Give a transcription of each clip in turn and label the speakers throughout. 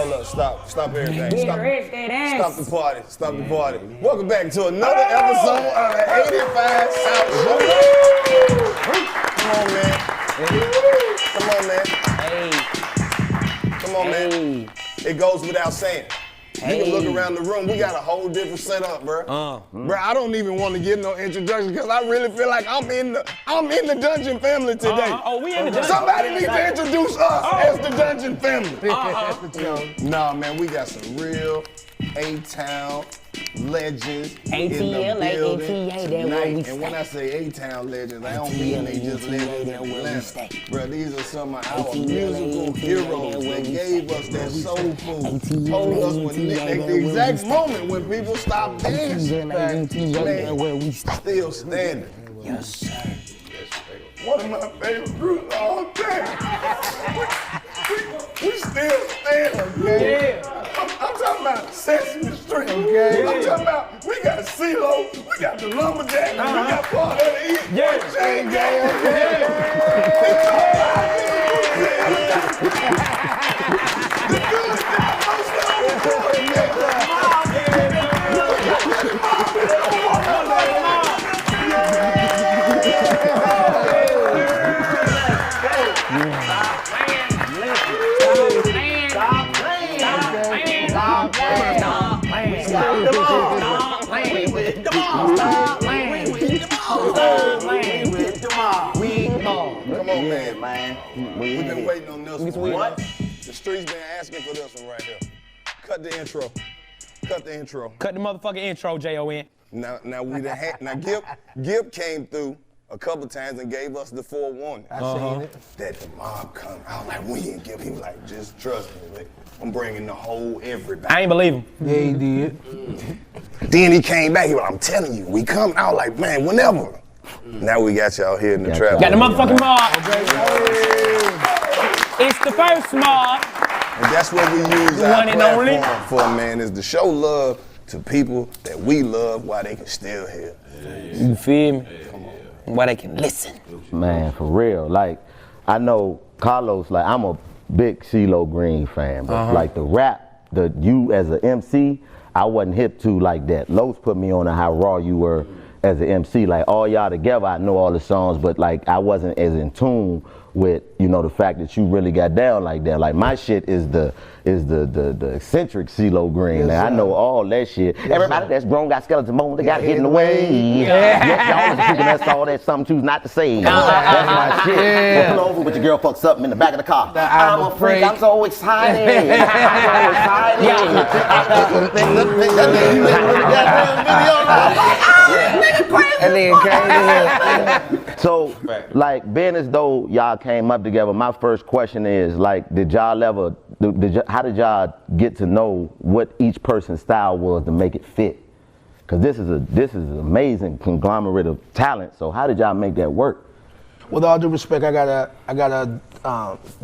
Speaker 1: hold up, stop everything. Stop the party, stop the party. Welcome back to another episode of the 85 South Show. Come on, man. Come on, man. Come on, man. It goes without saying. You can look around the room. We got a whole different setup, bro. Bro, I don't even want to give no introduction because I really feel like I'm in the Dungeon family today.
Speaker 2: We in the Dungeon.
Speaker 1: Somebody needs to introduce us as the Dungeon family. Nah, man, we got some real A-Town legends in the building tonight. And when I say A-Town legends, I don't mean they just legends in Atlanta. Bro, these are some of our musical heroes that gave us that soul food. Told us when at the exact moment when people stopped dancing, man, we still standing.
Speaker 2: Yes, sir.
Speaker 1: One of my favorite groups all day. We still standing, man. Yeah. I'm talking about Sesame Street. Okay. I'm talking about, we got CeeLo, we got the Lumberjack, we got Part of the East, Chain Gang. Come on, man. We've been waiting on this one. What? The streets been asking for this one right here. Cut the intro. Cut the intro.
Speaker 2: Cut the motherfucking intro, J-O-N.
Speaker 1: Now we done had, now Gip came through a couple times and gave us the forewarning.
Speaker 3: I seen it.
Speaker 1: That the mob come. I was like, we didn't give. He was like, just trust me. Like, I'm bringing the whole everybody.
Speaker 2: I ain't believe him.
Speaker 3: Yeah, he did.
Speaker 1: Then he came back. He was like, I'm telling you, we coming. I was like, man, whenever. Now we got y'all here in the trap.
Speaker 2: Got the motherfucking mob. It's the first mob.
Speaker 1: And that's what we use our platform for, man, is to show love to people that we love while they can still hear.
Speaker 2: You feel me? Come on. While they can listen.
Speaker 4: Man, for real. Like, I know Karlous, like, I'm a big CeeLo Green fan, but like the rap, you as an MC, I wasn't hip to like that. Los put me on to how raw you were as an MC. Like, all y'all together, I know all the songs, but like, I wasn't as in tune with, you know, the fact that you really got down like that. Like, my shit is the eccentric CeeLo Green.
Speaker 3: Yes,
Speaker 4: like, I know all that shit. Yes, everybody that's grown got skeleton bones, they got hit in the way. Yes, y'all was people that saw that some choose not to say. That's my shit. Yeah. Pull over with your girl fucks up in the back of the car. I'm a freak, I'm so excited. I'm so excited. So, like, being as though y'all came up together, my first question is, like, did y'all ever, how did y'all get to know what each person's style was to make it fit? Because this is an amazing conglomerate of talent, so how did y'all make that work?
Speaker 3: With all due respect, I gotta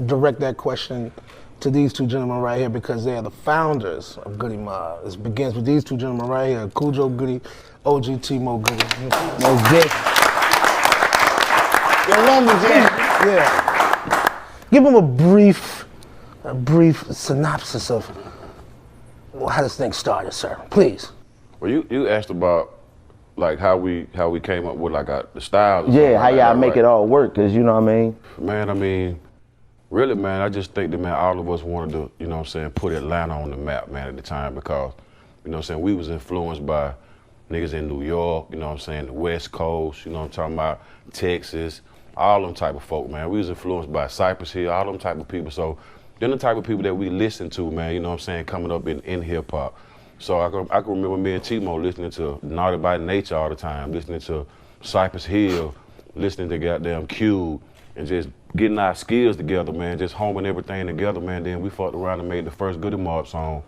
Speaker 3: direct that question to these two gentlemen right here because they are the founders of Goodie Mob. It begins with these two gentlemen right here, Cujo Goodie, OG T-Mo Goodie. Yeah. Give them a brief synopsis of how this thing started, sir. Please.
Speaker 5: Well, you asked about like how we came up with like the styles.
Speaker 4: Yeah, how y'all make it all work, cause you know what I mean.
Speaker 5: Man, I mean, really, man, I just think that, man, all of us wanted to, you know what I'm saying, put Atlanta on the map, man, at the time because, you know what I'm saying, we was influenced by niggas in New York, you know what I'm saying, the West Coast, you know what I'm talking about, Texas, all them type of folk, man. We was influenced by Cypress Hill, all them type of people. So they're the type of people that we listen to, man, you know what I'm saying, coming up in hip hop. So I can remember me and T-Mo listening to Naughty by Nature all the time, listening to Cypress Hill, listening to goddamn Cube, and just getting our skills together, man, just homing everything together, man. Then we fucked around and made the first Goodie Mob song,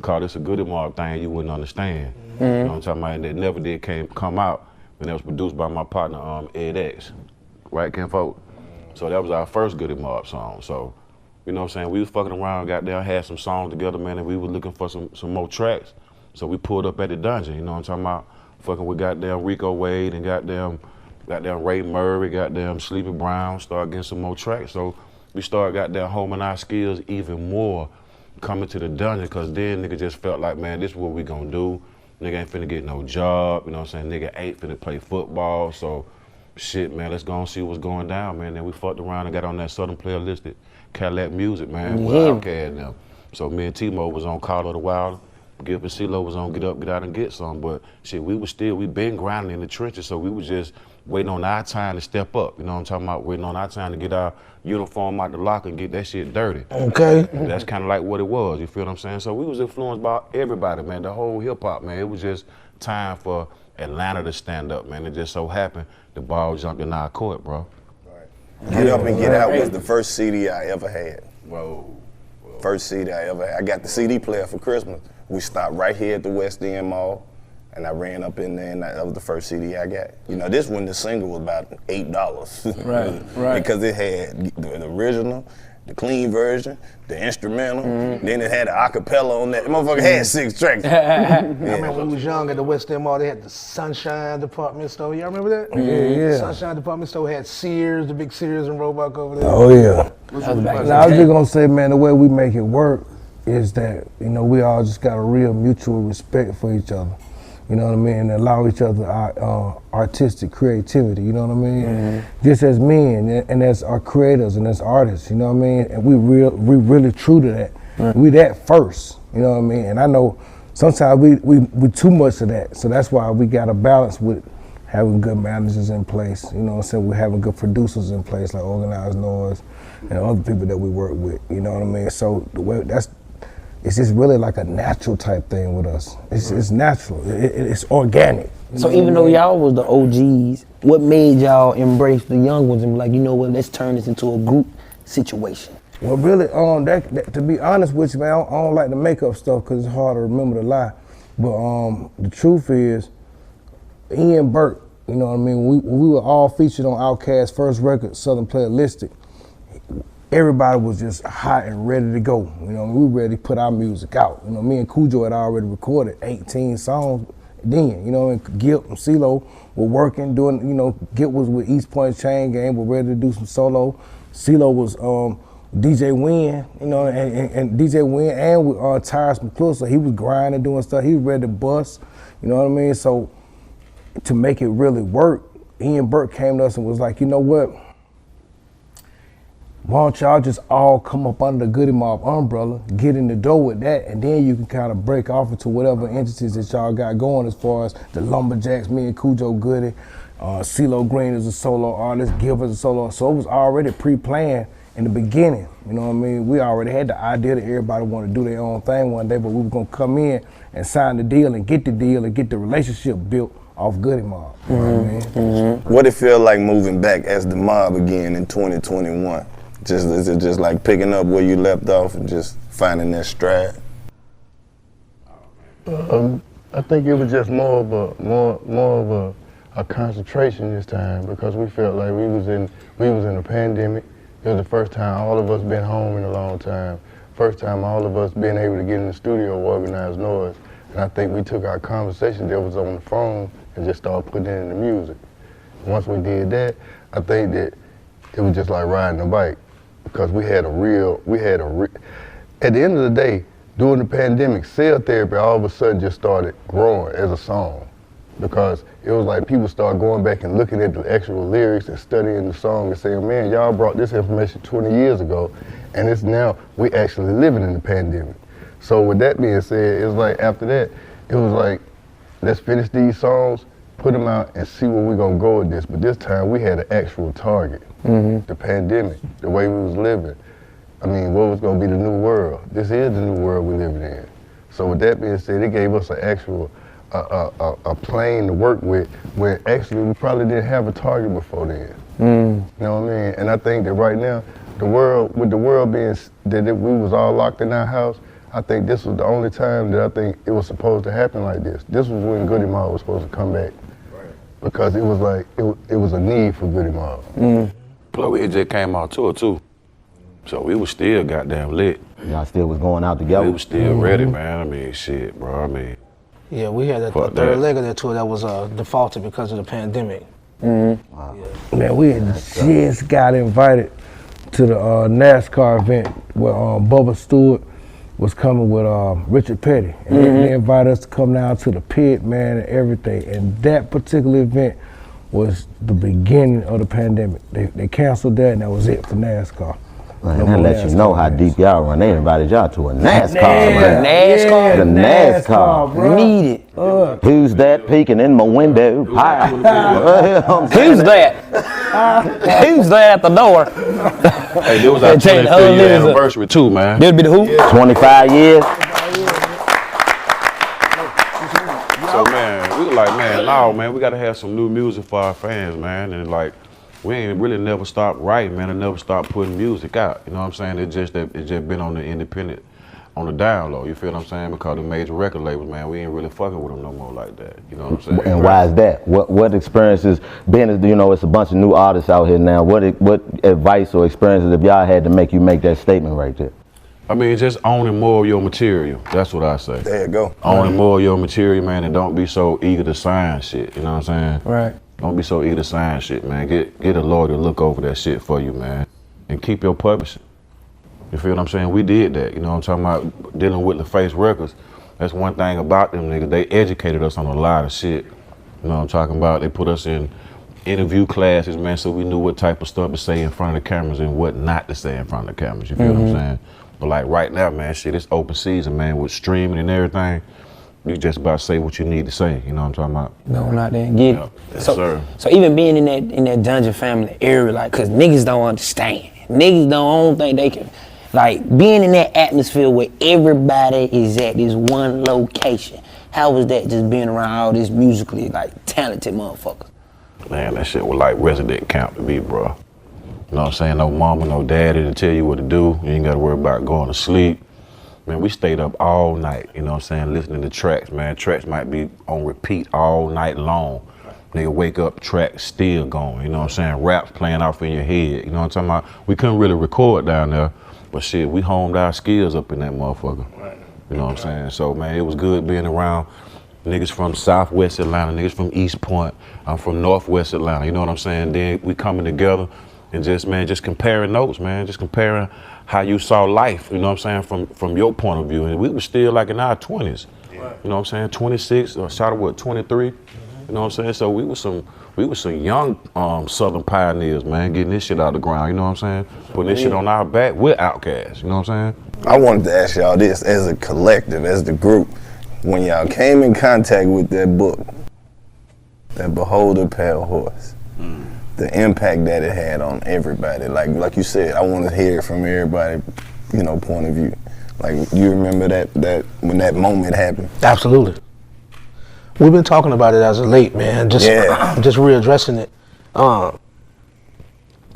Speaker 5: called this a Goodie Mob thing you wouldn't understand. You know what I'm talking about? And that never did come out, and that was produced by my partner, Ed X. Right, Ken Folk? So that was our first Goodie Mob song. So, you know what I'm saying? We was fucking around, goddamn, had some songs together, man, and we were looking for some more tracks. So we pulled up at the dungeon, you know what I'm talking about? Fucking with goddamn Rico Wade and goddamn Ray Murray, goddamn Sleepy Brown, started getting some more tracks. So we started goddamn homing our skills even more coming to the dungeon, cause then nigga just felt like, man, this is what we gonna do. Nigga ain't finna get no job, you know what I'm saying? Nigga ain't finna play football, so shit, man, let's go and see what's going down, man. Then we fucked around and got on that Southern Player listed Cadillac Music, man, with Outkast and them. So me and T-Mo was on Call of the Wild. Gip and CeeLo was on Get Up, Get Out and Get Some, but shit, we been grinding in the trenches, so we was just waiting on our time to step up. You know what I'm talking about? Waiting on our time to get our uniform out the locker and get that shit dirty.
Speaker 3: Okay.
Speaker 5: That's kind of like what it was, you feel what I'm saying? So we was influenced by everybody, man, the whole hip hop, man. It was just time for Atlanta to stand up, man. It just so happened the ball jumped in our court, bro.
Speaker 1: Get Up and Get Out was the first CD I ever had.
Speaker 5: Whoa.
Speaker 1: First CD I ever had. I got the CD player for Christmas. We stopped right here at the West End Mall, and I ran up in there, and that was the first CD I got. You know, this one, the single was about $8.
Speaker 3: Right.
Speaker 1: Because it had the original, the clean version, the instrumental, then it had an acapella on that. The motherfucker had 6 tracks.
Speaker 3: I remember when we was young at the West End Mall, they had the Sunshine Department Store. Y'all remember that?
Speaker 6: Yeah.
Speaker 3: Sunshine Department Store had Sears, the big Sears and Roebuck over there.
Speaker 6: Oh yeah.
Speaker 2: Now,
Speaker 6: I was just gonna say, man, the way we make it work is that, you know, we all just got a real mutual respect for each other. You know what I mean? And allow each other our artistic creativity, you know what I mean? Just as men and as our creators and as artists, you know what I mean? And we really true to that. We that first, you know what I mean? And I know sometimes we too much of that. So that's why we got a balance with having good managers in place, you know what I'm saying? We're having good producers in place like Organized Noise and other people that we work with, you know what I mean? So the way it's just really like a natural type thing with us. It's natural, it's organic.
Speaker 2: So even though y'all was the OGs, what made y'all embrace the young ones and be like, you know what, let's turn this into a group situation?
Speaker 6: Well, really, that, to be honest with you, man, I don't like to make up stuff because it's hard to remember the lie. But the truth is, Ian Burke, you know what I mean, we were all featured on Outkast's first record, Southern Player Listed. Everybody was just hot and ready to go. You know, we were ready to put our music out. You know, me and Cujo had already recorded 18 songs then. You know, and Gip and CeeLo were working, doing, you know, Gip was with East Point Chain Gang, were ready to do some solo. CeeLo was DJ Win, you know, and DJ Win and with Tyrus McClure, so he was grinding, doing stuff. He was ready to bust, you know what I mean? So to make it really work, Ian Burke came to us and was like, you know what? Why don't y'all just all come up under the Goodie Mob umbrella, get in the door with that, and then you can kind of break off into whatever entities that y'all got going as far as the Lumberjacks, me and Cujo Goodie, CeeLo Green is a solo artist, Gilbert's a solo artist. So it was already pre-planned in the beginning, you know what I mean? We already had the idea that everybody wanted to do their own thing one day, but we were gonna come in and sign the deal and get the relationship built off Goodie Mob, you know what I mean?
Speaker 1: What it feel like moving back as the mob again in 2021? Is it just like picking up where you left off and just finding that stride?
Speaker 7: I think it was just more of a concentration this time because we felt like we was in a pandemic. It was the first time all of us been home in a long time. First time all of us been able to get in the studio with Organized Noise. And I think we took our conversation that was on the phone and just started putting it in the music. Once we did that, I think that it was just like riding a bike. Because at the end of the day, during the pandemic, cell therapy all of a sudden just started growing as a song. Because it was like people started going back and looking at the actual lyrics and studying the song and saying, man, y'all brought this information 20 years ago, and it's now we actually living in the pandemic. So with that being said, it was like after that, it was like, let's finish these songs, put them out and see where we're gonna go with this. But this time we had an actual target. The pandemic, the way we was living. I mean, what was gonna be the new world? This is the new world we're living in. So with that being said, it gave us an actual a plane to work with where actually we probably didn't have a target before then. You know what I mean? And I think that right now, with the world being that we was all locked in our house, I think this was the only time that I think it was supposed to happen like this. This was when Goodie Mob was supposed to come back. Because it was like, it was a need for Goodie Mob.
Speaker 5: Plus, we just came out tour too. So we was still goddamn lit.
Speaker 4: Y'all still was going out together?
Speaker 5: We was still ready, man. I mean, shit, bro. I mean.
Speaker 3: Yeah, we had a third leg of that tour that was defaulted because of the pandemic.
Speaker 6: Wow. Man, we had just got invited to the NASCAR event with Bubba Stewart was coming with Richard Petty. And they invited us to come down to the pit, man, and everything. And that particular event was the beginning of the pandemic. They canceled that, and that was it for NASCAR.
Speaker 4: Man, that lets you know how deep y'all run. They invited y'all to a NASCAR,
Speaker 2: man. NASCAR?
Speaker 4: The NASCAR,
Speaker 6: bro.
Speaker 2: Need it.
Speaker 4: Who's that peeking in my window? Hi.
Speaker 2: Who's that? Who's that at the door?
Speaker 5: Hey, there was our 25th year anniversary too, man.
Speaker 2: That'd be the who?
Speaker 4: 25 years.
Speaker 5: So man, we were like, man, no, man, we gotta have some new music for our fans, man. And like, we ain't really never stopped writing, man, and never stopped putting music out. You know what I'm saying? It's just been on the independent, on the down low. You feel what I'm saying? Because the major record labels, man, we ain't really fucking with them no more like that. You know what I'm saying?
Speaker 4: And why is that? What experiences? Being, you know, it's a bunch of new artists out here now. What advice or experiences have y'all had to make you make that statement right there?
Speaker 5: I mean, just owning more of your material. That's what I say.
Speaker 1: There you go.
Speaker 5: Owning more of your material, man, and don't be so eager to sign shit. You know what I'm saying?
Speaker 2: Right.
Speaker 5: Don't be so eager to sign shit, man. Get a lawyer to look over that shit for you, man. And keep your publishing. You feel what I'm saying? We did that. You know what I'm talking about? Dealing with LaFace Records. That's one thing about them niggas. They educated us on a lot of shit. You know what I'm talking about? They put us in interview classes, man, so we knew what type of stuff to say in front of the cameras and what not to say in front of the cameras. You feel what I'm saying? But like right now, man, shit, it's open season, man, with streaming and everything. You just about to say what you need to say, you know what I'm talking about?
Speaker 2: Going out there and get it.
Speaker 5: Yes,
Speaker 2: So,
Speaker 5: sir.
Speaker 2: so even being in that Dungeon family area, like, cause niggas don't understand. Niggas don't think they can, like, being in that atmosphere where everybody is at this one location. How was that just being around all this musically, like, talented motherfuckers?
Speaker 5: Man, that shit was like resident camp to me, bro. You know what I'm saying? No mama, no daddy to tell you what to do. You ain't gotta worry about going to sleep. Man, we stayed up all night, you know what I'm saying, listening to tracks, man. Tracks might be on repeat all night long. Nigga wake up, tracks still going, you know what I'm saying? Raps playing off in your head, you know what I'm talking about? We couldn't really record down there, but shit, we honed our skills up in that motherfucker. You know what I'm saying? So, man, it was good being around niggas from Southwest Atlanta, niggas from East Point, I'm from Northwest Atlanta, you know what I'm saying? Then we coming together and just, man, just comparing notes, man, just comparing how you saw life, you know what I'm saying, from your point of view. And we were still like in our 20s, you know what I'm saying, 26, or shot of what, 23, you know what I'm saying? So we was some young Southern pioneers, man, getting this shit out of the ground, you know what I'm saying? Putting this shit on our back, we're outcasts, you know what I'm saying?
Speaker 1: I wanted to ask y'all this, as a collective, as the group, when y'all came in contact with that book, that Beholder Pale Horse, the impact that it had on everybody. Like you said, I want to hear it from everybody, you know, point of view. Like, you remember that when that moment happened?
Speaker 3: Absolutely. We've been talking about it as of late, man. Just readdressing it.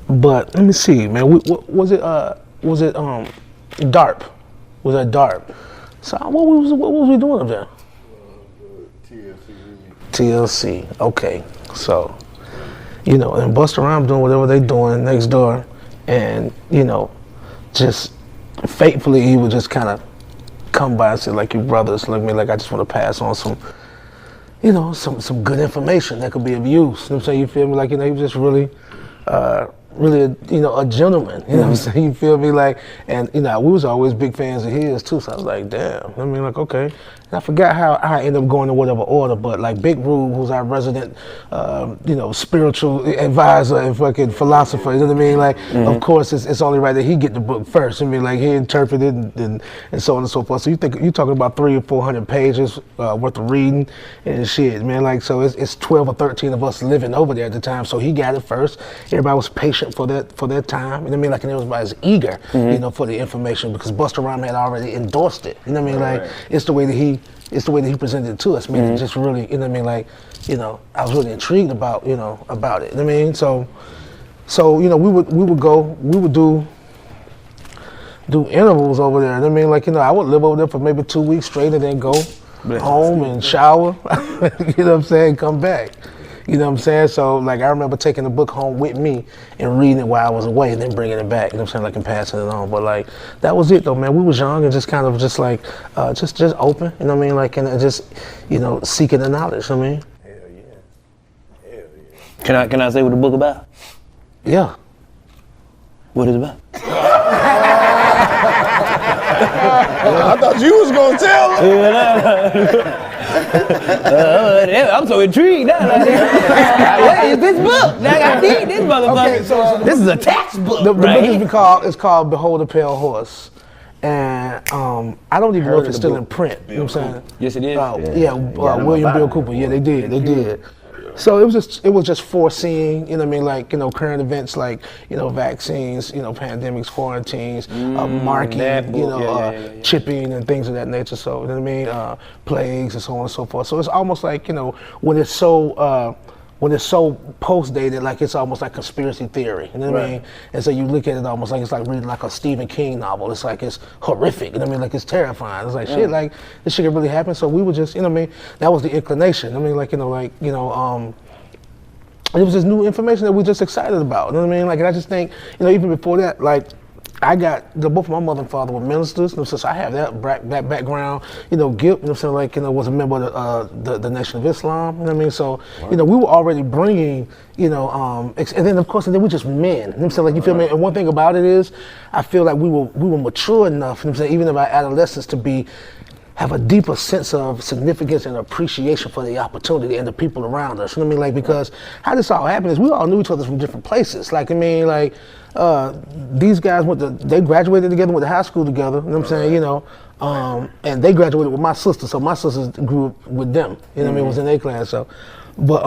Speaker 3: But let me see, man. Was it DARP? Was that DARP? So what was we doing up there? TLC. Okay. So, you know, and Busta Rhymes doing whatever they doing next door, and, you know, just faithfully he would just kind of come by and say, like, you brothers, look at me, like, I just want to pass on some, you know, some good information that could be of use. You know what I'm saying? You feel me? Like, you know, he was just really, you know, a gentleman. You know what I'm saying? You feel me? Like, and, you know, we was always big fans of his too, so I was like, damn. I mean, like, okay. And I forgot how I ended up going in whatever order, but like Big Rube, who's our resident, you know, spiritual advisor and fucking philosopher, you know what I mean? Like, of course, it's only right that he get the book first. I mean, like, he interpreted and so on and so forth. So you're talking about 300 or 400 pages worth of reading and shit, man. Like, so it's 12 or 13 of us living over there at the time. So he got it first. Everybody was patient for that time. You know what I mean? Like, and everybody was eager, you know, for the information because Busta Rhymes had already endorsed it. You know what I mean? Like, it's the way that he presented it to us, man. It just really, you know what I mean? Like, you know, I was really intrigued about, you know, about it. You know what I mean? So, you know, we would do intervals over there. You know what I mean? Like, you know, I would live over there for maybe 2 weeks straight and then go home and shower, you know what I'm saying, come back. You know what I'm saying? So, like, I remember taking the book home with me and reading it while I was away and then bringing it back, you know what I'm saying, like, and passing it on. But, like, that was it, though, man. We was young and just kind of just, like, just open, you know what I mean? Like, and just, you know, seeking the knowledge, you know what I mean?
Speaker 1: Hell yeah.
Speaker 2: Can I say what the book about?
Speaker 3: Yeah.
Speaker 2: What is it about?
Speaker 1: I thought you was gonna tell her.
Speaker 2: I'm so intrigued now. What is this book? I need this motherfucker.
Speaker 3: Okay, so
Speaker 2: this is a textbook.
Speaker 3: The book is called Behold a Pale Horse. And I don't even know if it's still in print. You know what I'm saying?
Speaker 2: Yes, it is.
Speaker 3: William Bill Cooper. Yeah, they did. So it was just foreseeing, you know what I mean, like, you know, current events like, you know, vaccines, you know, pandemics, quarantines, marking, chipping and things of that nature. So, you know what I mean, plagues and so on and so forth. So it's almost like, you know, when it's so post-dated, like it's almost like conspiracy theory, you know what I mean? And so you look at it almost like it's like reading like a Stephen King novel. It's like it's horrific, you know what I mean? Like it's terrifying. It's like shit, like this shit could really happen. So we were just, you know what I mean? That was the inclination. I mean, like, it was just new information that we're just excited about, you know what I mean? Like, and I just think, you know, even before that, like, I got, both my mother and father were ministers, you know, so I have that background, you know, Gip, you know, so like, you know, was a member of the Nation of Islam, you know what I mean? So, you know, we were already bringing, you know, and then of course, and then we just men, you know what I'm saying? Like, you feel me? And one thing about it is, I feel like we were mature enough, you know what I'm saying, even in our adolescence to have a deeper sense of significance and appreciation for the opportunity and the people around us. You know what I mean? Like, because how this all happened is we all knew each other from different places. Like, I mean, like, these guys they graduated together, went to high school together, you know what I'm saying, you know, and they graduated with my sister, so my sisters grew up with them, you know what I mean, was in their class, so, but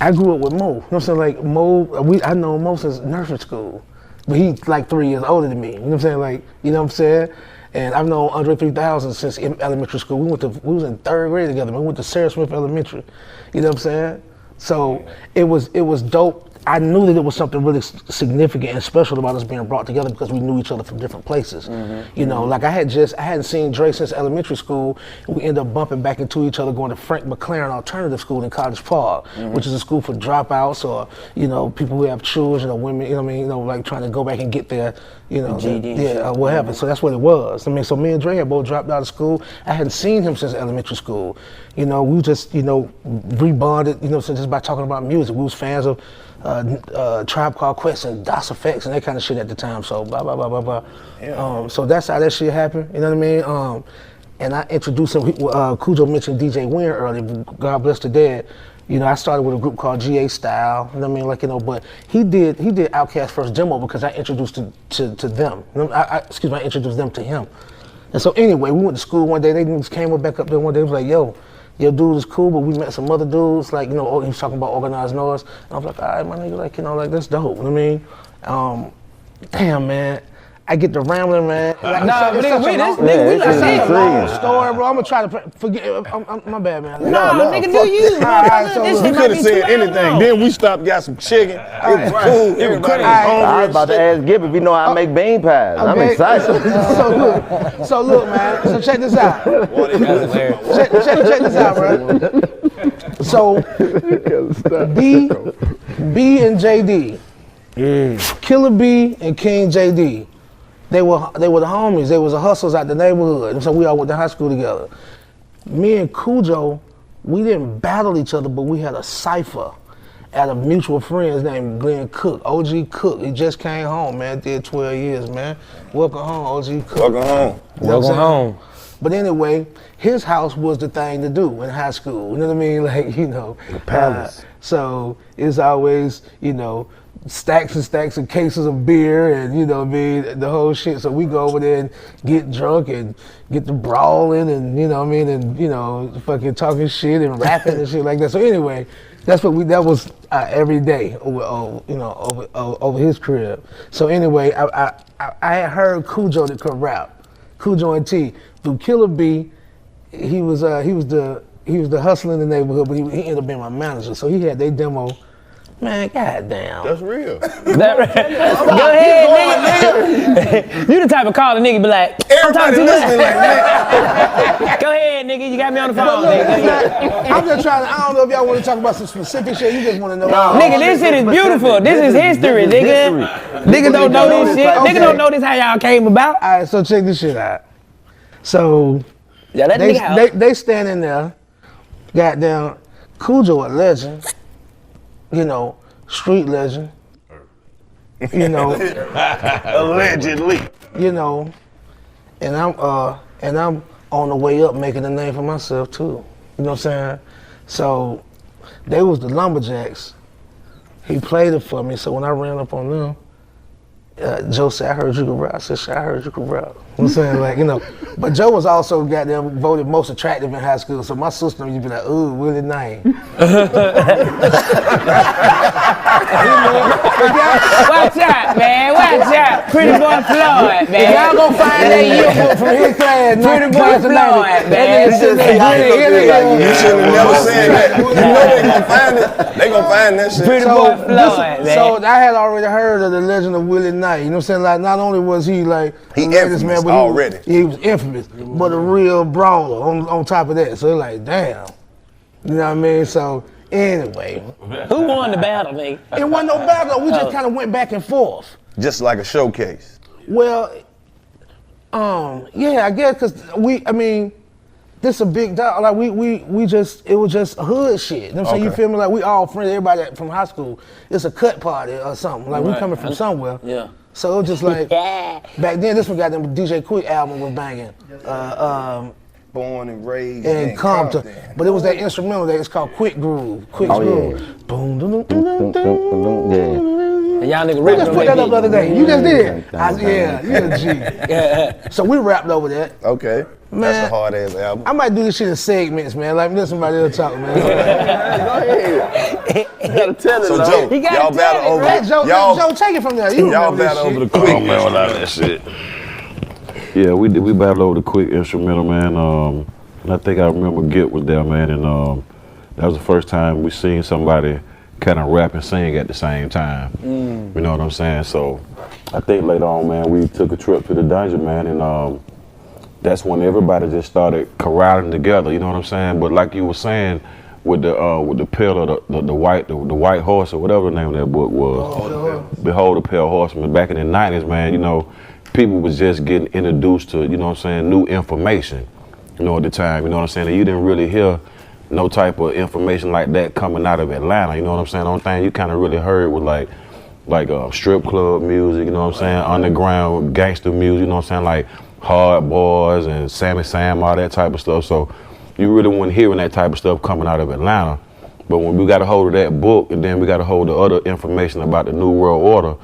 Speaker 3: I grew up with Mo, you know what I'm saying, like, Mo, I know Mo since nursery school, but he's like 3 years older than me, you know what I'm saying, like, you know what I'm saying? And I've known Andre 3000 since elementary school. We was in 3rd grade together. We went to Sarah Smith Elementary. You know what I'm saying? So it was dope. I knew that it was something really significant and special about us being brought together because we knew each other from different places. You know, like I hadn't seen Dre since elementary school. We ended up bumping back into each other going to Frank McLaren Alternative School in College Park, which is a school for dropouts or, you know, people who have children or women, you know what I mean, you know, like trying to go back and get their, you know, whatever. So that's what it was. I mean, so me and Dre had both dropped out of school. I hadn't seen him since elementary school. You know, we just, you know, rebonded, you know, so just by talking about music. We was fans of Tribe Called Quest and DOS Effects and that kind of shit at the time. So blah blah blah blah blah. Yeah. So that's how that shit happened. You know what I mean? And I introduced him. Cujo mentioned DJ Win earlier. God bless the dead. You know, I started with a group called GA Style. You know what I mean? Like, you know, but he did Outkast's first demo because I introduced to them. I introduced them to him. And so anyway, we went to school one day. They just came back up there one day. They was like, yo, your dude is cool, but we met some other dudes, like, you know, he was talking about organized noise. And I was like, all right, my nigga, like, you know, like, that's dope, you know what I mean? Damn, man. I get the rambling, man. Like,
Speaker 2: nah, but nigga, we
Speaker 3: like a long story, bro. I'm gonna try to forget. My bad, man.
Speaker 2: No, nigga, do you?
Speaker 3: Right, so
Speaker 1: you could have said anything. Then we stopped, got some chicken. It was cool. Everybody was hungry.
Speaker 4: I was about to ask Gib if you know I make bean pies. I'm excited.
Speaker 3: So look, man. So check this out. Check this out, bro. So B and JD, Killer B and King JD. They were the homies. They was the hustlers out the neighborhood. And so we all went to high school together. Me and Cujo, we didn't battle each other, but we had a cipher at a mutual friends named Glenn Cook, OG Cook. He just came home, man. Did 12 years, man. Welcome home, OG Cook.
Speaker 1: Welcome home.
Speaker 2: Welcome home.
Speaker 3: But anyway, his house was the thing to do in high school. You know what I mean? Like, you know.
Speaker 1: The palace.
Speaker 3: So it's always, you know, stacks and stacks of cases of beer and, you know what I mean, the whole shit. So we go over there and get drunk and get the brawling and, you know what I mean, and, you know, fucking talking shit and rapping and shit like that. So anyway, that was every day over his crib. So anyway, I had heard Cujo that could rap, Cujo and T. Through Killer B, he was the hustler in the neighborhood, but he ended up being my manager. So he had their demo. Man, goddamn.
Speaker 1: That's real.
Speaker 2: Go ahead, nigga. You the type of call a nigga be like,
Speaker 1: Everybody listening like that.
Speaker 2: Go ahead, nigga. You got me on the phone, nigga.
Speaker 3: I'm just trying to, I don't know if y'all want to talk about some specific shit. You just want to know.
Speaker 2: Nigga, this shit is beautiful. This is history, nigga. Niggas don't know this shit. Niggas don't know this how y'all came about.
Speaker 3: All right, so check this shit out. So they standing there, goddamn, Cujo a legend. You know, street legend. You know,
Speaker 1: allegedly.
Speaker 3: You know, and I'm on the way up making a name for myself too. You know what I'm saying? So they was the Lumberjacks. He played it for me, so when I ran up on them, Joe said, I heard you could rap. I said, shit, I heard you could rap. You know what I'm saying? Like, you know. But Joe was also goddamn voted most attractive in high school, so my sister used to be like, ooh, Willie Knight.
Speaker 2: Watch out, man. Watch out. Pretty boy Floyd, man.
Speaker 3: Y'all gonna find that yearbook from his class.
Speaker 2: Pretty boy Floyd, man.
Speaker 1: You shouldn't have never said that. You know they gonna find it. They gonna find that shit.
Speaker 2: Pretty boy Floyd, man.
Speaker 3: So I had already heard of the legend of Willie Knight. You know what I'm saying? Like, not only was he like
Speaker 1: He
Speaker 3: the greatest
Speaker 1: infamous
Speaker 3: but
Speaker 1: already.
Speaker 3: He was infamous, but a real brawler on top of that. So it's like, damn. You know what I mean? So anyway,
Speaker 2: Who won the battle, nigga?
Speaker 3: it wasn't no battle. We just kind of went back and forth.
Speaker 1: Just like a showcase.
Speaker 3: Well, yeah, I guess because this a big dog. Like it was just hood shit. You know what I'm saying? You
Speaker 1: Okay.
Speaker 3: feel me? Like we all friends, everybody from high school. It's a cut party or something. Like we
Speaker 2: Right.
Speaker 3: coming from somewhere.
Speaker 2: Yeah.
Speaker 3: So it was just like
Speaker 2: Yeah.
Speaker 3: back then. This one got them DJ Quick album was banging.
Speaker 1: Born and raised
Speaker 3: In Compton. But it was that instrumental that it's called Quick Groove. Quick
Speaker 4: Oh,
Speaker 3: Groove.
Speaker 4: yeah.
Speaker 3: Boom, dum, dum, dum, dum, dum.
Speaker 4: Yeah.
Speaker 2: And y'all nigga
Speaker 3: We
Speaker 2: rapped
Speaker 3: just
Speaker 2: on
Speaker 3: put that up the other day. You just did.
Speaker 4: Yeah.
Speaker 3: Yeah, you a G.
Speaker 2: Yeah.
Speaker 3: So we rapped over that.
Speaker 1: Okay.
Speaker 3: Man.
Speaker 1: That's a hard ass album.
Speaker 3: I might do this shit in segments, man. Like let somebody else talk, man.
Speaker 4: You gotta tell it,
Speaker 1: So
Speaker 4: though.
Speaker 1: Joe,
Speaker 2: You gotta
Speaker 1: y'all
Speaker 2: tell
Speaker 1: battle
Speaker 2: it,
Speaker 1: over
Speaker 2: right?
Speaker 3: Joe, take it from there. You
Speaker 1: y'all
Speaker 3: remember this
Speaker 1: battle over
Speaker 3: shit.
Speaker 1: the quick.
Speaker 5: Oh man, a lot of that shit. Yeah, we battled over the quick instrumental, man. And I think I remember Git was there, man, and that was the first time we seen somebody kind of rap and sing at the same time. You know what I'm saying? So I think later on, man, we took a trip to the dungeon, man, and that's when everybody just started corralling together. You know what I'm saying? But like you were saying, with the pillar, the white horse or whatever the name of that book was, Behold the Pale Horseman. Back in the 90s, man, you know, people was just getting introduced to, you know what I'm saying, new information. You know, at the time, you know what I'm saying? And you didn't really hear no type of information like that coming out of Atlanta, you know what I'm saying? The only thing you kind of really heard was like strip club music, you know what I'm saying? Underground gangster music, you know what I'm saying? Like Hard Boys and Sammy Sam, all that type of stuff. So you really weren't hearing that type of stuff coming out of Atlanta. But when we got a hold of that book and then we got a hold of other information about the New World Order,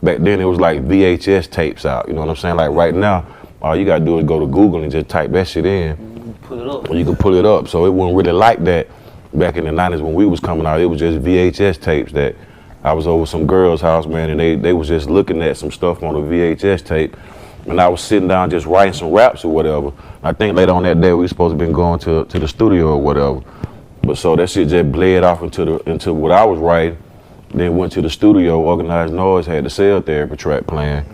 Speaker 5: back then it was like VHS tapes out, you know what I'm saying? Like right now, all you gotta do is go to Google and just type that shit in.
Speaker 2: Put it up.
Speaker 5: You can pull it up. So it wasn't really like that back in the 90s when we was coming out. It was just VHS tapes that I was over some girl's house, man, and they was just looking at some stuff on a VHS tape. And I was sitting down just writing some raps or whatever. I think later on that day we was supposed to been going to the studio or whatever. But so that shit just bled off into what I was writing. Then went to the studio, Organized Noise had the cell therapy track playing.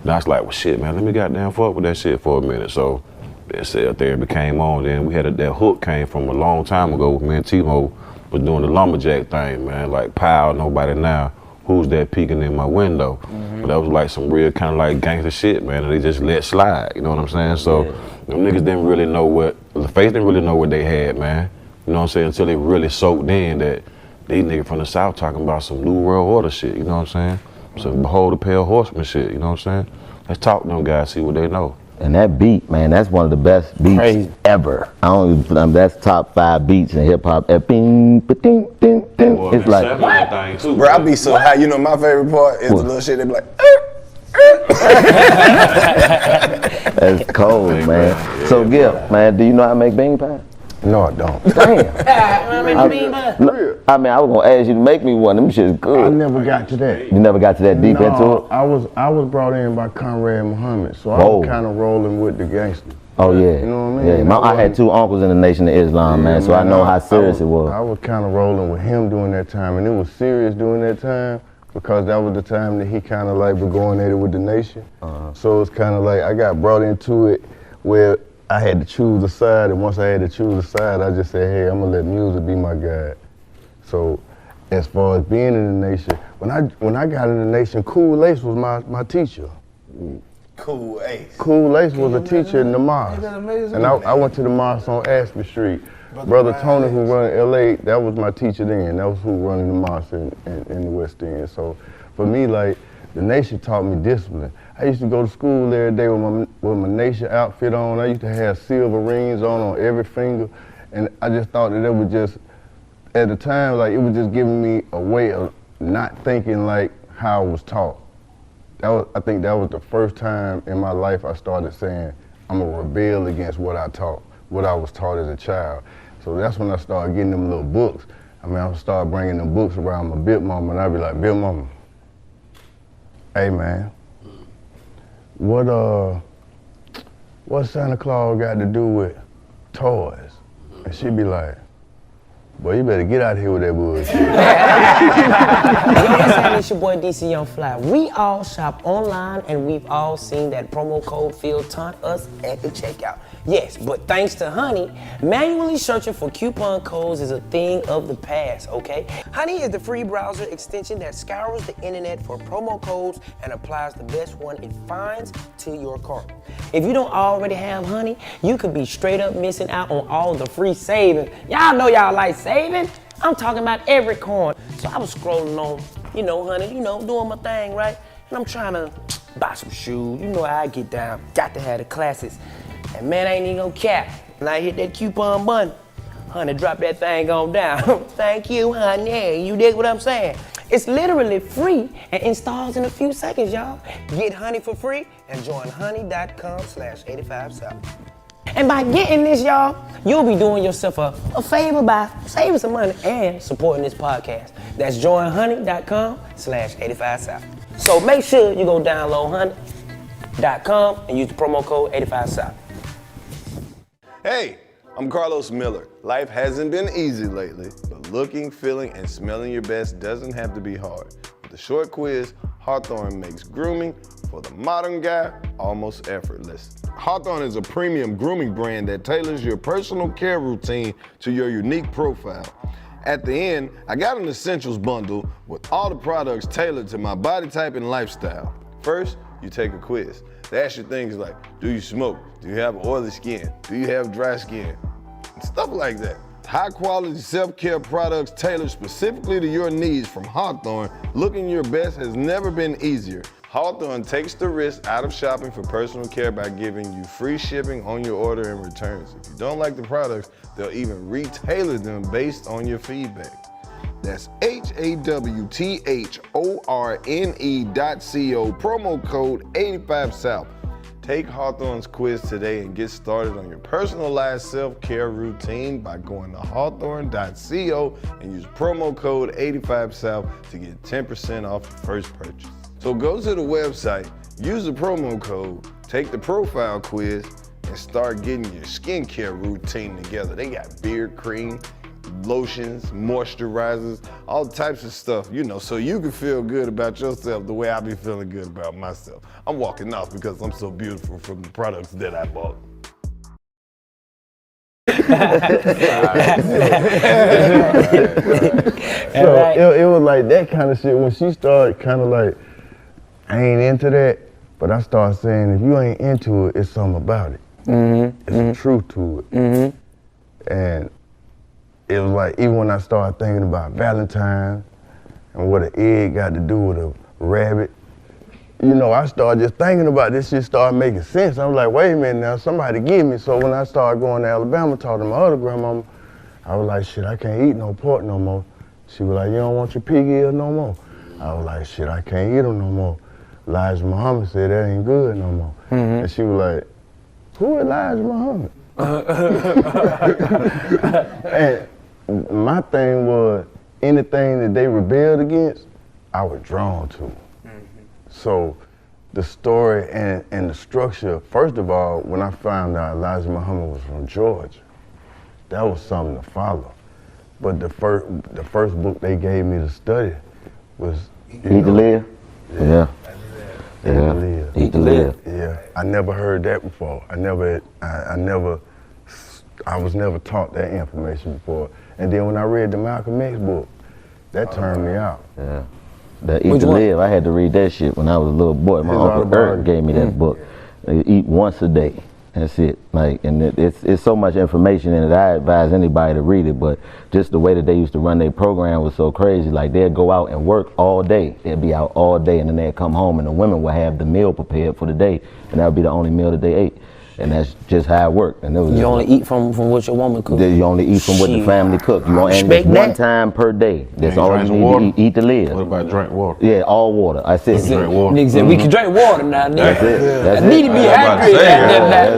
Speaker 5: And I was like, well shit, man, let me goddamn fuck with that shit for a minute. So that cell therapy came on, then we had that hook came from a long time ago. Me and T-Mo was doing the lumberjack thing, man. Like, pow, nobody now. Who's that peeking in my window? But that was like some real kind of like gangster shit, man. And they just let slide, you know what I'm saying? So them niggas didn't really know the Faith didn't really know what they had, man. You know what I'm saying? Until they really soaked in that these niggas from the South talking about some New World Order shit, you know what I'm saying? Some Behold the Pale Horseman shit, you know what I'm saying? Let's talk to them guys, see what they know.
Speaker 4: And that beat, man, that's one of the best beats
Speaker 2: Crazy.
Speaker 4: ever. That's top 5 beats in hip hop. It's like,
Speaker 1: Bro, I be so high. You know, my favorite part is the little shit. They be like,
Speaker 4: that's cold, man. So Gil, man, do you know how to make bean pie?
Speaker 7: No, I don't.
Speaker 4: Damn. I mean, I was gonna ask you to make me one. Them shit's
Speaker 7: I
Speaker 4: good.
Speaker 7: never got to that.
Speaker 4: You never got to that deep into it?
Speaker 7: I was brought in by Conrad Muhammad, so I
Speaker 4: Whoa.
Speaker 7: was kind of rolling with the gangsters.
Speaker 4: Oh yeah.
Speaker 7: You know what I mean?
Speaker 4: Yeah, I had 2 uncles in the Nation of Islam, man, so I know how serious it was.
Speaker 7: I was kind of rolling with him during that time, and it was serious during that time because that was the time that he kind of like was going at it with the Nation. So it's kind of like I got brought into it where I had to choose a side, and once I had to choose a side, I just said, hey, I'm gonna let music be my guide. So as far as being in the Nation, when I got in the Nation, Cool Ace was my teacher.
Speaker 1: Cool Ace.
Speaker 7: Cool Ace was a teacher in the mosque. And I went to the mosque on Ashby Street. Brother Tony, who run LA, that was my teacher then. That was who running the mosque in the West End. So for me, like, the Nation taught me discipline. I used to go to school every day with my nation outfit on. I used to have silver rings on every finger. And I just thought that it was just, at the time, like it was just giving me a way of not thinking like how I was taught. I think that was the first time in my life I started saying, I'm gonna rebel against what I was taught as a child. So that's when I started getting them little books. I mean, I started bringing them books around my big mama, and I'd be like, big mama, hey man, what Santa Claus got to do with toys? And she'd be like, boy, you better get out of here with that bullshit.
Speaker 2: Yo, what's happening? It's your boy DC Young Fly. We all shop online and we've all seen that promo code Phil taunt us at the checkout. Yes, but thanks to Honey, manually searching for coupon codes is a thing of the past, okay? Honey is the free browser extension that scours the internet for promo codes and applies the best one it finds to your cart. If you don't already have Honey, you could be straight up missing out on all the free saving. Y'all know y'all like saving? I'm talking about every coin. So I was scrolling on, Honey, doing my thing, right? And I'm trying to buy some shoes. You know how I get down. Got to have the classics. And man, I ain't even gonna cap. When I hit that coupon button, Honey, drop that thing on down. Thank you, honey. You dig what I'm saying? It's literally free and installs in a few seconds, y'all. Get Honey for free and join honey.com/85south. And by getting this, y'all, you'll be doing yourself a favor by saving some money and supporting this podcast. That's joinhoney.com/85south. So make sure you go download honey.com and use the promo code 85south.
Speaker 1: Hey, I'm Karlous Miller. Life hasn't been easy lately, but looking, feeling, and smelling your best doesn't have to be hard. With the short quiz, Hawthorne makes grooming for the modern guy almost effortless. Hawthorne is a premium grooming brand that tailors your personal care routine to your unique profile. At the end, I got an essentials bundle with all the products tailored to my body type and lifestyle. First, you take a quiz. They ask you things like, do you smoke? Do you have oily skin? Do you have dry skin? And stuff like that. High quality self-care products tailored specifically to your needs from Hawthorne. Looking your best has never been easier. Hawthorne takes the risk out of shopping for personal care by giving you free shipping on your order and returns. If you don't like the products, they'll even retailer them based on your feedback. That's HAWTHORNE.co, promo code 85south. Take Hawthorne's quiz today and get started on your personalized self-care routine by going to hawthorne.co and use promo code 85south to get 10% off your first purchase. So go to the website, use the promo code, take the profile quiz, and start getting your skincare routine together. They got beard cream, lotions, moisturizers, all types of stuff, so you can feel good about yourself the way I be feeling good about myself. I'm walking off because I'm so beautiful from the products that I bought.
Speaker 7: So it was like that kind of shit when she started kind of like, I ain't into that, but I started saying, if you ain't into it, it's something about it. It's a truth to it. And it was like, even when I started thinking about Valentine's and what an egg got to do with a rabbit, I started just thinking about this shit, started making sense. I was like, wait a minute now, somebody give me. So when I started going to Alabama, talking to my other grandmama, I was like, shit, I can't eat no pork no more. She was like, you don't want your pig ears no more? I was like, shit, I can't eat them no more. Elijah Muhammad said that ain't good no more. And she was like, who Elijah Muhammad? And my thing was, anything that they rebelled against, I was drawn to. So the story and the structure, first of all, when I found out Elijah Muhammad was from Georgia, that was something to follow. But the first book they gave me to study was
Speaker 4: Eat to Live? Yeah.
Speaker 7: Eat to Live.
Speaker 4: Eat to Live.
Speaker 7: Yeah, I never heard that before. I was never taught that information before. And then when I read the Malcolm X book, that turned me out.
Speaker 4: Yeah. That Eat to Live, I had to read that shit when I was a little boy. My Uncle Eric gave me that book. Eat once a day. That's it. Like, and it's so much information in it. I advise anybody to read it, but just the way that they used to run their program was so crazy. Like, they'd go out and work all day. They'd be out all day, and then they'd come home, and the women would have the meal prepared for the day, and that would be the only meal that they ate. And that's just how it worked. And it was
Speaker 2: you only eat from what your woman cooks.
Speaker 4: You only eat from what the family cooked. You only eat one time per day. That's all you need to eat to live.
Speaker 5: What about drink water?
Speaker 4: Yeah, all water. I said
Speaker 5: drink water.
Speaker 2: Niggas said we can drink water now, nigga.
Speaker 4: That's it. That's
Speaker 2: I need to be hydrated.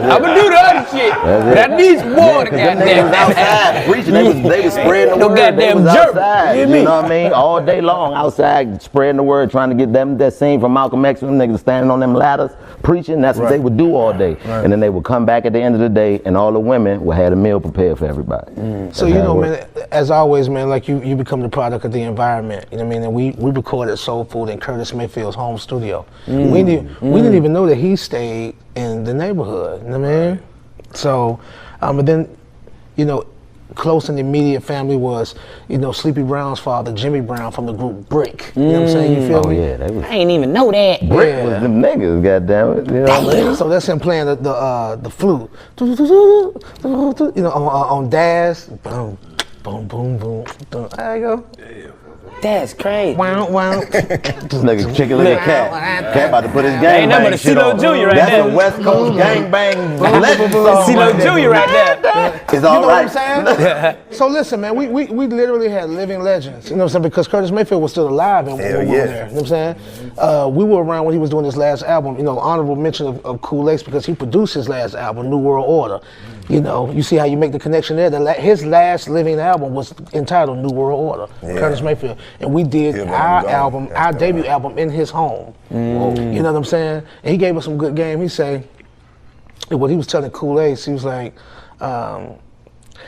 Speaker 4: it.
Speaker 2: I'm gonna do the other shit. But I need some water, goddamn.
Speaker 4: They was outside preaching. They was spreading the
Speaker 2: No
Speaker 4: word.
Speaker 2: goddamn
Speaker 4: They was
Speaker 2: jerk.
Speaker 4: outside.
Speaker 2: You
Speaker 4: You
Speaker 2: hear me?
Speaker 4: know what I mean? All day long outside spreading the word, trying to get them that scene from Malcolm X. Them niggas standing on them ladders preaching. That's what they would do all day. And then they would come back at the end of the day, and all the women would have a meal prepared for everybody.
Speaker 3: So you know, man, as always, man, like you become the product of the environment. You know what I mean? And we recorded Soul Food in Curtis Mayfield's home studio. We didn't even know that he stayed in the neighborhood. You know what I mean? So, but then, you know, close and immediate family was, you know, Sleepy Brown's father, Jimmy Brown, from the group Brick. You know what I'm saying? You feel me?
Speaker 4: Yeah, they was.
Speaker 2: I ain't even know that.
Speaker 4: Brick was them niggas, goddammit. You know what I mean?
Speaker 3: So that's him playing the flute. You know, on Daz. Boom, boom, boom, boom. There you go.
Speaker 2: That's crazy.
Speaker 3: Wow, wow.
Speaker 4: This nigga chicken little cat. Cat about to put his gang
Speaker 2: Ain't nothing
Speaker 4: bang
Speaker 2: but a
Speaker 4: shit
Speaker 2: CeeLo
Speaker 4: on.
Speaker 2: Jr. right
Speaker 4: That's
Speaker 2: there.
Speaker 4: a West Coast gang bang legend song.
Speaker 2: CeeLo Jr. right there.
Speaker 4: It's
Speaker 3: You
Speaker 4: all
Speaker 3: know
Speaker 4: right.
Speaker 3: what I'm saying? So listen, man, we literally had living legends. You know what I'm saying? Because Curtis Mayfield was still alive and when we were there. You know what I'm saying? We were around when he was doing his last album. You know, honorable mention of Kool-Ace because he produced his last album, New World Order. You know, you see how you make the connection there. His last living album was entitled New World Order, Curtis Mayfield. And we did our album, our debut album in his home. You know what I'm saying? And he gave us some good game. He say, what he was telling Kool-Ace, he was like,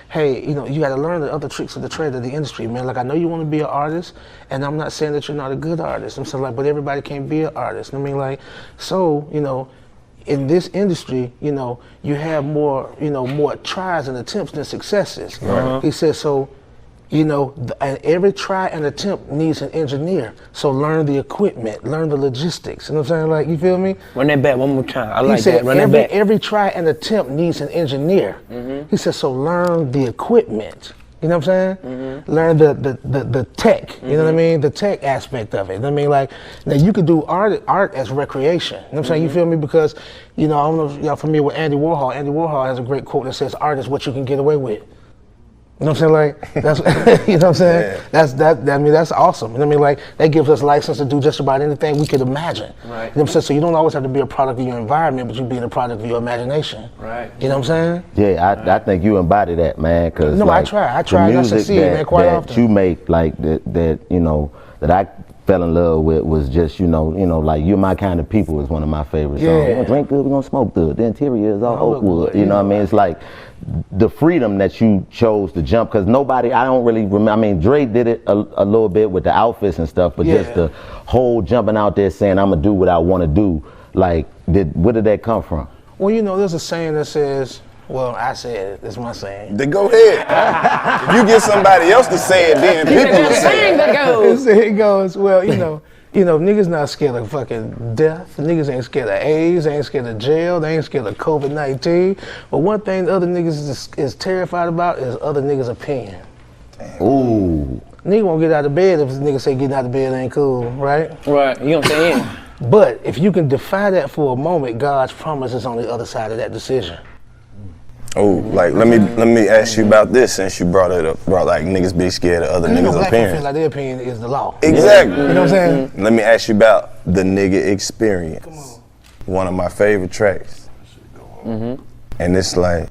Speaker 3: hey, you know, you got to learn the other tricks of the trade of the industry, man. Like, I know you want to be an artist, and I'm not saying that you're not a good artist. I'm saying, like, but everybody can't be an artist. I mean, like, so, you know, in this industry, you know, you have more, you know, more tries and attempts than successes. He said, so, you know, and every try and attempt needs an engineer. So learn the equipment, learn the logistics. You know what I'm saying? Like, you feel me?
Speaker 2: Run that back one more time. I
Speaker 3: He
Speaker 2: like
Speaker 3: said
Speaker 2: that. Run that back.
Speaker 3: every try and attempt needs an engineer. He said, so learn the equipment. You know what I'm saying? Learn the tech. You know what I mean? The tech aspect of it. You know what I mean? Like, now you could do art as recreation. You know what I'm saying? You feel me? Because, you know, I don't know if y'all familiar with Andy Warhol. Andy Warhol has a great quote that says, art is what you can get away with. You know what I'm saying? Like, that's, you know what I'm saying? I mean, that's awesome. You know what I mean? Like, that gives us license to do just about anything we could imagine. Right. You know what I'm saying? So you don't always have to be a product of your environment, but you be a product of your imagination. Right. You know what I'm saying?
Speaker 4: Yeah, I think you embody that, man. Cause
Speaker 3: no,
Speaker 4: like,
Speaker 3: I try, and I succeed, man, quite
Speaker 4: that
Speaker 3: often.
Speaker 4: You make, like, that you know, that I fell in love with was just, you know, like, You're My Kind of People is one of my favorite songs. We're gonna drink good, we're gonna smoke good. The interior is all oak wood. You know what I mean? It's like the freedom that you chose to jump, because nobody, I don't really remember, I mean, Dre did it a little bit with the outfits and stuff, but just the whole jumping out there saying, I'm gonna do what I wanna do, like, where did that come from?
Speaker 3: Well, you know, there's a saying that says, well, I said it, it's my saying.
Speaker 1: Then go ahead. If you get somebody else to say it, then people will say it.
Speaker 3: It goes, well, you know, niggas not scared of fucking death. Niggas ain't scared of AIDS. They ain't scared of jail. They ain't scared of COVID-19. But one thing the other niggas is terrified about is other niggas' opinion.
Speaker 4: Ooh.
Speaker 3: Nigga won't get out of bed if this nigga say getting out of bed ain't cool, right?
Speaker 2: Right. You know what I'm saying?
Speaker 3: But if you can defy that for a moment, God's promise is on the other side of that decision.
Speaker 1: Oh, like let me ask you about this since you brought it up. Brought like niggas be scared of other niggas'
Speaker 3: Black people
Speaker 1: opinions.
Speaker 3: feel like their opinion is the law.
Speaker 1: Exactly.
Speaker 3: You know what I'm saying?
Speaker 1: Let me ask you about the nigga experience. Come on. One of my favorite tracks. And it's like,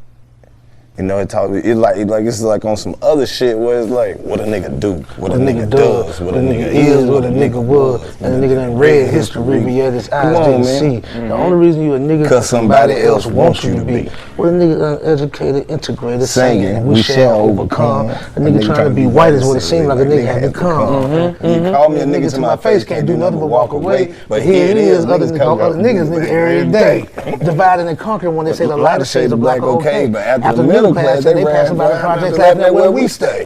Speaker 1: you know, it's like on some other shit where it's like, what a nigga do, what a nigga does, what a nigga is,
Speaker 3: what a nigga was, and a nigga done read history, but yet his eyes didn't see. The only reason you a nigga
Speaker 1: cause somebody else wants you to be.
Speaker 3: What a nigga uneducated, integrated,
Speaker 1: Singing,
Speaker 3: we shall overcome. A nigga trying to be white is what it seems like a nigga had become.
Speaker 1: You call me a nigga to my face, can't do nothing but walk away. But here it is, other niggas every day. Dividing and conquering when they say the lighter shades of black okay. But after the middle class, they passing by the projects laughing at where we stay.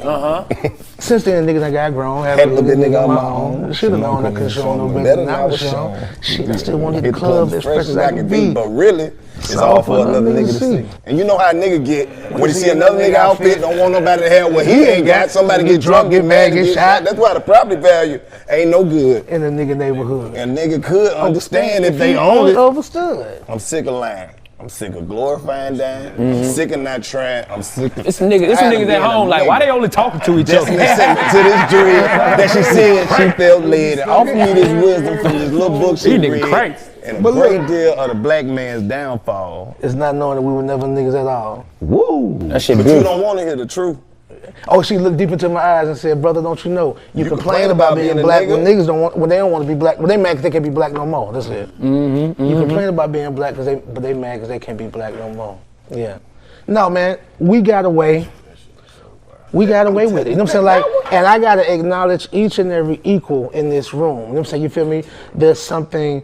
Speaker 3: Since then, niggas I got grown, had a little nigga on my own. Should've known I couldn't show no better than I was shown. Shit, I still want to hit the club as fresh as I can be.
Speaker 1: But really, It's all for another nigga to see. And you know how a nigga get when he see another nigga outfit, don't want nobody to have what he ain't got. Somebody get drunk, get mad, get shot. That's why the property value ain't no good
Speaker 3: in a nigga neighborhood.
Speaker 1: And nigga could understand if they own it.
Speaker 3: Overstood.
Speaker 1: I'm sick of lying. I'm sick of glorifying dying. I'm sick of not trying. I'm sick of.
Speaker 2: It's niggas at home like, why they only talking to each other?
Speaker 1: To this dream that she said she felt led and offered me this wisdom from this little book she read.
Speaker 2: Crazy.
Speaker 1: And a great deal of the black man's downfall
Speaker 3: is not knowing that we were never niggas at all.
Speaker 1: Woo!
Speaker 2: That shit
Speaker 1: But
Speaker 2: beautiful.
Speaker 1: you don't want to hear the truth.
Speaker 3: Oh, she looked deep into my eyes and said, "Brother, don't you know you complain about being black when niggas don't want, when they don't want to be black, when they mad because they can't be black no more." That's it. You complain about being black but they mad because they can't be black no more. Yeah. No, man, we got away. We got away with it. You know what I'm saying? Like, and I gotta acknowledge each and every equal in this room. You know what I'm saying? You feel me? There's something.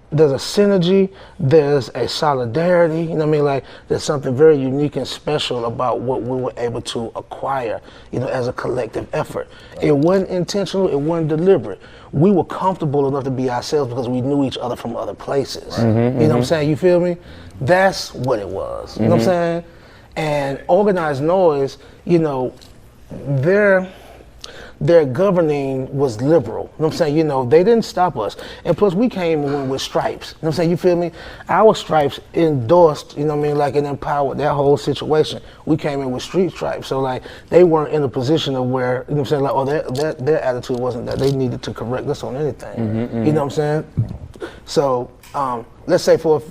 Speaker 3: There's a synergy, there's a solidarity, you know what I mean? Like, there's something very unique and special about what we were able to acquire, you know, as a collective effort. It wasn't intentional, it wasn't deliberate. We were comfortable enough to be ourselves because we knew each other from other places. You know what I'm saying? You feel me? That's what it was, you know what I'm saying? And Organized Noise, you know, their governing was liberal. You know what I'm saying? You know, they didn't stop us. And plus we came in with stripes. You know what I'm saying? You feel me? Our stripes endorsed, you know what I mean, like, and empowered that whole situation. We came in with street stripes. So like they weren't in a position of where, you know what I'm saying, like, oh, their attitude wasn't that they needed to correct us on anything. You know what I'm saying? So let's say for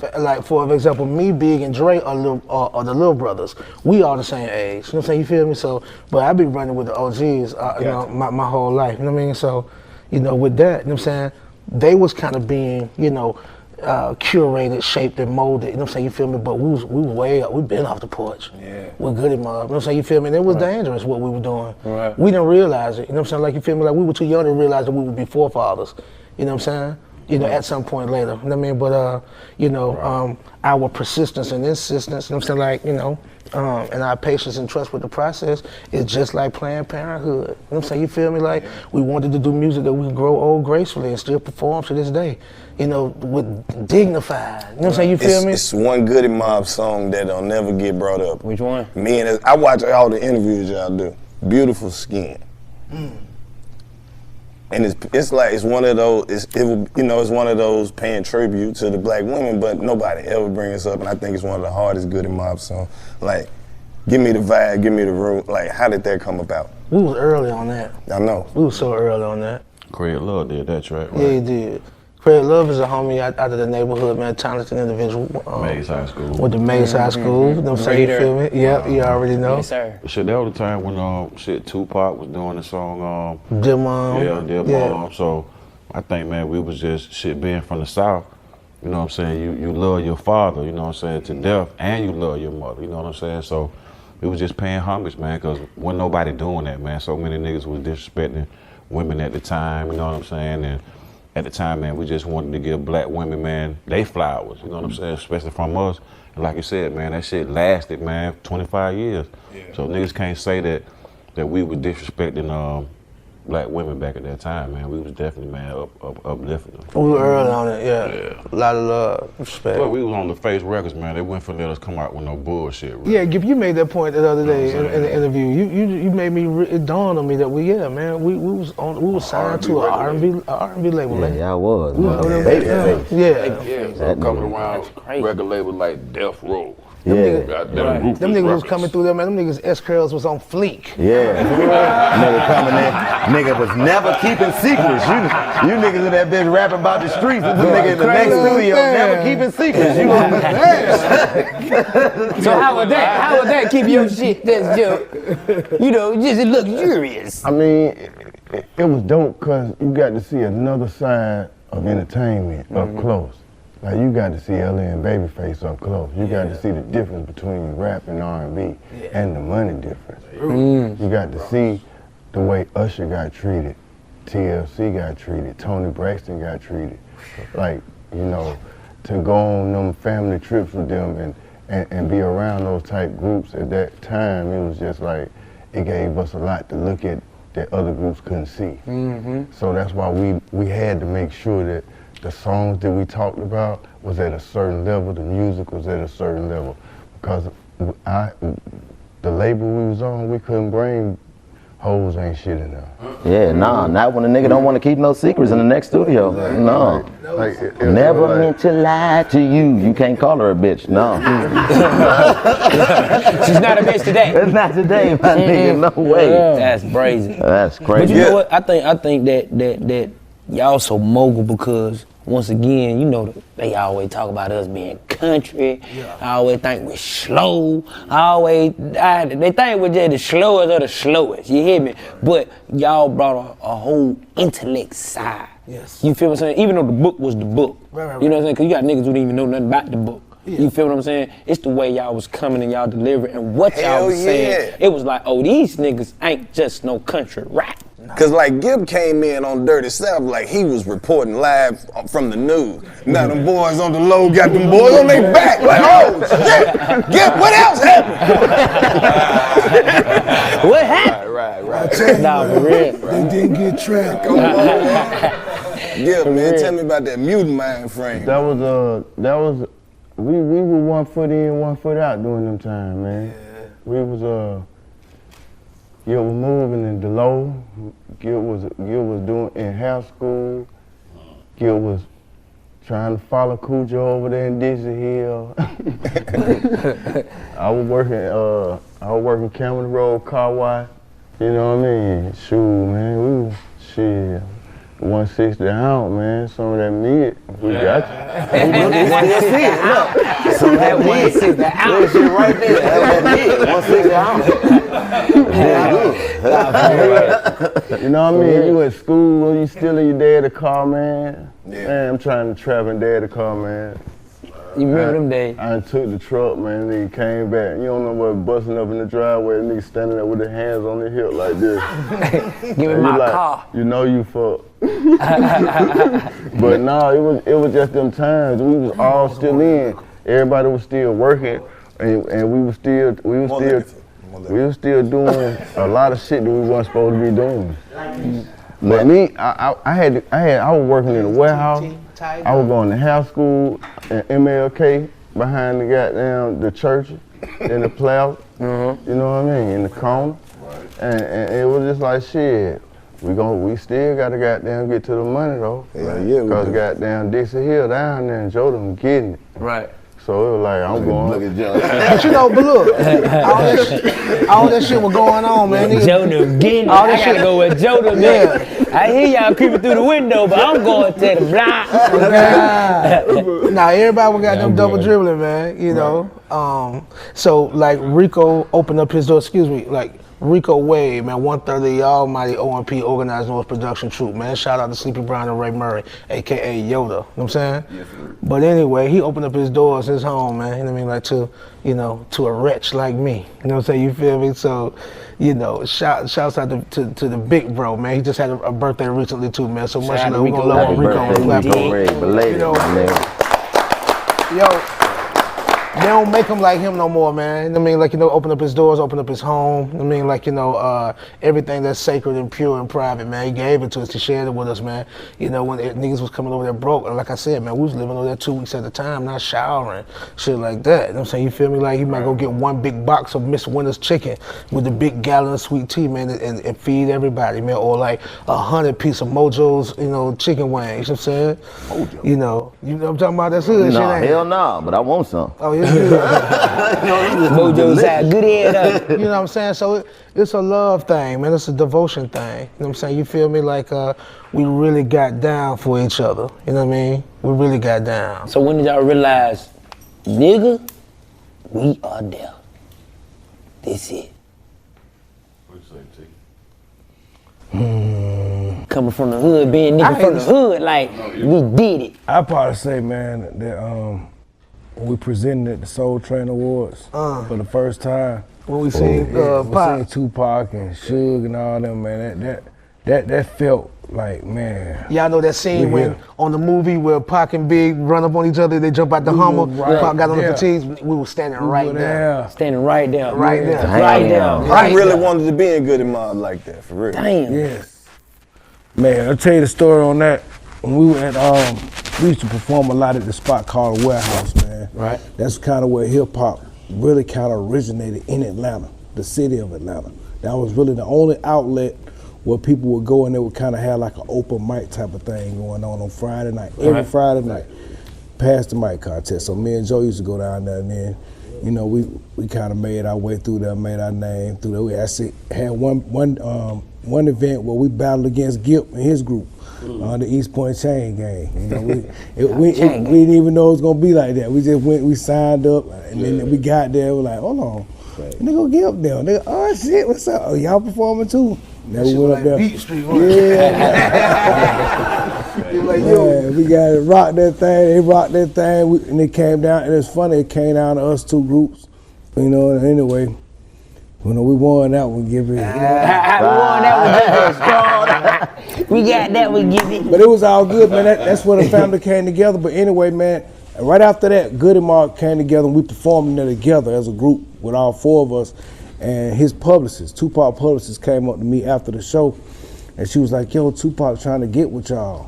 Speaker 3: example, me, Big, and Dre are the little brothers. We all the same age. You know what I'm saying? You feel me? So, but I been running with the OGs, you know, my whole life. You know what I mean? So, you know, with that, you know what I'm saying? They was kind of being, you know, curated, shaped, and molded. You know what I'm saying? You feel me? But we was way up. We been off the porch. Yeah. With Goodie Mob. You know what I'm saying? You feel me? And it was dangerous what we were doing. Right. We didn't realize it. You know what I'm saying? Like, you feel me? Like, we were too young to realize that we would be forefathers. You know what I'm saying? You know, at some point later, you know what I mean? But, you know, our persistence and insistence, you know what I'm saying, like, you know, and our patience and trust with the process is just like Planned Parenthood. You know what I'm saying? You feel me? Like, we wanted to do music that we could grow old gracefully and still perform to this day, you know, with dignified. You know what I'm saying? You feel me?
Speaker 1: It's one Goodie Mob song that'll never get brought up.
Speaker 2: Which one?
Speaker 1: Me and I watch all the interviews y'all do. Beautiful Skin. And it's like it's one of those. It's one of those paying tribute to the black women, but nobody ever brings us up. And I think it's one of the hardest Goodie Mob songs. Like, give me the vibe, give me the room. Like, how did that come about?
Speaker 3: We was early on that.
Speaker 1: I know.
Speaker 3: We was so early on that.
Speaker 5: Craig Love did that track, right?
Speaker 3: Yeah, he did. Craig Love is a homie out of the neighborhood, man, talented individual.
Speaker 5: Mays High School.
Speaker 3: With the Mays High School, you know what I'm saying? You feel me? Yep, you already know.
Speaker 2: Yes, sir.
Speaker 5: Shit, that was the time when Tupac was doing the song
Speaker 3: Dear Mom.
Speaker 5: Dear Mom. So I think, man, we was just being from the South, you know what I'm saying? You love your father, you know what I'm saying, to death, and you love your mother, you know what I'm saying? So we was just paying homage, man, because wasn't nobody doing that, man. So many niggas was disrespecting women at the time, you know what I'm saying? And at the time, man, we just wanted to give black women, man, they flowers, you know what I'm saying, especially from us. And like you said, man, that shit lasted, man, 25 years. Yeah. So niggas can't say that we were disrespecting black women back at that time, man. We was definitely, man, uplifting them.
Speaker 3: We were early on it, yeah. A lot of love, respect.
Speaker 5: But we was on the Face Records, man. They wouldn't let us come out with no bullshit. Really.
Speaker 3: Yeah, Gip, you made that point the other day in the interview. You made me, it dawned on me that we was signed to an R&B label.
Speaker 4: Yeah, y'all was.
Speaker 3: Yeah.
Speaker 5: So coming around record label like Death Row.
Speaker 3: Them niggas was coming through there, man. Them niggas S-Curls was on fleek.
Speaker 4: Yeah. Nigga coming in. Nigga was never keeping secrets. You niggas in that bitch rapping about the streets. This nigga in the next studio never keeping secrets. You
Speaker 2: So how would that keep your shit that's just, you know, just luxurious?
Speaker 7: I mean, it was dope because you got to see another side of entertainment up close. Like, you got to see LA and Babyface up close. You got to see the difference between rap and R&B and the money difference. You got to see the way Usher got treated, TLC got treated, Tony Braxton got treated. Like, you know, to go on them family trips with them and be around those type groups at that time, it was just like, it gave us a lot to look at that other groups couldn't see. So that's why we had to make sure that the songs that we talked about was at a certain level, the music was at a certain level. Because the label we was on, we couldn't bring hoes ain't shit in there.
Speaker 4: Yeah, nah, not when a nigga don't want to keep no secrets in the next studio. No. Never meant to lie to you. You can't call her a bitch, no.
Speaker 2: She's not a bitch today.
Speaker 4: It's not today, my nigga, no way.
Speaker 2: That's crazy.
Speaker 4: That's crazy.
Speaker 2: But you know what? I think that y'all so mogul because once again, you know, they always talk about us being country. Yeah. I always think we're slow. They think we're just the slowest of the slowest. You hear me? But y'all brought a whole intellect side.
Speaker 3: Yes.
Speaker 2: You feel what I'm saying? Even though the book was the book.
Speaker 3: Right.
Speaker 2: You know what I'm saying? Because you got niggas who didn't even know nothing about the book. Yeah. You feel what I'm saying? It's the way y'all was coming and y'all delivering and what y'all was saying. It was like, oh, these niggas ain't just no country rap.
Speaker 1: Cause like Gib came in on Dirty South like he was reporting live from the news. Now them boys on the low got them boys on their back like, oh shit, Gib, what else happened?
Speaker 2: What happened?
Speaker 1: Right.
Speaker 2: Nah, for real.
Speaker 6: They didn't get trapped.
Speaker 1: Gib, man, tell me about that mutant mind frame.
Speaker 7: That was we were 1 foot in, 1 foot out during them time, man. Yeah. We was Gil was moving in Delow. Gil was doing in house school. Gil was trying to follow Cujo over there in Dixie Hill. I was working Cameron Road car wash. You know what I mean? Shoot, man, we was 160 out, man. Some of that meat, we got you.
Speaker 2: 160. Some of that 160 out.
Speaker 4: Shit right there. That 160 out.
Speaker 7: You know what I mean? You at school, you still in your dad's car, man. Yeah. Man, I'm trying to trap in dad's car, man.
Speaker 2: You remember them days?
Speaker 7: I took the truck, man, nigga came back. You don't know what, busting up in the driveway, nigga standing there with their hands on their hip like this.
Speaker 2: Give me my car.
Speaker 7: You know you fucked. But no, it was just them times. We was all still in. Everybody was still working, and we was still doing a lot of shit that we weren't supposed to be doing. But me, I was working in a warehouse. I was going to house school in MLK behind the church in the plaza. You know what I mean? In the corner. And it was just like shit. We still gotta goddamn get to the money though. Yeah. Cause goddamn Dixie Hill down there and Joe them getting it.
Speaker 2: Right.
Speaker 7: So it was like, I'm going.
Speaker 3: But you know, but look, all that shit was going on, man.
Speaker 2: Joe them getting it. I gotta go with Joe them. Yeah. I hear y'all creeping through the window, but I'm going to the block.
Speaker 3: Now everybody was got them double dribbling, man. You know. So like Rico opened up his door. Rico Wade, man, 1/3 of the almighty OMP Organized Noise Production Troupe, man. Shout out to Sleepy Brown and Ray Murray, AKA Yoda, you know what I'm saying? Yes, but anyway, he opened up his doors, his home, man, you know what I mean, like to a wretch like me, you know what I'm saying, you feel me? So, you know, shouts out to the big bro, man. He just had a birthday recently too, man, so much love. We gonna love on Rico on the platform. You know, yo, they don't make him like him no more, man. You know what I mean? Like, open up his doors, open up his home. You know what I mean? Like, everything that's sacred and pure and private, man. He gave it to us, he shared it with us, man. You know, when niggas was coming over there broke, and like I said, man, we was living over there 2 weeks at a time, not showering, shit like that. You know what I'm saying? You feel me? Like, you might go get one big box of Miss Winter's chicken with the big gallon of sweet tea, man, and feed everybody, man. Or like 100 piece of Mojo's, chicken wings, you know what I'm saying? Mojo. You know what I'm talking about? That's hood shit, ain't
Speaker 4: hell no, but I want some.
Speaker 3: Oh, yeah.
Speaker 2: Mojo's had good head up.
Speaker 3: You know what I'm saying? So it's a love thing, man. It's a devotion thing. You know what I'm saying? You feel me? Like we really got down for each other. You know what I mean? We really got down.
Speaker 2: So when did y'all realize, nigga, we are there. This it.
Speaker 5: What you say, T?
Speaker 2: Coming from the hood, being nigga from the hood, like we did it.
Speaker 6: I probably say, man, that when we presented at the Soul Train Awards for the first time.
Speaker 3: When we seen
Speaker 6: Tupac and Suge and all them, man, that felt like, man.
Speaker 3: Y'all know that scene when on the movie where Pac and Big run up on each other, they jump out the Hummer, Pac got on the fatigues, we were standing right there.
Speaker 2: Standing right there.
Speaker 3: Right there.
Speaker 2: Right there.
Speaker 1: I really wanted to be in Goodie Mob like that, for real.
Speaker 2: Damn.
Speaker 6: Yes. Man, I'll tell you the story on that. When we were at we used to perform a lot at the spot called the Warehouse, man.
Speaker 2: Right.
Speaker 6: That's kind of where hip hop really kind of originated in Atlanta, the city of Atlanta. That was really the only outlet where people would go and they would kind of have like an open mic type of thing going on Friday night. Every Friday night, past the mic contest. So me and Joe used to go down there, and then, you know, we kind of made our way through there, made our name through there. We actually had one event where we battled against Gip and his group on the East Point Chain Gang. You know, we didn't even know it was gonna be like that. We just went, we signed up, and then we got there. We're like, hold on, nigga, Gip there. Nigga, oh shit, what's up? Oh, y'all performing too? Then we went up there.
Speaker 3: Beat Street,
Speaker 6: Yeah, we got to rock that thing. They rocked that thing, and it came down. And it's funny, it came down to us two groups. You know. And anyway, you know, we won that one. Give it.
Speaker 2: We won that one. We got that one. Give it.
Speaker 6: But it was all good, man. That's where the family came together. But anyway, man, right after that, Goodie Mob came together, and we performed there together as a group with all four of us. And his publicist, Tupac publicist, came up to me after the show, and she was like, "Yo, Tupac trying to get with y'all."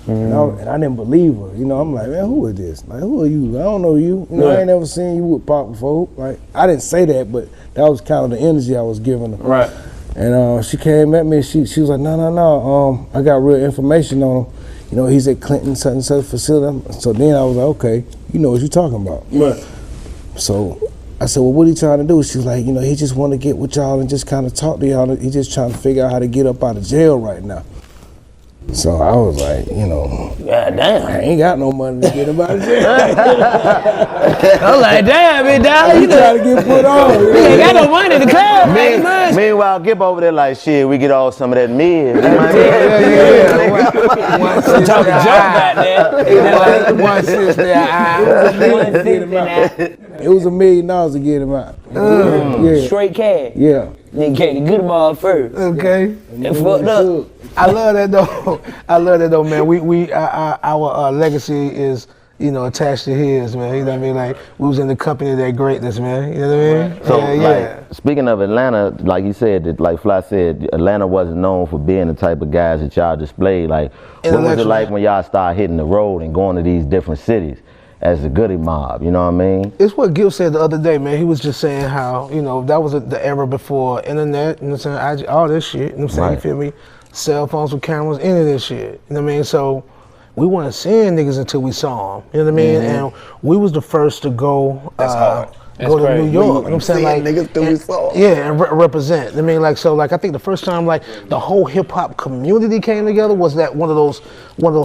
Speaker 6: And I didn't believe her. You know, I'm like, "Man, who is this? Like, who are you? I don't know you. You know, I ain't never seen you with Pac before." Like, I didn't say that, but that was kind of the energy I was giving her.
Speaker 2: Right.
Speaker 6: And she came at me, and she was like, "No, I got real information on him. You know, he's at Clinton such and such facility." So then I was like, "Okay, you know what you're talking about."
Speaker 2: Right.
Speaker 6: So I said, "Well, what are you trying to do?" She was like, "You know, he just want to get with y'all and just kind of talk to y'all. He just trying to figure out how to get up out of jail right now." So I was like, you know,
Speaker 2: God damn.
Speaker 6: I ain't got no money to get him out of jail.
Speaker 2: I'm like, damn, big dog.
Speaker 6: You trying to get put on.
Speaker 2: You ain't got no money to come.
Speaker 4: Meanwhile, Gip over there like, shit, we get all some of that mid.
Speaker 2: I'm talking joke back there.
Speaker 6: 160 It was $1 million to get him out. Yeah.
Speaker 2: Straight cash.
Speaker 6: Yeah.
Speaker 2: Then came the Goodie Mob first.
Speaker 3: Okay.
Speaker 2: And fucked up.
Speaker 3: I love that though. I love that though, man. Our legacy is, you know, attached to his, man. You know what I mean? Like, we was in the company of that greatness, man. You know what I mean?
Speaker 4: So, like, speaking of Atlanta, like you said, like Fly said, Atlanta wasn't known for being the type of guys that y'all displayed. Like, what was it like when y'all started hitting the road and going to these different cities as the Goodie Mob? You know what I mean?
Speaker 3: It's what Gil said the other day, man. He was just saying how, you know, that was the era before internet, you know what I'm saying, all this shit, you know what I'm saying, you feel me? Cell phones with cameras, any of this shit, you know what I mean? So we weren't seeing niggas until we saw them, you know what I mean? And we was the first to go to New York, you know what I'm saying? Like,
Speaker 1: niggas till we saw 'em.
Speaker 3: Yeah, and represent. I mean, like, so, like, I think the first time, like, the whole hip hop community came together was that one of those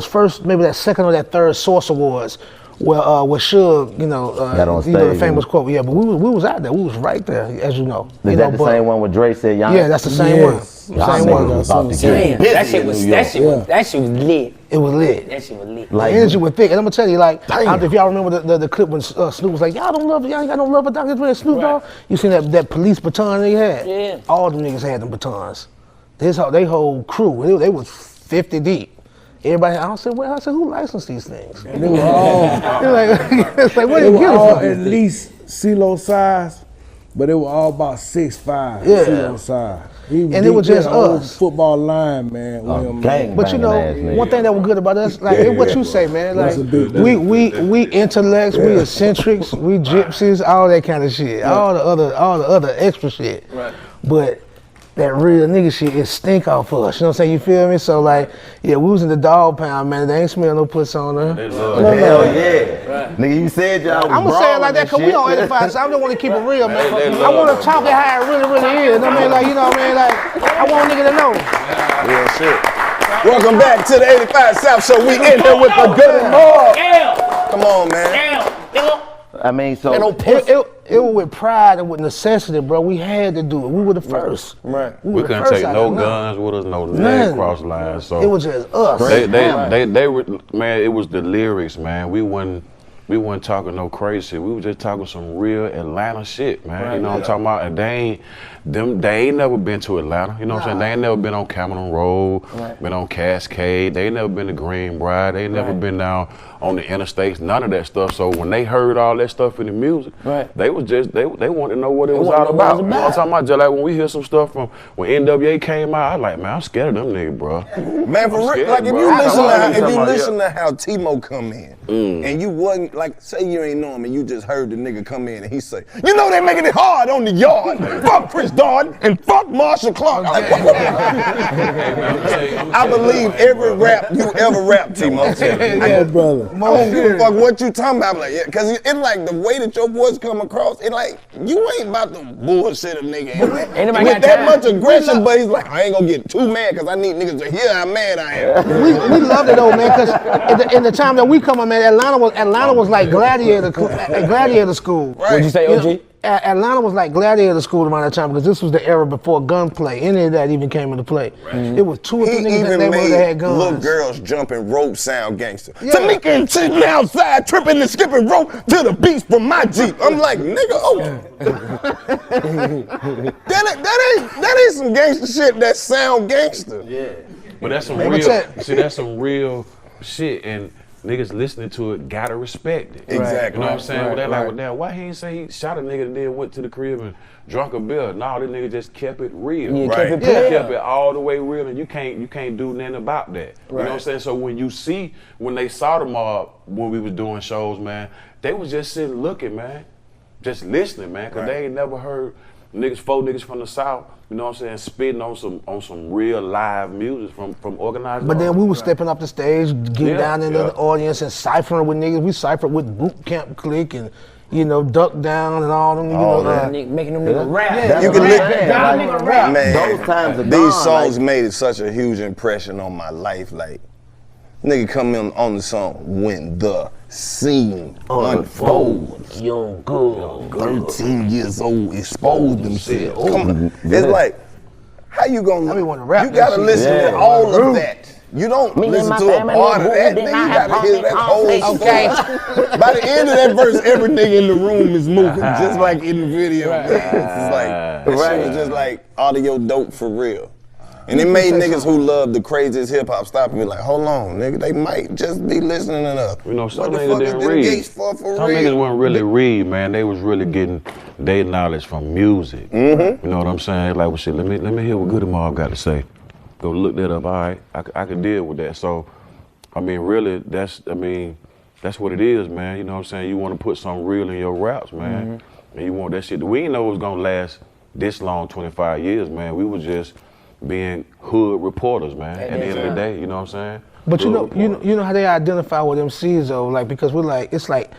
Speaker 3: first, maybe that second or that third Source Awards, where Suge, you know, the famous quote. Yeah, but we was out there. We was right there, as you know.
Speaker 4: Is that the same one where Dre said, "Y'all"?
Speaker 3: Yeah, that's the same one. Same one.
Speaker 2: Damn, that shit was lit.
Speaker 3: It was lit.
Speaker 2: That shit was lit.
Speaker 3: Like, the energy was thick. And I'm gonna tell you, like, I don't know if y'all remember the clip when Snoop was like, y'all ain't got no love for Dr. Dre and Snoop Dogg. You seen that police baton they had?
Speaker 2: Yeah.
Speaker 3: All them niggas had them batons. They whole crew, they was 50 deep. Everybody, I said, who licensed these things?
Speaker 6: They were all,
Speaker 3: it's like, where
Speaker 6: they
Speaker 3: you
Speaker 6: were
Speaker 3: get
Speaker 6: all
Speaker 3: it
Speaker 6: at least CeeLo size, but they were all about 6'5",
Speaker 3: Yeah.
Speaker 6: CeeLo size.
Speaker 3: And it was just us.
Speaker 6: Football line, man.
Speaker 3: But you know, one thing that was good about us, like what you say, man, like we intellects, we eccentrics, we gypsies, all that kind of shit, all the other extra shit.
Speaker 2: Right.
Speaker 3: But that real nigga shit, it stink off us. You know what I'm saying? You feel me? So like, yeah, we was in the dog pound, man. They ain't smell no puss on her.
Speaker 4: Hell yeah. Right. Nigga, you said y'all was
Speaker 3: I'm gonna say it like that because we on 85, so I don't want to keep it real, man. I want to talk it how it really, really is. You know what I mean? Like, you know what I mean? Like, I want nigga to know.
Speaker 1: Real shit. Welcome back to the 85 South Show. We in here with the Goodie Mob. Come on, man.
Speaker 4: I mean, so
Speaker 3: it was with pride and with necessity, bro. We had to do it. We were the first.
Speaker 6: Right.
Speaker 5: We couldn't take no guns with us, no leg cross lines. So
Speaker 3: it was just us.
Speaker 5: They were, man. It was the lyrics, man. We wasn't we weren't talking no crazy shit. We were just talking some real Atlanta shit, man. Right, you know what I'm talking about? And they ain't never been to Atlanta. You know what I'm saying? They ain't never been on Cameron Road, been on Cascade. They ain't never been to Greenbrier. They ain't never been down on the interstates. None of that stuff. So when they heard all that stuff in the music, they was just they wanted to know what it was all about. You know what I'm talking about? Just like when we hear some stuff from when NWA came out, I was like, man, I'm scared of them niggas, bro.
Speaker 1: Man, for real, like if you listen to how T-Mo come in, and you wasn't like, say you ain't know him and you just heard the nigga come in and he say, you know they making it hard on the yard. Fuck Chris Darden and fuck Marshall Clark. Like, I believe every rap you ever rapped, T-Mo.
Speaker 6: Yeah, brother.
Speaker 1: I don't give a fuck what you talking about. Like, yeah, cause it's like the way that your voice come across, it like you ain't about to bullshit a nigga. With that much aggression, but he's like, I ain't gonna get too mad cause I need niggas to hear how mad I am.
Speaker 3: We loved it though, man, cause in the time that we come up, man, Atlanta was like gladiator school.
Speaker 2: Right. What'd you say, OG?
Speaker 3: You know, Atlanta was like gladiator school around that time because this was the era before gunplay. Any of that even came into play. Right. It was 2 or 3 niggas that had guns.
Speaker 1: Little girls jumping rope sound gangster. Tamika and sitting outside tripping and skipping rope to the beats from my Jeep. I'm like, nigga, that ain't some gangster shit that sound gangster.
Speaker 5: Yeah. But that's some that's some real shit, and niggas listening to it gotta respect it.
Speaker 1: Exactly.
Speaker 5: You know what I'm saying? Well, they're like, well, now why he ain't say he shot a nigga and then went to the crib and drunk a beer? No, this nigga just kept it real.
Speaker 2: Yeah,
Speaker 5: right.
Speaker 2: kept
Speaker 5: it all the way real, and you can't do nothing about that. You know what I'm saying? So when they saw the mob when we was doing shows, man, they was just sitting looking, man, just listening, man, cause they ain't never heard four niggas from the South, you know what I'm saying, spitting on some real live music from organized.
Speaker 3: But then we were stepping up the stage, getting down into the audience and ciphering with niggas. We ciphered with Boot Camp Clique and, you know, Duck Down and all them,
Speaker 2: making them niggas rap.
Speaker 1: Yeah, you can
Speaker 4: rap.
Speaker 1: Man,
Speaker 4: those times are
Speaker 1: these
Speaker 4: gone,
Speaker 1: songs made such a huge impression on my life. Like, nigga come in on the song when the scene unfolds.
Speaker 2: Young girl,
Speaker 1: 13 years old, exposed themselves. Come on. It's like, how you gonna rap? You gotta listen to all of that. You don't listen to a part of that, nigga. You gotta hear that whole song. By the end of that verse, every nigga in the room is moving, just like in the video. It's like, that shit was just like audio dope for real. And it made niggas who love the craziest hip hop stop and be like, hold on, nigga, they might just be listening enough.
Speaker 5: You know, some niggas didn't read. Some niggas wasn't really read, man. They was really getting their knowledge from music. You know what I'm saying? They like, well, shit, let me hear what Goodie Mob got to say. Go look that up. All right, I can deal with that. So, I mean, really, that's what it is, man. You know what I'm saying? You want to put something real in your raps, man. And you want that shit. We didn't know it was gonna last this long, 25 years, man. We was just being hood reporters, man. At the end of the day, you know what I'm saying?
Speaker 3: But you know how they identify with MCs though, like because we're like it's like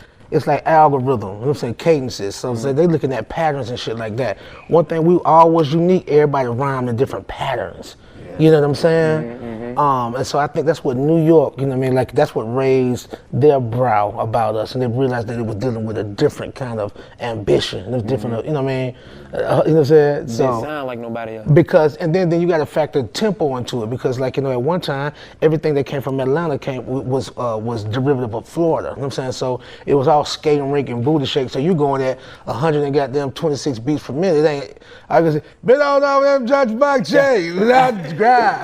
Speaker 3: algorithm, you know what I'm saying, cadences. So they looking at patterns and shit like that. One thing we always unique, everybody rhymed in different patterns. You know what I'm saying? And so I think that's what New York, you know what I mean, like that's what raised their brow about us, and they realized that it was dealing with a different kind of ambition. It was different, you know what I mean? You know what I'm saying? So,
Speaker 2: didn't sound like nobody else.
Speaker 3: Because, and then you got to factor tempo into it, because like, you know, at one time, everything that came from Atlanta was derivative of Florida, you know what I'm saying? So it was all skating rink and booty shake, so you going at 126 beats per minute, it ain't, I can say, been on them Judge Buck J, without the grind,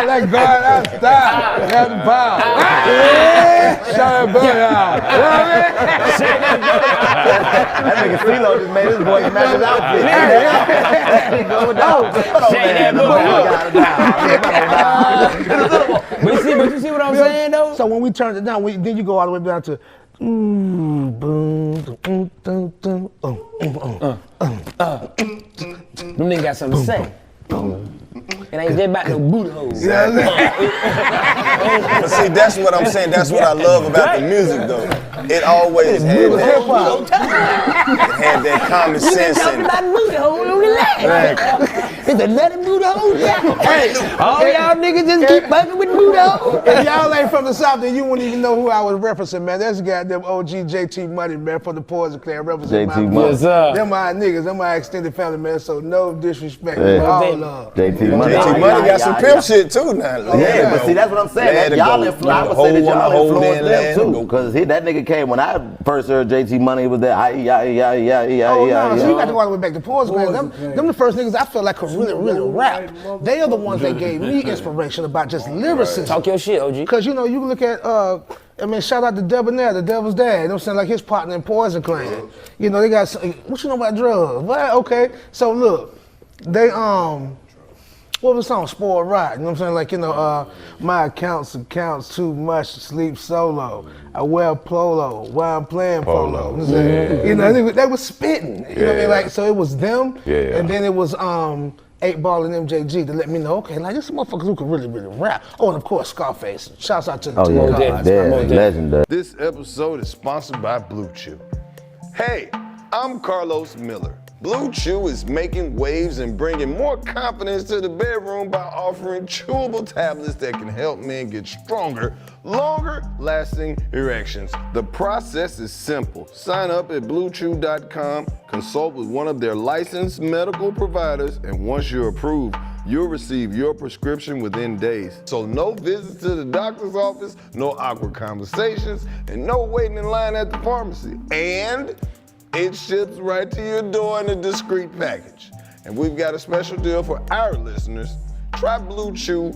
Speaker 3: let go outside, have the power, shut that booty out, you know what I mean?
Speaker 4: That nigga CeeLo just made his voice match his outfit.
Speaker 2: But you see what I'm saying though?
Speaker 3: So when we turned it down, then you go all the way down to
Speaker 2: them niggas got something to say. It ain't just about no booty holes.
Speaker 1: But see, that's what I'm saying. That's what I love about the music, though. It always had that common sense.
Speaker 2: Talking about booty hole, don't relax. It's another booty hole. All y'all niggas just keep bugging with booty hole.
Speaker 3: If y'all ain't from the South, then you wouldn't even know who I was referencing, man. That's goddamn OG JT Money, man, from the Poison Clan, representing
Speaker 4: JT Money.
Speaker 2: Yes, sir.
Speaker 3: Them my niggas, them my extended family, man. So no disrespect, all love.
Speaker 4: JT Money.
Speaker 1: JT Money got some pimp shit too now.
Speaker 4: Yeah, but see, that's what I'm saying. Y'all influenced them too, because that nigga came, when I first heard JT Money, it was that,
Speaker 3: So you got to go all the way back to Poison Clan. Them the first niggas I felt like could really rap. They are the ones that gave me inspiration about just lyricism.
Speaker 2: Talk your shit, OG.
Speaker 3: Because, you know, you look at, shout out to Debonair, the Devil's Dad. You know what I'm saying? Like his partner in Poison Clan. You know, they got, what you know about drugs? Well, okay. So look, they, what was the song? Spoiled Rotten. You know what I'm saying? Like, you know, my accounts too much to sleep solo. I wear polo while I'm playing polo. You know what I'm saying? You know, they was spitting. You know what I mean? Like, so it was them, and then it was 8 Ball and MJG to let me know, okay, like, this motherfuckers who can really rap. Oh, and of course, Scarface. Shouts out to the guys.
Speaker 4: Legendary.
Speaker 1: This episode is sponsored by Blue Chew. Hey, I'm Karlous Miller. Blue Chew is making waves and bringing more confidence to the bedroom by offering chewable tablets that can help men get stronger, longer-lasting erections. The process is simple. Sign up at bluechew.com, consult with one of their licensed medical providers, and once you're approved, you'll receive your prescription within days. So no visits to the doctor's office, no awkward conversations, and no waiting in line at the pharmacy. And it ships right to your door in a discreet package. And we've got a special deal for our listeners. Try Blue Chew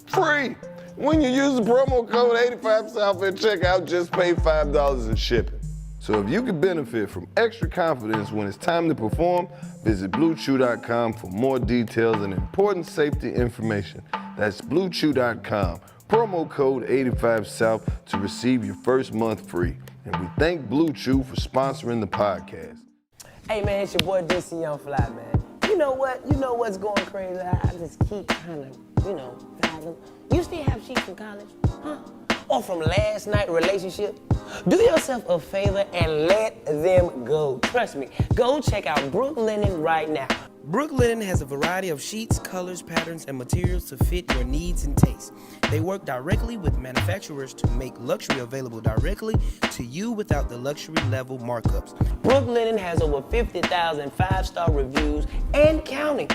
Speaker 1: free. When you use the promo code 85South at checkout, just pay $5 in shipping. So if you can benefit from extra confidence when it's time to perform, visit bluechew.com for more details and important safety information. That's bluechew.com. Promo code 85South to receive your first month free. And we thank Blue Chew for sponsoring the podcast.
Speaker 2: Hey man, it's your boy DC Young Fly, man. You know what? You know what's going crazy? I just keep kind of, vibing. You still have sheets from college? Huh? Or from last night relationship? Do yourself a favor and let them go. Trust me, go check out Brook Linen right now. Brook Linen has a variety of sheets, colors, patterns, and materials to fit your needs and tastes. They work directly with manufacturers to make luxury available directly to you without the luxury level markups. Brook Linen has over 50,000 5-star reviews and counting.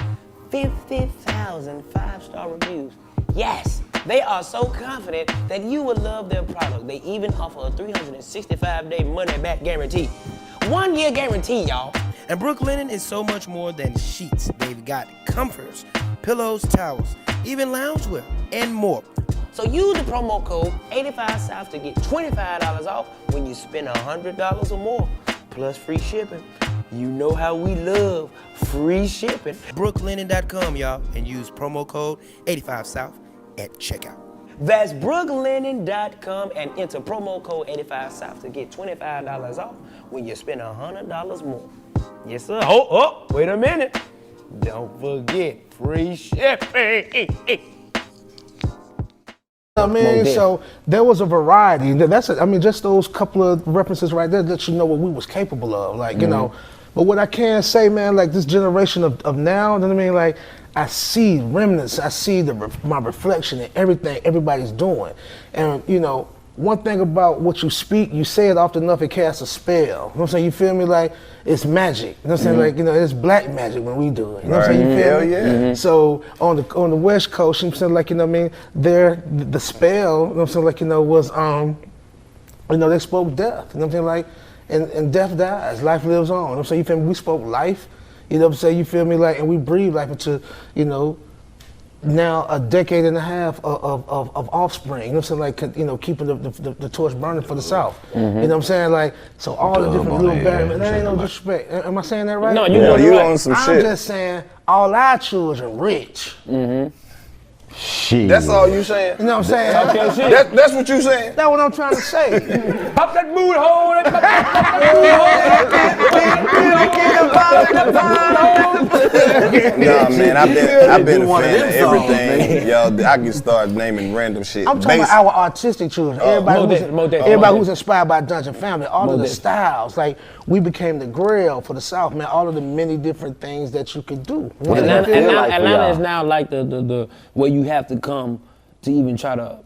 Speaker 2: 50,000 5-star reviews. Yes, they are so confident that you will love their product. They even offer a 365-day money-back guarantee. 1 year guarantee, y'all. And Brook Linen is so much more than sheets. They've got comforters, pillows, towels, even loungewear, and more. So use the promo code 85South to get $25 off when you spend $100 or more, plus free shipping. You know how we love free shipping. Brooklinen.com, y'all, and use promo code 85South at checkout. That's brooklinen.com and enter promo code 85South to get $25 off when you spend $100 more. Yes, sir. Oh, wait a minute. Don't forget free shipping.
Speaker 3: I mean, so there was a variety. Just those couple of references right there that you know what we was capable of. Like, you know, but what I can say, man, like this generation of now, you know what I mean? Like, I see remnants, I see my reflection in everything everybody's doing. And, you know, one thing about what you speak, you say it often enough, it casts a spell. You know what I'm saying? You feel me? Like, it's magic. You know what I'm saying? Like, you know, it's black magic when we do it. You know what I'm saying? You feel me?
Speaker 1: Yeah.
Speaker 3: So on the West Coast, you know what I'm saying? Like, you know what I mean? The spell, you know what I'm saying? Like, you know, was, you know, they spoke death. You know what I'm saying? Like, and death dies, life lives on. You know what I'm saying? You feel me? We spoke life. You know what I'm saying? You feel me? Like, and we breathe life into, you know, now a decade and a half of offspring, you know what I'm saying? Like, you know, keeping the torch burning for the South. You know what I'm saying? Like, so all the different little barriers, that ain't no disrespect. Am I saying that right?
Speaker 2: No, you
Speaker 1: on some shit.
Speaker 3: I'm just saying, all our children rich.
Speaker 4: Shit.
Speaker 1: That's all you saying?
Speaker 3: You know what I'm saying?
Speaker 1: That's what you saying?
Speaker 3: That's what I'm trying to say.
Speaker 2: Pop that mood hole.
Speaker 1: Nah, man, I've been a fan of everything. Yo, I can start naming random shit.
Speaker 3: I'm talking about our artistic children. Everybody who's inspired by Dungeon Family, all of the styles. Like, we became the grail for the South, man. All of the many different things that you could do.
Speaker 2: Atlanta is now like the where you have to come to even try to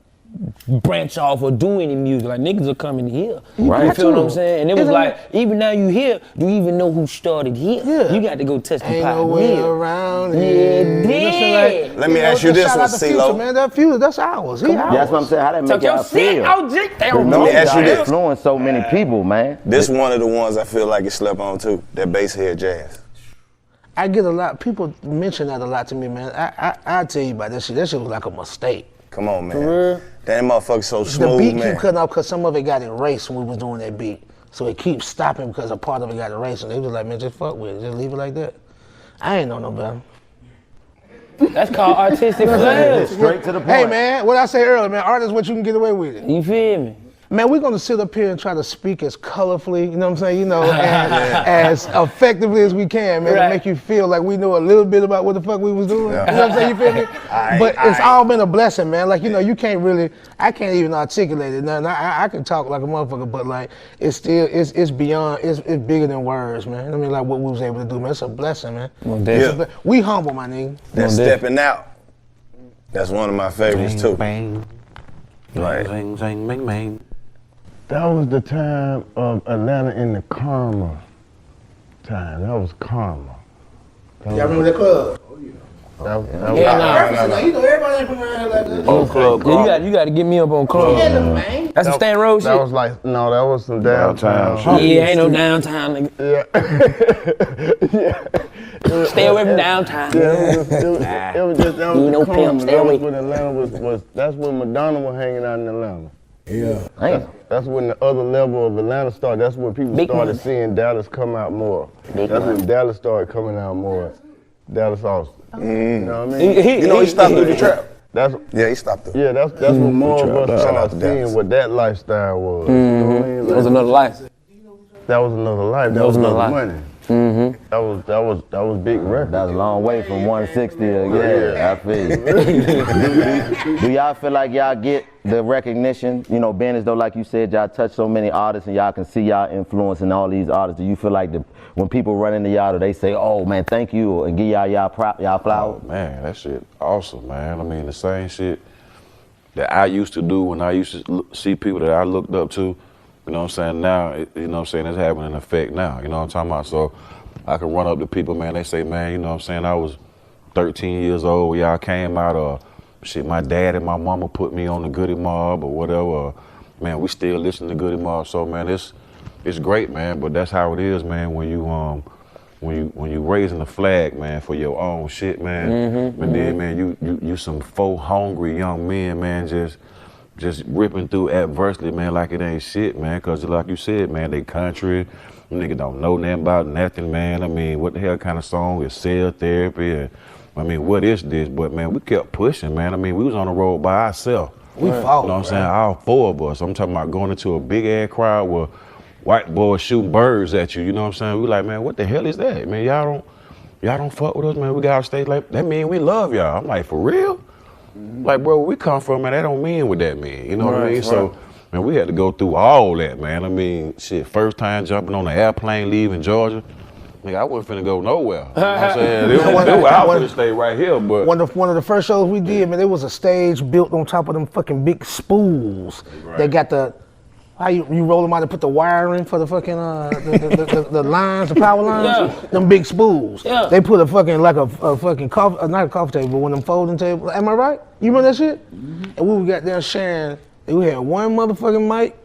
Speaker 2: branch off or do any music. Like niggas are coming here.
Speaker 3: Right.
Speaker 2: You feel what I'm saying? And it was
Speaker 3: Isn't
Speaker 2: like, even now you here, do you even know who started here?
Speaker 3: Yeah.
Speaker 2: You got to go touch the
Speaker 3: Ain't
Speaker 2: pot
Speaker 3: no way
Speaker 2: here.
Speaker 3: around
Speaker 2: Yeah,
Speaker 3: here.
Speaker 2: dig.
Speaker 1: Let me ask you this
Speaker 3: shout
Speaker 1: one,
Speaker 3: out to
Speaker 1: CeeLo.
Speaker 3: Future, man. That Future, that's ours. He ours.
Speaker 4: That's what I'm saying. How that make
Speaker 2: Talk your
Speaker 4: y'all
Speaker 2: shit,
Speaker 4: feel?
Speaker 2: OG. They don't
Speaker 1: Let
Speaker 2: know
Speaker 1: me ask you
Speaker 4: Y'all
Speaker 1: this.
Speaker 4: influence so many people, man.
Speaker 1: This one of the ones I feel like it slept on too. That bass head jazz.
Speaker 3: I get a lot, people mention that a lot to me, man. I tell you about that shit. That shit was like a mistake.
Speaker 1: Come on, man. That motherfucker so smooth,
Speaker 3: The beat
Speaker 1: man.
Speaker 3: keep cutting off because some of it got erased when we was doing that beat. So it keeps stopping because a part of it got erased. And they was like, man, just fuck with it. Just leave it like that. I ain't know no better.
Speaker 2: That's called artistic flair.
Speaker 4: Straight to the point.
Speaker 3: Hey, man, what I say earlier, man, art is what you can get away with it.
Speaker 2: You feel me?
Speaker 3: Man, we're gonna sit up here and try to speak as colorfully, you know what I'm saying, you know, and as effectively as we can, man,
Speaker 2: Right.
Speaker 3: to make you feel like we know a little bit about what the fuck we was doing.
Speaker 1: Yeah.
Speaker 3: You know what I'm saying, you feel me? But it's all been a blessing, man. Like, you know, you can't really, I can't even articulate it. Now, I can talk like a motherfucker, but like, it's still, it's beyond, it's bigger than words, man. I mean, like what we was able to do, man, it's a blessing, man.
Speaker 1: Yeah.
Speaker 3: We humble, my nigga.
Speaker 1: That stepping out. That's one of my favorites too.
Speaker 5: Bang,
Speaker 1: Right.
Speaker 5: zing, zing, bang, bang.
Speaker 7: That was the time of Atlanta in the Karma time. That was Karma.
Speaker 3: Y'all remember that club?
Speaker 7: That was
Speaker 3: You know, everybody ain't from around here like that.
Speaker 5: Oh, club,
Speaker 2: Yeah, you got to get me up on club.
Speaker 3: Man.
Speaker 2: That's some Stanton Road
Speaker 7: That
Speaker 2: shit.
Speaker 7: was like, no, that was some downtown.
Speaker 2: Yeah, ain't no downtown, nigga.
Speaker 7: Yeah.
Speaker 2: Stay away from downtown.
Speaker 7: Yeah, it was just that
Speaker 2: You
Speaker 7: was
Speaker 2: know
Speaker 7: the Karma.
Speaker 2: pimp, stay
Speaker 7: That was
Speaker 2: away.
Speaker 7: when Atlanta was that's when Madonna was hanging out in Atlanta.
Speaker 2: Damn.
Speaker 7: That's when the other level of Atlanta started. That's when people
Speaker 2: Big
Speaker 7: started
Speaker 2: money.
Speaker 7: seeing Dallas come out more.
Speaker 2: Big
Speaker 7: That's
Speaker 2: money.
Speaker 7: when Dallas started coming out more. Dallas Austin. You know what I mean?
Speaker 1: You know he stopped through the trap.
Speaker 7: That's
Speaker 1: Yeah, he stopped through.
Speaker 7: yeah, that's when more of us
Speaker 1: Shout out
Speaker 7: started
Speaker 1: to Dallas.
Speaker 7: seeing what that lifestyle was. You know what I mean?
Speaker 2: That was another life.
Speaker 7: That was another life. That was
Speaker 2: another
Speaker 7: another
Speaker 2: life.
Speaker 7: money. That was big record.
Speaker 4: That's a long way from 160 again. I feel you. Do y'all feel like y'all get the recognition, you know, being as though, like you said, y'all touch so many artists and y'all can see y'all influencing all these artists? Do you feel like when people run into y'all, do they say, oh man, thank you, and give y'all flowers?
Speaker 5: Oh, man, that shit awesome, man. I mean, the same shit that I used to do when I used to see people that I looked up to, you know what I'm saying, now, you know what I'm saying, it's having an effect now, you know what I'm talking about? So I can run up to people, man, they say, man, you know what I'm saying, I was 13 years old, y'all came out, or shit, my dad and my mama put me on the Goodie Mob or whatever. Man, we still listen to Goodie Mob, so man, it's great, man, but that's how it is, man, when you raising the flag, man, for your own shit, man. But then, man, you some hungry young men, man, just ripping through adversity, man, like it ain't shit, man. Cause like you said, man, they country, nigga don't know nothing about nothing, man. I mean, what the hell kind of song is cell therapy? And, I mean, what is this? But man, we kept pushing, man. I mean, we was on the road by ourselves.
Speaker 3: We fought.
Speaker 5: You know what I'm saying? All four of us. I'm talking about going into a big ass crowd where white boys shooting birds at you. You know what I'm saying? We like, man, what the hell is that? Man, y'all don't fuck with us, man. We got our stage like that mean we love y'all. I'm like, for real? Like, bro, where we come from, man, that don't mean what that mean. You know what I mean? So, man, we had to go through all that, man. I mean, shit, first time jumping on an airplane leaving Georgia, nigga, I wasn't finna go nowhere. You know what I'm saying? I was finna stay right here, but.
Speaker 3: One of the first shows we did, man, there was a stage built on top of them fucking big spools. They got the, how you roll them out and put the wire in for the fucking, the lines, the power lines?
Speaker 2: Yeah.
Speaker 3: Them big spools.
Speaker 2: Yeah.
Speaker 3: They put a fucking, like a fucking coffee, not a coffee table, but one of them folding tables. Am I right? You remember that shit? And we got there sharing, we had one motherfucking mic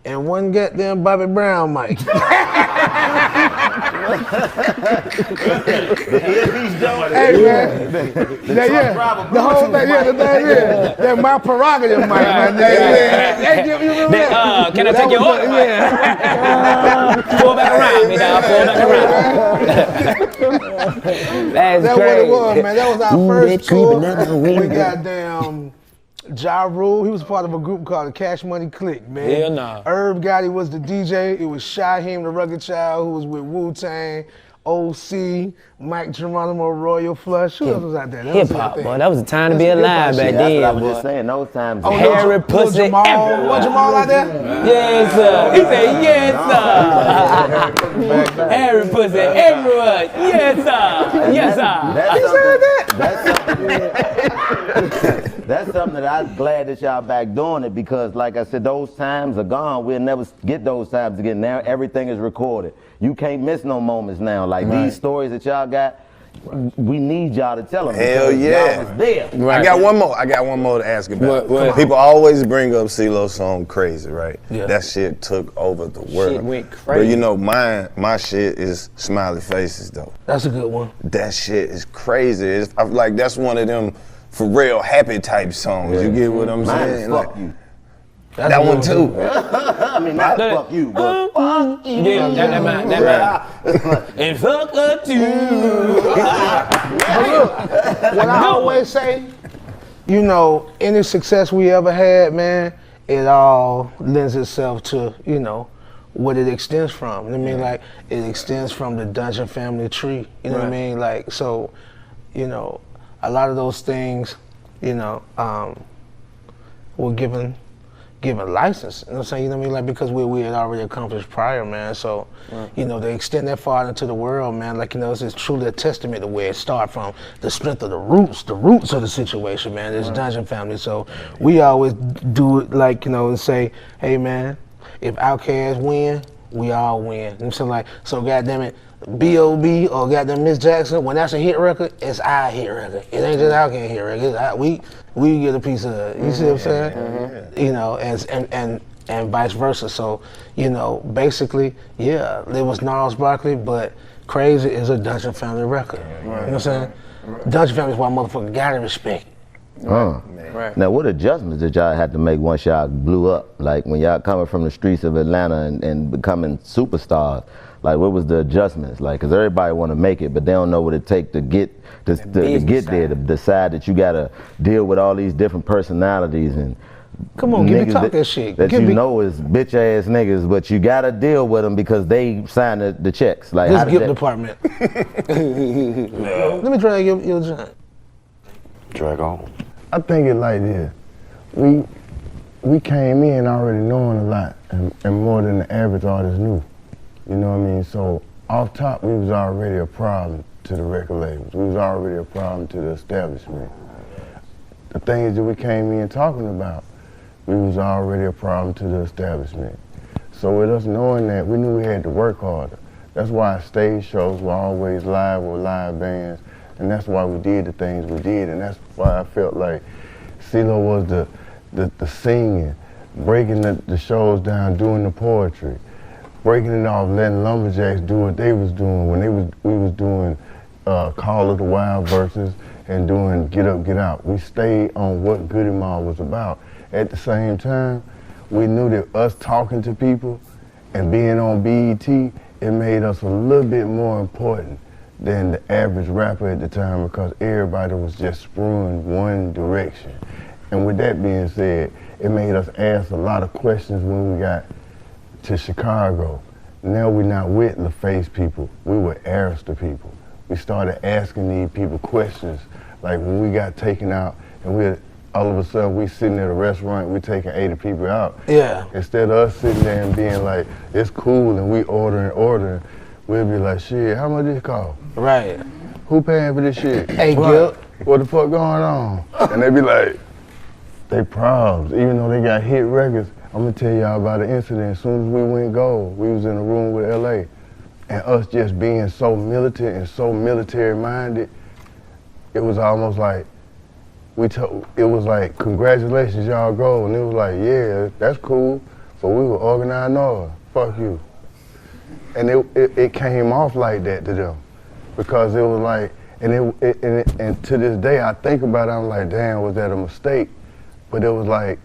Speaker 3: and one goddamn Bobby Brown mic. Hey man, the whole thing, that's my prerogative, mic, man. Hey, you remember that?
Speaker 2: Can I take your order?
Speaker 3: Yeah.
Speaker 2: Pull back around, me dog. Pull back around. That's
Speaker 3: That's what
Speaker 2: crazy.
Speaker 3: it was, man. That was our
Speaker 2: Ooh,
Speaker 3: first
Speaker 2: that creeping
Speaker 3: tour.
Speaker 2: up on
Speaker 3: We
Speaker 2: window.
Speaker 3: goddamn Ja Rule. He was part of a group called the Cash Money Clique, man.
Speaker 2: Hell nah.
Speaker 3: Herb Gotti was the DJ. It was Shaheem the Rugged Child, who was with Wu-Tang, OC, Mike Geronimo, Royal Flush. Who else was out there? That was
Speaker 2: Hip hop,
Speaker 3: the thing.
Speaker 2: boy. That was the time to be
Speaker 3: That's
Speaker 2: alive
Speaker 3: hip-hop
Speaker 2: back
Speaker 3: shit.
Speaker 4: That's what I
Speaker 2: then,
Speaker 4: was just
Speaker 2: boy.
Speaker 4: saying. Those times.
Speaker 3: Oh,
Speaker 2: Harry
Speaker 3: Lil
Speaker 2: pussy
Speaker 3: Jamal.
Speaker 2: everywhere.
Speaker 3: Was Jamal out there?
Speaker 2: Yes, sir. He said, yes, sir. Harry pussy everywhere. Yes, sir. Yes, sir.
Speaker 4: That's something that I'm glad that y'all back doing it because, like I said, those times are gone. We'll never get those times again. Now everything is recorded. You can't miss no moments now. Like these stories that y'all got, we need y'all to tell them.
Speaker 1: Hell yeah.
Speaker 4: Y'all was there.
Speaker 1: Right. I got one more to ask about.
Speaker 2: What?
Speaker 1: People always bring up CeeLo's song Crazy, right?
Speaker 3: Yeah.
Speaker 1: That shit took over the world.
Speaker 2: Shit went
Speaker 1: But
Speaker 2: crazy.
Speaker 1: you know, my shit is Smiley Faces though.
Speaker 3: That's a good one.
Speaker 1: That shit is crazy. I like that's one of them for real happy type songs. You get what I'm saying?
Speaker 4: Fuck you.
Speaker 3: That's
Speaker 1: That
Speaker 3: a
Speaker 1: one
Speaker 3: good
Speaker 1: too.
Speaker 4: I mean, not fuck you, but fuck you.
Speaker 2: Yeah, that man. And fuck her too.
Speaker 3: What I always say, you know, any success we ever had, man, it all lends itself to, you know, what it extends from. I mean, like, it extends from the Dungeon family tree. You know what I mean? Like, so, you know, a lot of those things, you know, were given license, you know what I'm saying? You know what I mean? Like, because we had already accomplished prior, man. So, you know, to extend that far into the world, man, like, you know, it's truly a testament to where it started from, the strength of the roots of the situation, man, this Dungeon family. So we always do it like, you know, and say, hey, man, if Outkast win, we all win. You know what I'm saying? Like, so goddamn it, B.O.B. or goddamn Miss Jackson, when that's a hit record, it's our hit record. It ain't just Outkast hit record. We get a piece of it. You see what I'm saying? You know, and vice versa. So, you know, basically, yeah, it was Gnarls Barkley, but Crazy is a Dungeon family record. You know what I'm saying? Dungeon family is why motherfucker gotta respect.
Speaker 2: Right.
Speaker 4: Now, what adjustments did y'all have to make once y'all blew up? Like when y'all coming from the streets of Atlanta and becoming superstars, like what was the adjustments? Like, cause everybody want to make it, but they don't know what it take to get there, to decide that you gotta deal with all these different personalities and
Speaker 3: Come on, give me talk that shit.
Speaker 4: That you know is bitch ass niggas, but you gotta deal with them because they sign the checks. Like
Speaker 3: this gift department. Let me drag your joint.
Speaker 5: Drag on.
Speaker 7: I think it like this. We came in already knowing a lot and more than the average artist knew. You know what I mean? So off top, we was already a problem to the record labels. We was already a problem to the establishment. The things that we came in talking about, we was already a problem to the establishment. So with us knowing that, we knew we had to work harder. That's why stage shows were always live with live bands, and that's why we did the things we did, and that's why I felt like CeeLo was the singing, breaking the shows down, doing the poetry, breaking it off, letting Lumberjacks do what they was doing when we was doing Call of the Wild verses and doing Get Up, Get Out. We stayed on what Goodie Mob was about. At the same time, we knew that us talking to people and being on BET, it made us a little bit more important than the average rapper at the time because everybody was just spewing one direction. And with that being said, it made us ask a lot of questions when we got to Chicago. Now we're not with LaFace people, we were Arista people. We started asking these people questions, like when we got taken out and all of a sudden we sitting at a restaurant, we taking 80 people out.
Speaker 3: Yeah.
Speaker 7: Instead of us sitting there and being like, it's cool and we ordering, we'll be like, shit, how much this cost?
Speaker 3: Right.
Speaker 7: Who paying for this shit?
Speaker 3: Hey, Gil.
Speaker 7: What the fuck going on? And they be like, they problems. Even though they got hit records, I'm gonna tell y'all about an incident. As soon as we went gold, we was in a room with LA. And us just being so militant and so military minded, it was almost like, it was like, congratulations, y'all gold. And it was like, yeah, that's cool, but we were organized noise. Fuck you. And it came off like that to them. Because it was like, and to this day, I think about it, I'm like, damn, was that a mistake? But it was like,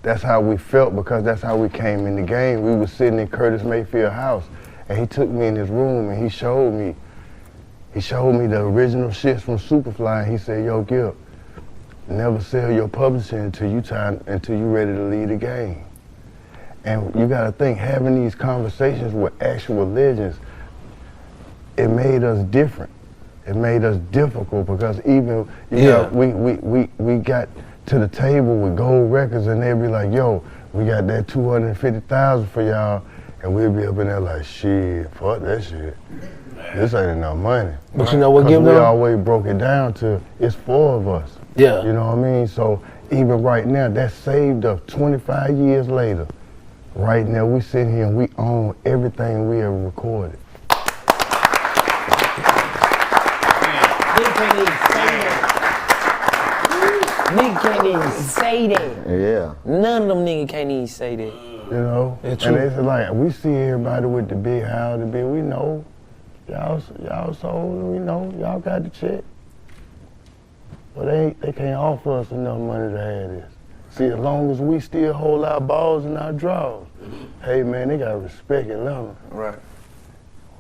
Speaker 7: that's how we felt because that's how we came in the game. We was sitting in Curtis Mayfield's house and he took me in his room and he showed me the original shits from Superfly and he said, yo, Gil, never sell your publishing until you ready to lead the game. And you gotta think, having these conversations with actual legends, it made us different. It made us difficult because even, you know, we got to the table with gold records and they'd be like, yo, we got that 250,000 for y'all. And we'd be up in there like, shit, fuck that shit. This ain't enough money.
Speaker 3: But you know what,
Speaker 7: we always broke it down to, it's 4 of us.
Speaker 3: Yeah.
Speaker 7: You know what I mean? So even right now, that's saved up 25 years later. Right now, we sitting here and we own everything we ever recorded.
Speaker 2: Nigga can't even say that.
Speaker 4: Yeah.
Speaker 2: None of them niggas can't even say that.
Speaker 7: You know? And it's like, we see everybody with the big house, the big, we know. Y'all sold, we know, y'all got the check. But they can't offer us enough money to have this. See, as long as we still hold our balls in our drawers, hey man, they got respect and love.
Speaker 3: Right.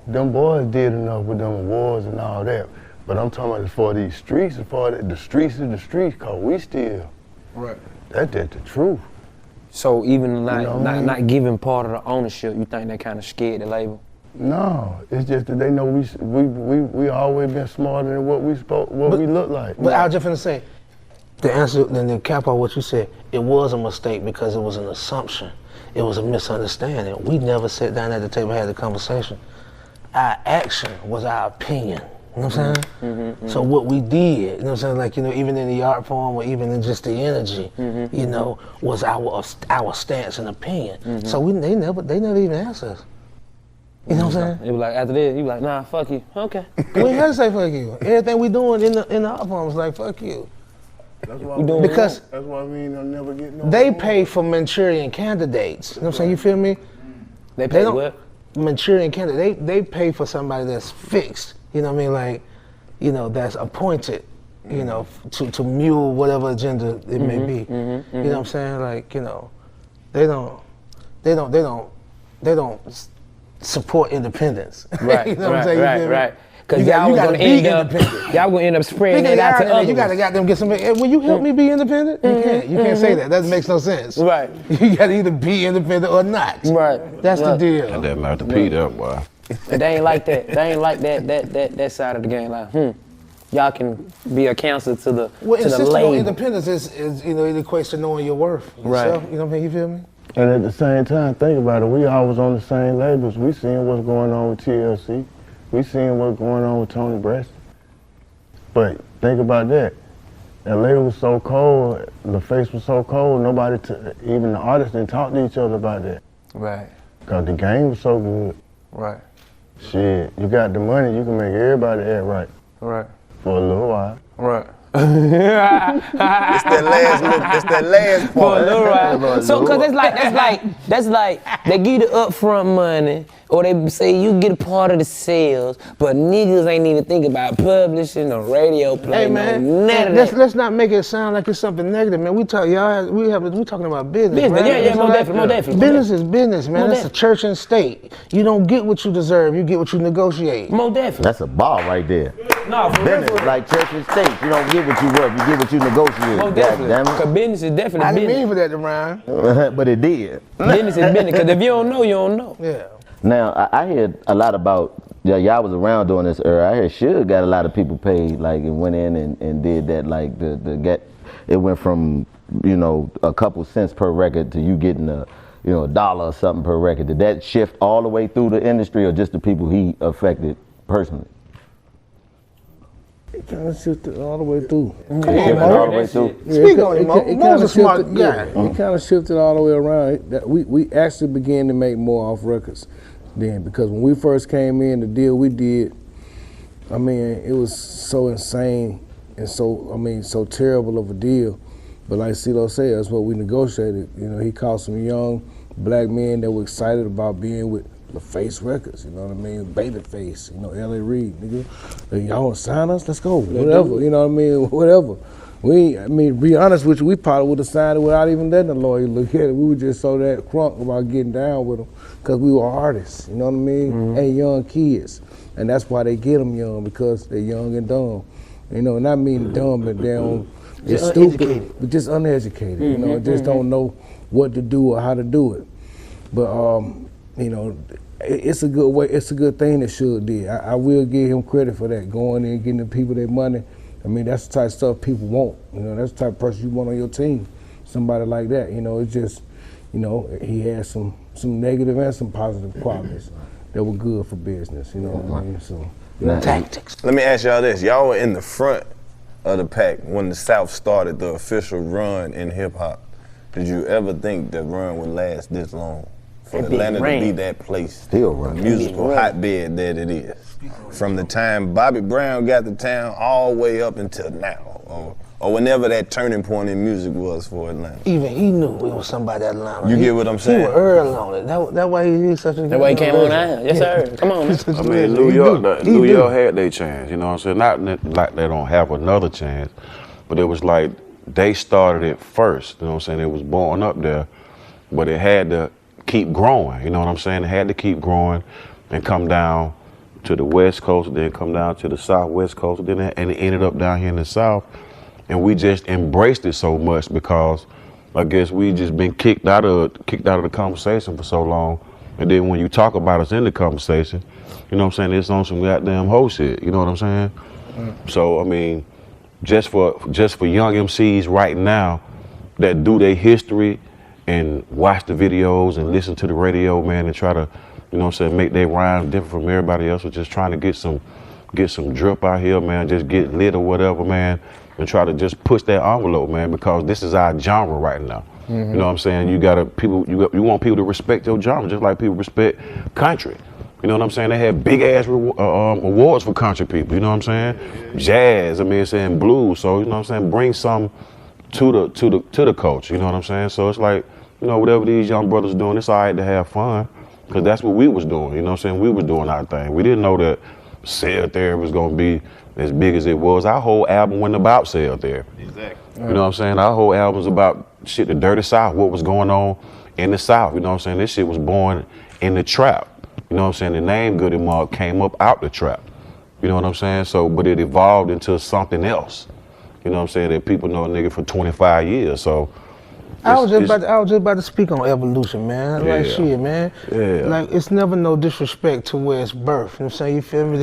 Speaker 7: Them boys did enough with them awards and all that. But I'm talking about as far as these streets, as far as the streets is the streets, cause we still,
Speaker 3: right.
Speaker 7: That's the truth.
Speaker 2: So even like
Speaker 7: You know what I mean?
Speaker 2: not giving part of the ownership, you think that kind of scared the label?
Speaker 7: No, it's just that they know we always been smarter than what we look like.
Speaker 3: But I was just finna say, the answer, and the cap on what you said, it was a mistake because it was an assumption. It was a misunderstanding. We never sat down at the table and had the conversation. Our action was our opinion. You know what I'm saying? Mm-hmm. So what we did, you know what I'm saying, like, you know, even in the art form or even in just the energy, you know, was our stance and opinion. So they never even asked us. You know what I'm saying?
Speaker 2: It was like after this, you like, nah, fuck you. Okay.
Speaker 3: We ain't had to say fuck you. Everything we doing in the art form is like fuck you.
Speaker 7: That's why
Speaker 3: Because
Speaker 7: that's why we ain't gonna never get no.
Speaker 3: they pay for Manchurian candidates. You know what I'm saying? You feel me?
Speaker 2: They pay
Speaker 3: don't-
Speaker 2: what?
Speaker 3: Manchurian candidate. They pay for somebody that's fixed. You know what I mean? Like, you know, that's appointed. You know, to mule whatever agenda it may be. You know what I'm saying? Like, you know, they don't support independence.
Speaker 2: Right,
Speaker 3: You know what I'm saying? You feel me?
Speaker 2: right. Because
Speaker 3: You
Speaker 2: y'all
Speaker 3: gotta
Speaker 2: was
Speaker 3: be
Speaker 2: gonna end up,
Speaker 3: independent.
Speaker 2: y'all gonna end up spreading
Speaker 3: Think of
Speaker 2: that out
Speaker 3: the
Speaker 2: to
Speaker 3: irony,
Speaker 2: others.
Speaker 3: you gotta goddamn get somebody. Hey, will you help me be independent? You can't say that. That makes no sense.
Speaker 2: Right.
Speaker 3: You gotta either be independent or not.
Speaker 2: Right.
Speaker 3: That's the deal.
Speaker 5: And that matter to Pete up, boy.
Speaker 2: They ain't like that. They ain't like that side of the game. Like, y'all can be a counselor to the
Speaker 3: Insisting on
Speaker 2: label.
Speaker 3: independence is you know, it equates to knowing your worth. Yourself,
Speaker 2: Right.
Speaker 3: You know what I mean? You feel me?
Speaker 7: And at the same time, think about it. We always on the same labels. We seeing what's going on with TLC. We seeing what's going on with Tony Braxton. But think about that. LA was so cold, the face was so cold, even the artists didn't talk to each other about that.
Speaker 3: Right.
Speaker 7: Because the game was so good.
Speaker 3: Right.
Speaker 7: Shit, you got the money, you can make everybody act right
Speaker 3: Right.
Speaker 7: for a little while.
Speaker 3: Right.
Speaker 1: It's that last
Speaker 2: For
Speaker 1: part.
Speaker 2: a little while. So, cause that's like they give you the upfront money, or they say you get a part of the sales, but niggas ain't even think about publishing or radio play.
Speaker 3: Hey man,
Speaker 2: none of that.
Speaker 3: let's not make it sound like it's something negative, man. We talking about business.
Speaker 2: Business,
Speaker 3: right?
Speaker 2: yeah, most definitely.
Speaker 3: Business is business, man.
Speaker 2: Most
Speaker 3: It's a church and state. You don't get what you deserve. You get what you negotiate.
Speaker 2: More definitely.
Speaker 4: That's a bar right there.
Speaker 2: No, for real.
Speaker 4: Business, like church and state, you don't get what you worth, you get what you negotiate.
Speaker 2: Most
Speaker 4: God
Speaker 2: definitely.
Speaker 4: damn
Speaker 2: Cause business is definitely
Speaker 3: I didn't
Speaker 2: business.
Speaker 3: mean for that to rhyme.
Speaker 4: it. But it did.
Speaker 2: Business is business. Cause if you don't know, you don't know.
Speaker 3: Yeah.
Speaker 4: Now, I heard a lot about, y'all was around during this era. I heard Suge got a lot of people paid, like, and went in and did that, like, it went from, you know, a couple cents per record to you getting $1 or something per record. Did that shift all the way through the industry or just the people he affected personally?
Speaker 6: It kind of shifted all the way through.
Speaker 4: All the way through?
Speaker 3: Speak on it, Mo. Mo's a smart guy.
Speaker 6: It kind of shifted all the way around. We actually began to make more off records then, because when we first came in, the deal we did, I mean, it was so insane and so terrible of a deal. But like CeeLo said, that's what we negotiated. You know, he called some young black men that were excited about being with LaFace Records, you know what I mean? Babyface, you know, L.A. Reid, nigga. Like, y'all want to sign us? Let's go, whatever, you know what I mean? Whatever. To be honest with you, we probably would have signed it without even letting the lawyer look at it. We were just so that crunk about getting down with them because we were artists, you know what I mean? And young kids. And that's why they get them young, because they're young and dumb. You know, not mean dumb, but they're just stupid, but just uneducated, you know, just don't know what to do or how to do it. But, you know, it's a good way. It's a good thing that Suge did. I will give him credit for that. Going in, getting the people their money. I mean, that's the type of stuff people want. You know, that's the type of person you want on your team. Somebody like that. You know, it's just, you know, he had some negative and some positive qualities that were good for business. You know what I mean? So
Speaker 3: Tactics.
Speaker 1: Let me ask y'all this. Y'all were in the front
Speaker 8: of the pack, when the South started the official run in hip hop, did you ever think that run would last this long? For Atlanta to be that place,
Speaker 4: still run,
Speaker 8: musical hotbed that it is. From the time Bobby Brown got to town all the way up until now, or whenever that turning point in music was for Atlanta.
Speaker 3: Even he knew it was somebody at Atlanta.
Speaker 8: You get what I'm saying?
Speaker 3: He was early on it. That why he's such a.
Speaker 2: That way he came on out. Yes, sir. Come on.
Speaker 5: I mean, New York had their chance. You know what I'm saying? Not like they don't have another chance, but it was like they started it first. You know what I'm saying? It was born up there, but it had to keep growing. You know what I'm saying? It had to keep growing and come down to the West Coast, then come down to the Southwest Coast, and it ended up down here in the South. And we just embraced it so much because I guess we just been kicked out of the conversation for so long. And then when you talk about us in the conversation, you know what I'm saying, it's on some goddamn hoe shit. You know what I'm saying? So I mean, just for young MCs right now that do their history and watch the videos and listen to the radio, man, and try to, you know what I'm saying, make their rhymes different from everybody else, or just trying to get some drip out here, man, just get lit or whatever, man, and try to just push that envelope, man, because this is our genre right now. You know what I'm saying? You want people to respect your genre just like people respect country. You know what I'm saying? They have big ass awards for country people. You know what I'm saying? Jazz. I mean, saying blues. So you know what I'm saying? Bring some to the culture. You know what I'm saying? So it's like, you know, whatever these young brothers doing, it's all right to have fun, because that's what we was doing. You know what I'm saying? We was doing our thing. We didn't know that cell therapy was gonna be as big as it was. Our whole album wasn't about cell therapy. Exactly. You know what I'm saying? Our whole album's about shit, the dirty South, what was going on in the South. You know what I'm saying? This shit was born in the trap. You know what I'm saying? The name Goodie Mob came up out the trap. You know what I'm saying? So, but it evolved into something else. You know what I'm saying? That people know a nigga for 25 years. So
Speaker 3: I was just about to speak on evolution, man. Like shit, man.
Speaker 5: Yeah.
Speaker 3: Like it's never no disrespect to where it's birth. You know what I'm saying? You feel me?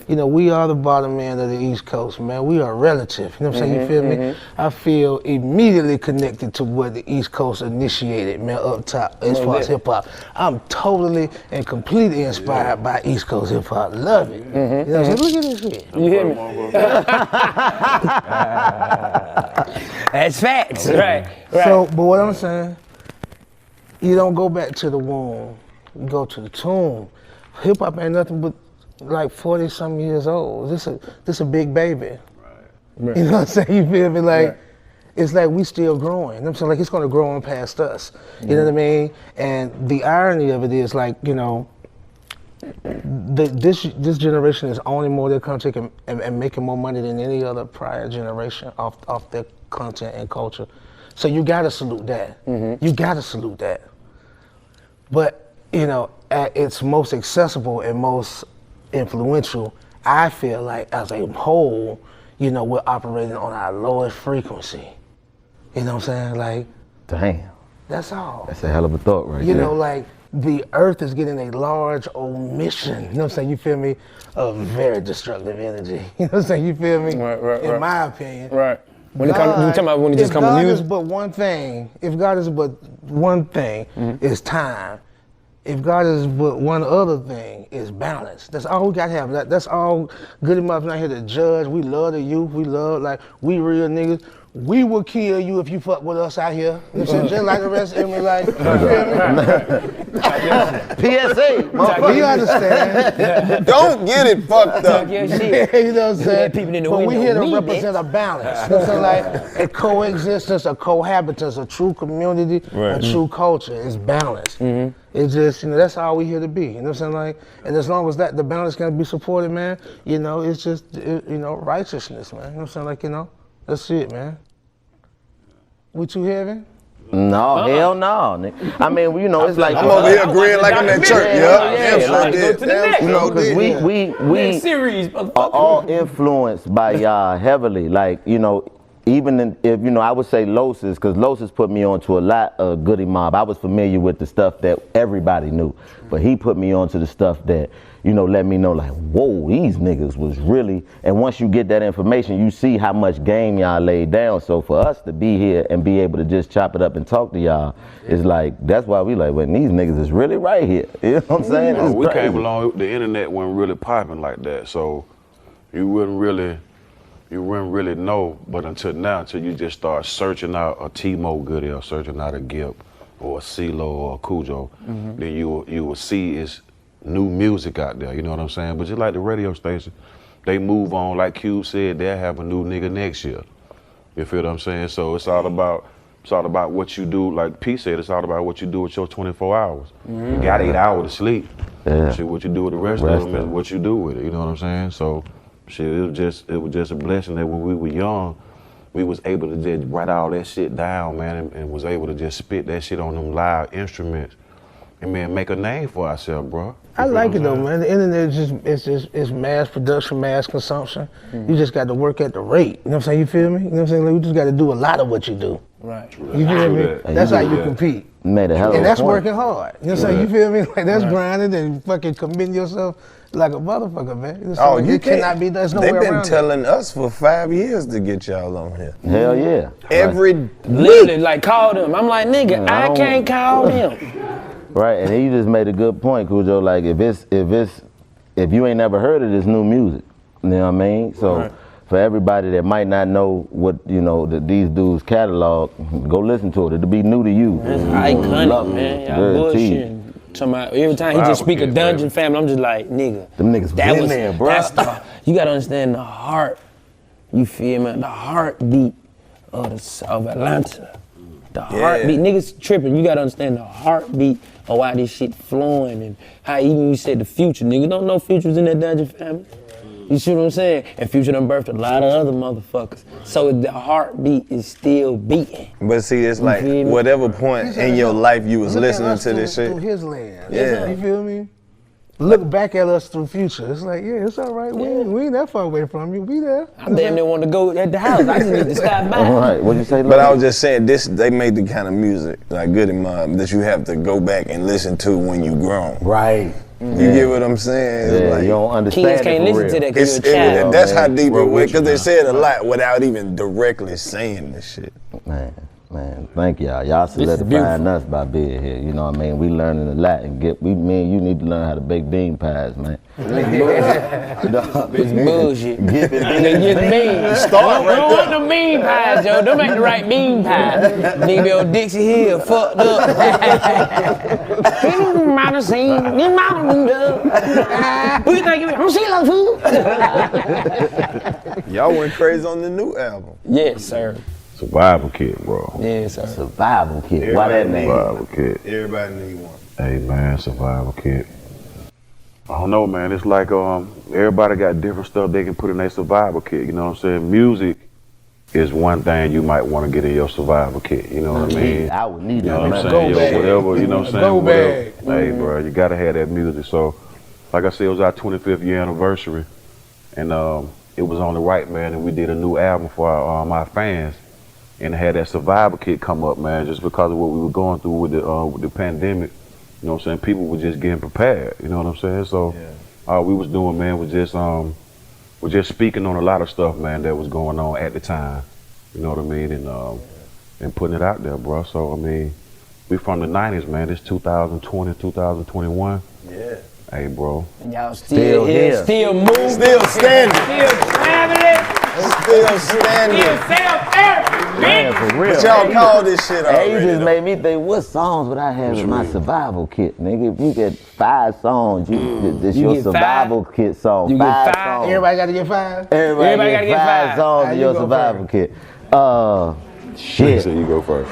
Speaker 3: You know, we are the bottom end of the East Coast, man. We are relative. You know what I'm saying? You feel me? I feel immediately connected to what the East Coast initiated, man, up top as far as hip hop. I'm totally and completely inspired by East Coast hip hop. Love it. You know what I'm saying? Look at this shit.
Speaker 2: You hear me? That's facts, right?
Speaker 3: So, but what I'm saying, you don't go back to the womb, you go to the tomb. Hip hop ain't nothing but like 40-something years old. This a big baby. Right. You know what I'm saying? You feel me? Like, it's like we still growing. You know what I'm saying? Like it's gonna grow on past us. You know what I mean? And the irony of it is, like, you know, this generation is owning more of their country and making more money than any other prior generation off their content and culture. So you gotta salute that. You gotta salute that. But, you know, at its most accessible and most influential, I feel like as a whole, you know, we're operating on our lowest frequency. You know what I'm saying? Like,
Speaker 4: damn.
Speaker 3: That's all.
Speaker 4: That's a hell of a thought right there.
Speaker 3: You know, like, the earth is getting a large omission, you know what I'm saying? You feel me? Of very destructive energy. You know what I'm saying? You feel me?
Speaker 2: Right.
Speaker 3: In my opinion.
Speaker 2: Right. When it comes, you talking about when it just comes to music?
Speaker 3: If God is but one thing, is time. If God is but one other thing, is balance. That's all we gotta have. That's all. Goodie Mob's not here to judge. We love the youth. We love, like, we real niggas. We will kill you if you fuck with us out here. You know what I'm saying? Just like the rest of me, like, you feel me?
Speaker 4: PSA,
Speaker 3: you understand?
Speaker 8: Don't get it fucked up.
Speaker 3: You know what I'm saying? But we here to represent a balance. You know what I'm saying? Like a coexistence, a cohabitance, a true community, a true culture. It's balance. It's just, you know, that's all we here to be. You know what I'm saying? Like, and as long as the balance can be supported, man, you know, it's just, you know, righteousness, man. You know what I'm saying? Like, you know, that's it, man. We too heavy?
Speaker 4: No, hell no, nigga. I mean, you know, it's like
Speaker 8: I'm over here agreeing like I'm at church.
Speaker 4: We
Speaker 2: series,
Speaker 4: are all influenced by y'all heavily. Like, you know, even if, you know, I would say Los's, because Los's put me onto a lot of Goodie Mob. I was familiar with the stuff that everybody knew, but he put me onto the stuff that, you know, let me know, like, whoa, these niggas was really, and once you get that information, you see how much game y'all laid down. So for us to be here and be able to just chop it up and talk to y'all, is like, that's why we like, well, these niggas is really right here. You know what I'm saying? It's
Speaker 5: we
Speaker 4: crazy.
Speaker 5: came along, the internet wasn't really popping like that, so you wouldn't really you wouldn't really know, but until you just start searching out a T-Mo Goodie or searching out a Gip or a CeeLo or a Cujo, then you will see it's new music out there, you know what I'm saying? But just like the radio station, they move on, like Q said, they'll have a new nigga next year. You feel what I'm saying? So it's all about what you do, like P said, it's all about what you do with your 24 hours. You got 8 hours to sleep.
Speaker 4: Yeah.
Speaker 5: Shit, what you do with the rest of them is what you do with it, you know what I'm saying? So shit, it was just a blessing that when we were young, we was able to just write all that shit down, man, and was able to just spit that shit on them live instruments and man, make a name for ourselves, bro.
Speaker 3: I like it though, man. The internet it's mass production, mass consumption. You just got to work at the rate. You know what I'm saying? You feel me? You know what I'm saying? Like, you just got to do a lot of what you do.
Speaker 6: Right.
Speaker 3: You feel me? That's how you compete.
Speaker 4: Made a hell of a
Speaker 3: And that's
Speaker 4: point.
Speaker 3: working hard. You know what I'm saying? You feel me? Like that's grinding and fucking committing yourself like a motherfucker, man. You know what I'm saying? Like, it cannot be. There's no way
Speaker 8: They've
Speaker 3: around
Speaker 8: been
Speaker 3: it.
Speaker 8: telling us for 5 years to get y'all on here.
Speaker 4: Hell yeah.
Speaker 8: Every
Speaker 2: Literally, like, call them. I'm like, nigga, I can't call them.
Speaker 4: Right, and you just made a good point, Cujo. Like if you ain't never heard of this new music, you know what I mean? So for everybody that might not know what, you know, these dudes catalog, go listen to it. It'll be new to you.
Speaker 2: That's iconic, man. Y'all bullshitting. Every time he just speak of Dungeon Family, I'm just like, nigga.
Speaker 4: Them niggas been there, bro.
Speaker 2: You gotta understand the heart, you feel me? The heartbeat of Atlanta. The heartbeat, niggas tripping. You gotta understand the heartbeat of why this shit flowing and how even you said the Future. Niggas don't know Future's in that Dungeon Family. You see what I'm saying? And Future done birthed a lot of other motherfuckers. So the heartbeat is still beating.
Speaker 8: But see, it's like whatever point in your life you was listening to this shit.
Speaker 3: Through his lens.
Speaker 8: Yeah.
Speaker 3: You feel me? Look back at us through Future. It's like, yeah, it's all right. We ain't that far away from you. We there.
Speaker 2: I damn near want to go at the house. I just need to stop by.
Speaker 4: All right, what'd you say?
Speaker 8: But I was just saying, they made the kind of music, like Goodie Mob, that you have to go back and listen to when you grown.
Speaker 4: Right.
Speaker 8: You get what I'm saying? It's
Speaker 4: Yeah,
Speaker 8: like,
Speaker 4: you don't understand
Speaker 2: Kids can't
Speaker 4: it for
Speaker 2: listen
Speaker 4: real.
Speaker 2: to that because you're a child.
Speaker 8: that's how deep it went, because they said a lot without even directly saying this shit.
Speaker 4: Man, thank y'all. Y'all solidifying us by being here. You know what I mean? We learning a lot, and me and you need to learn how to bake bean pies, man.
Speaker 2: It's bullshit.
Speaker 4: Get it,
Speaker 2: They just mean.
Speaker 8: Start right
Speaker 2: don't want no mean pies, Joe. Don't make the right mean pies. Nigga be on Dixie Hill, fucked up. Who you think you is? I'm CeeLo food.
Speaker 8: Y'all went crazy on the new album.
Speaker 2: Yes, sir.
Speaker 5: Survival Kit, bro.
Speaker 2: Yes, sir.
Speaker 4: Survival Kit. Why that name?
Speaker 5: Survival Kit.
Speaker 8: Everybody need one.
Speaker 5: Hey man, Survival Kit. I don't know, man. It's like everybody got different stuff they can put in their survival kit. You know what I'm saying? Music is one thing you might want to get in your survival kit. You know what I mean?
Speaker 4: I would need
Speaker 5: You know
Speaker 4: that.
Speaker 5: what I'm
Speaker 4: man.
Speaker 5: saying? Yo, whatever. You know what I'm saying?
Speaker 6: Go
Speaker 5: Whatever.
Speaker 6: bag.
Speaker 5: Hey, bro, you gotta have that music. So, like I said, it was our 25th year anniversary, and it was only right, man. And we did a new album for our fans. And had that survival kit come up, man, just because of what we were going through with the pandemic. You know what I'm saying? People were just getting prepared. You know what I'm saying? So all we was doing, man, was just speaking on a lot of stuff, man, that was going on at the time. You know what I mean? And putting it out there, bro. So I mean, we from the 90s, man. It's 2020, 2021. Yeah. Hey, bro.
Speaker 2: And y'all still here, still moving,
Speaker 8: Still standing.
Speaker 2: still traveling,
Speaker 8: Still standing.
Speaker 2: still self-therapy,
Speaker 4: Man,
Speaker 2: bitch.
Speaker 4: for real.
Speaker 8: But y'all call this shit
Speaker 4: Hey, you
Speaker 8: already.
Speaker 4: just made me think, what songs would I have in my survival kit, nigga? If you get 5 songs, this
Speaker 2: You
Speaker 4: your
Speaker 2: get
Speaker 4: survival kit song.
Speaker 2: You get
Speaker 4: 5
Speaker 2: 5.
Speaker 4: songs.
Speaker 3: Everybody got to get 5?
Speaker 4: Everybody
Speaker 2: gotta
Speaker 4: get
Speaker 2: get
Speaker 4: 5
Speaker 2: 5.
Speaker 4: songs
Speaker 3: How
Speaker 4: in
Speaker 3: you
Speaker 4: your
Speaker 3: go
Speaker 4: survival kit. Shit.
Speaker 5: So you go first.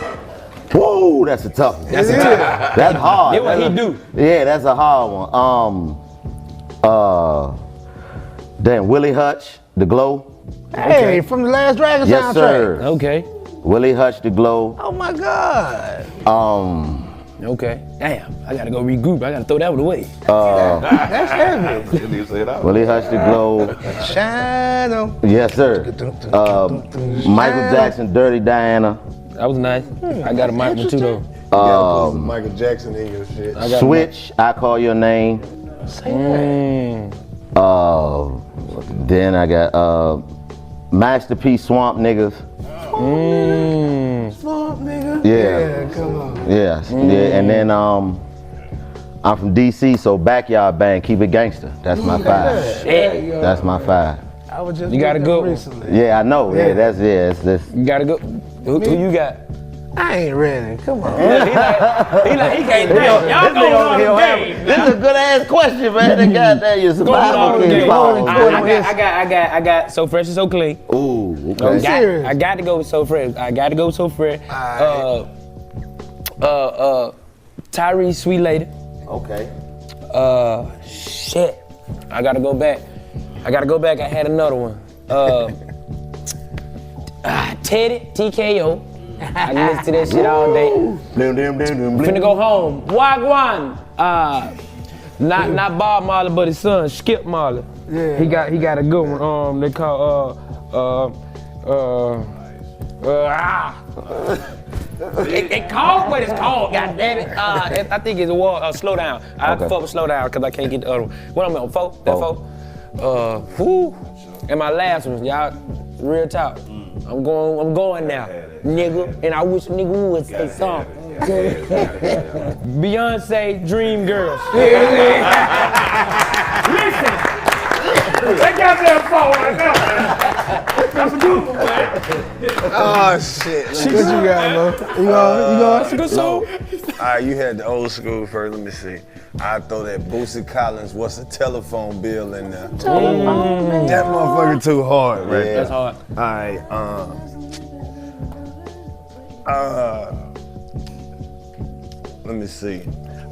Speaker 4: Whoa, that's a tough one.
Speaker 2: That's a tough.
Speaker 4: That's hard.
Speaker 2: That's what he do.
Speaker 4: Yeah, that's a hard one. Damn, Willie Hutch, The Glow.
Speaker 3: Hey, from the Last Dragon
Speaker 4: Yes,
Speaker 3: soundtrack.
Speaker 4: sir.
Speaker 2: Okay.
Speaker 4: Willie Hutch, The Glow.
Speaker 3: Oh my God.
Speaker 2: Okay. Damn, I gotta go regroup. I gotta throw that one away.
Speaker 3: That's heavy.
Speaker 4: Willie Hutch, The Glow.
Speaker 3: Shine on.
Speaker 4: Yes, sir. Michael Jackson, Dirty Diana.
Speaker 2: That was nice. I got a mic one too though.
Speaker 8: You gotta put some Michael Jackson in your shit.
Speaker 4: Switch, I Call Your Name. Then I got Masterpiece, Swamp Niggas.
Speaker 3: Swamp nigga.
Speaker 4: Yeah.
Speaker 3: Come on.
Speaker 4: Yeah, and then I'm from DC, so Backyard Band, Keep It Gangster. That's my 5.
Speaker 2: Shit.
Speaker 4: That's my 5.
Speaker 3: I was just
Speaker 2: You got a
Speaker 3: looking
Speaker 2: good one.
Speaker 3: recently.
Speaker 4: Yeah, I know. Yeah, that's
Speaker 2: You gotta go. Who you got?
Speaker 3: I ain't ready. Come on.
Speaker 2: He can't think. Y'all go on the game.
Speaker 4: This is a good ass question, man. They got that. Your survival kid.
Speaker 2: I got So Fresh and So Clean.
Speaker 4: Ooh, okay.
Speaker 2: I got to go with So Fresh. Tyrese, Sweet Lady.
Speaker 4: Okay.
Speaker 2: Shit. I gotta go back. I had another one. Teddy, TKO. I listen to that shit all day. Finna go home. Wagwan. Not Bob Marley, but his son, Skip Marley.
Speaker 3: Yeah.
Speaker 2: He got a good one. They call It called what it's called, goddammit. I think it's Slow Down. I have to fuck with Slow Down because I can't get the other one. What I'm on, 4? That 4? And my last one, y'all, real talk. I'm going now, nigga. And I wish a nigga would say something. Beyonce, Dream Girls. Listen, they got that phone right now. That's a good one, man.
Speaker 8: Oh shit.
Speaker 3: What you got, bro? You go?
Speaker 2: That's a good song.
Speaker 8: Alright, you had the old school first. Let me see. I throw that Boosie Collins, what's the telephone bill in there? That motherfucker too hard, right?
Speaker 2: That's hard.
Speaker 8: Alright, let me see.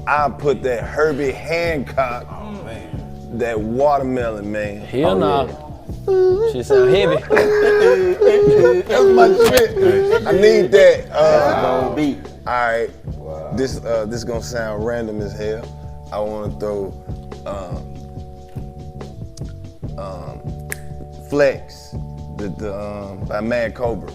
Speaker 8: I put that Herbie Hancock, that watermelon, man.
Speaker 2: Hell no. Shit sound heavy.
Speaker 8: That's my shit. I need that.
Speaker 4: Beat.
Speaker 8: Alright, this gonna sound random as hell. I wanna throw Flex, by Mad Cobra.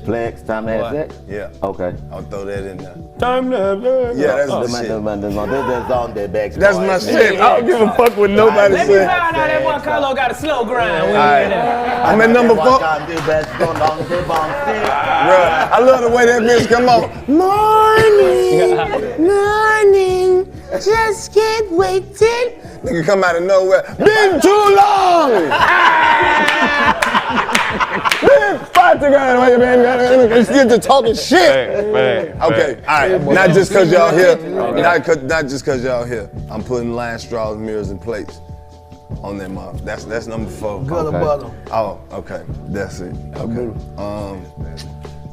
Speaker 4: Flex, time to have sex?
Speaker 8: Yeah.
Speaker 4: Okay.
Speaker 8: I'll throw that in there.
Speaker 2: Time to
Speaker 8: Yeah, that's the shit.
Speaker 4: That's on that back.
Speaker 8: That's my shit. I don't give a fuck what nobody
Speaker 2: Let me
Speaker 8: says.
Speaker 2: find out that boy Karlous got a slow grind.
Speaker 8: I'm at number 4. Bruh, I love the way that bitch come on. Morning, just keep waiting. Nigga come out of nowhere. Been too long. Fight together, man. It's get to talking shit. Okay, all right. Not just cause y'all here. Not just cause y'all here. I'm putting line straws, mirrors, and plates on that mouth. That's number 4.
Speaker 3: Gutter butter.
Speaker 8: Oh, okay. That's it. Okay.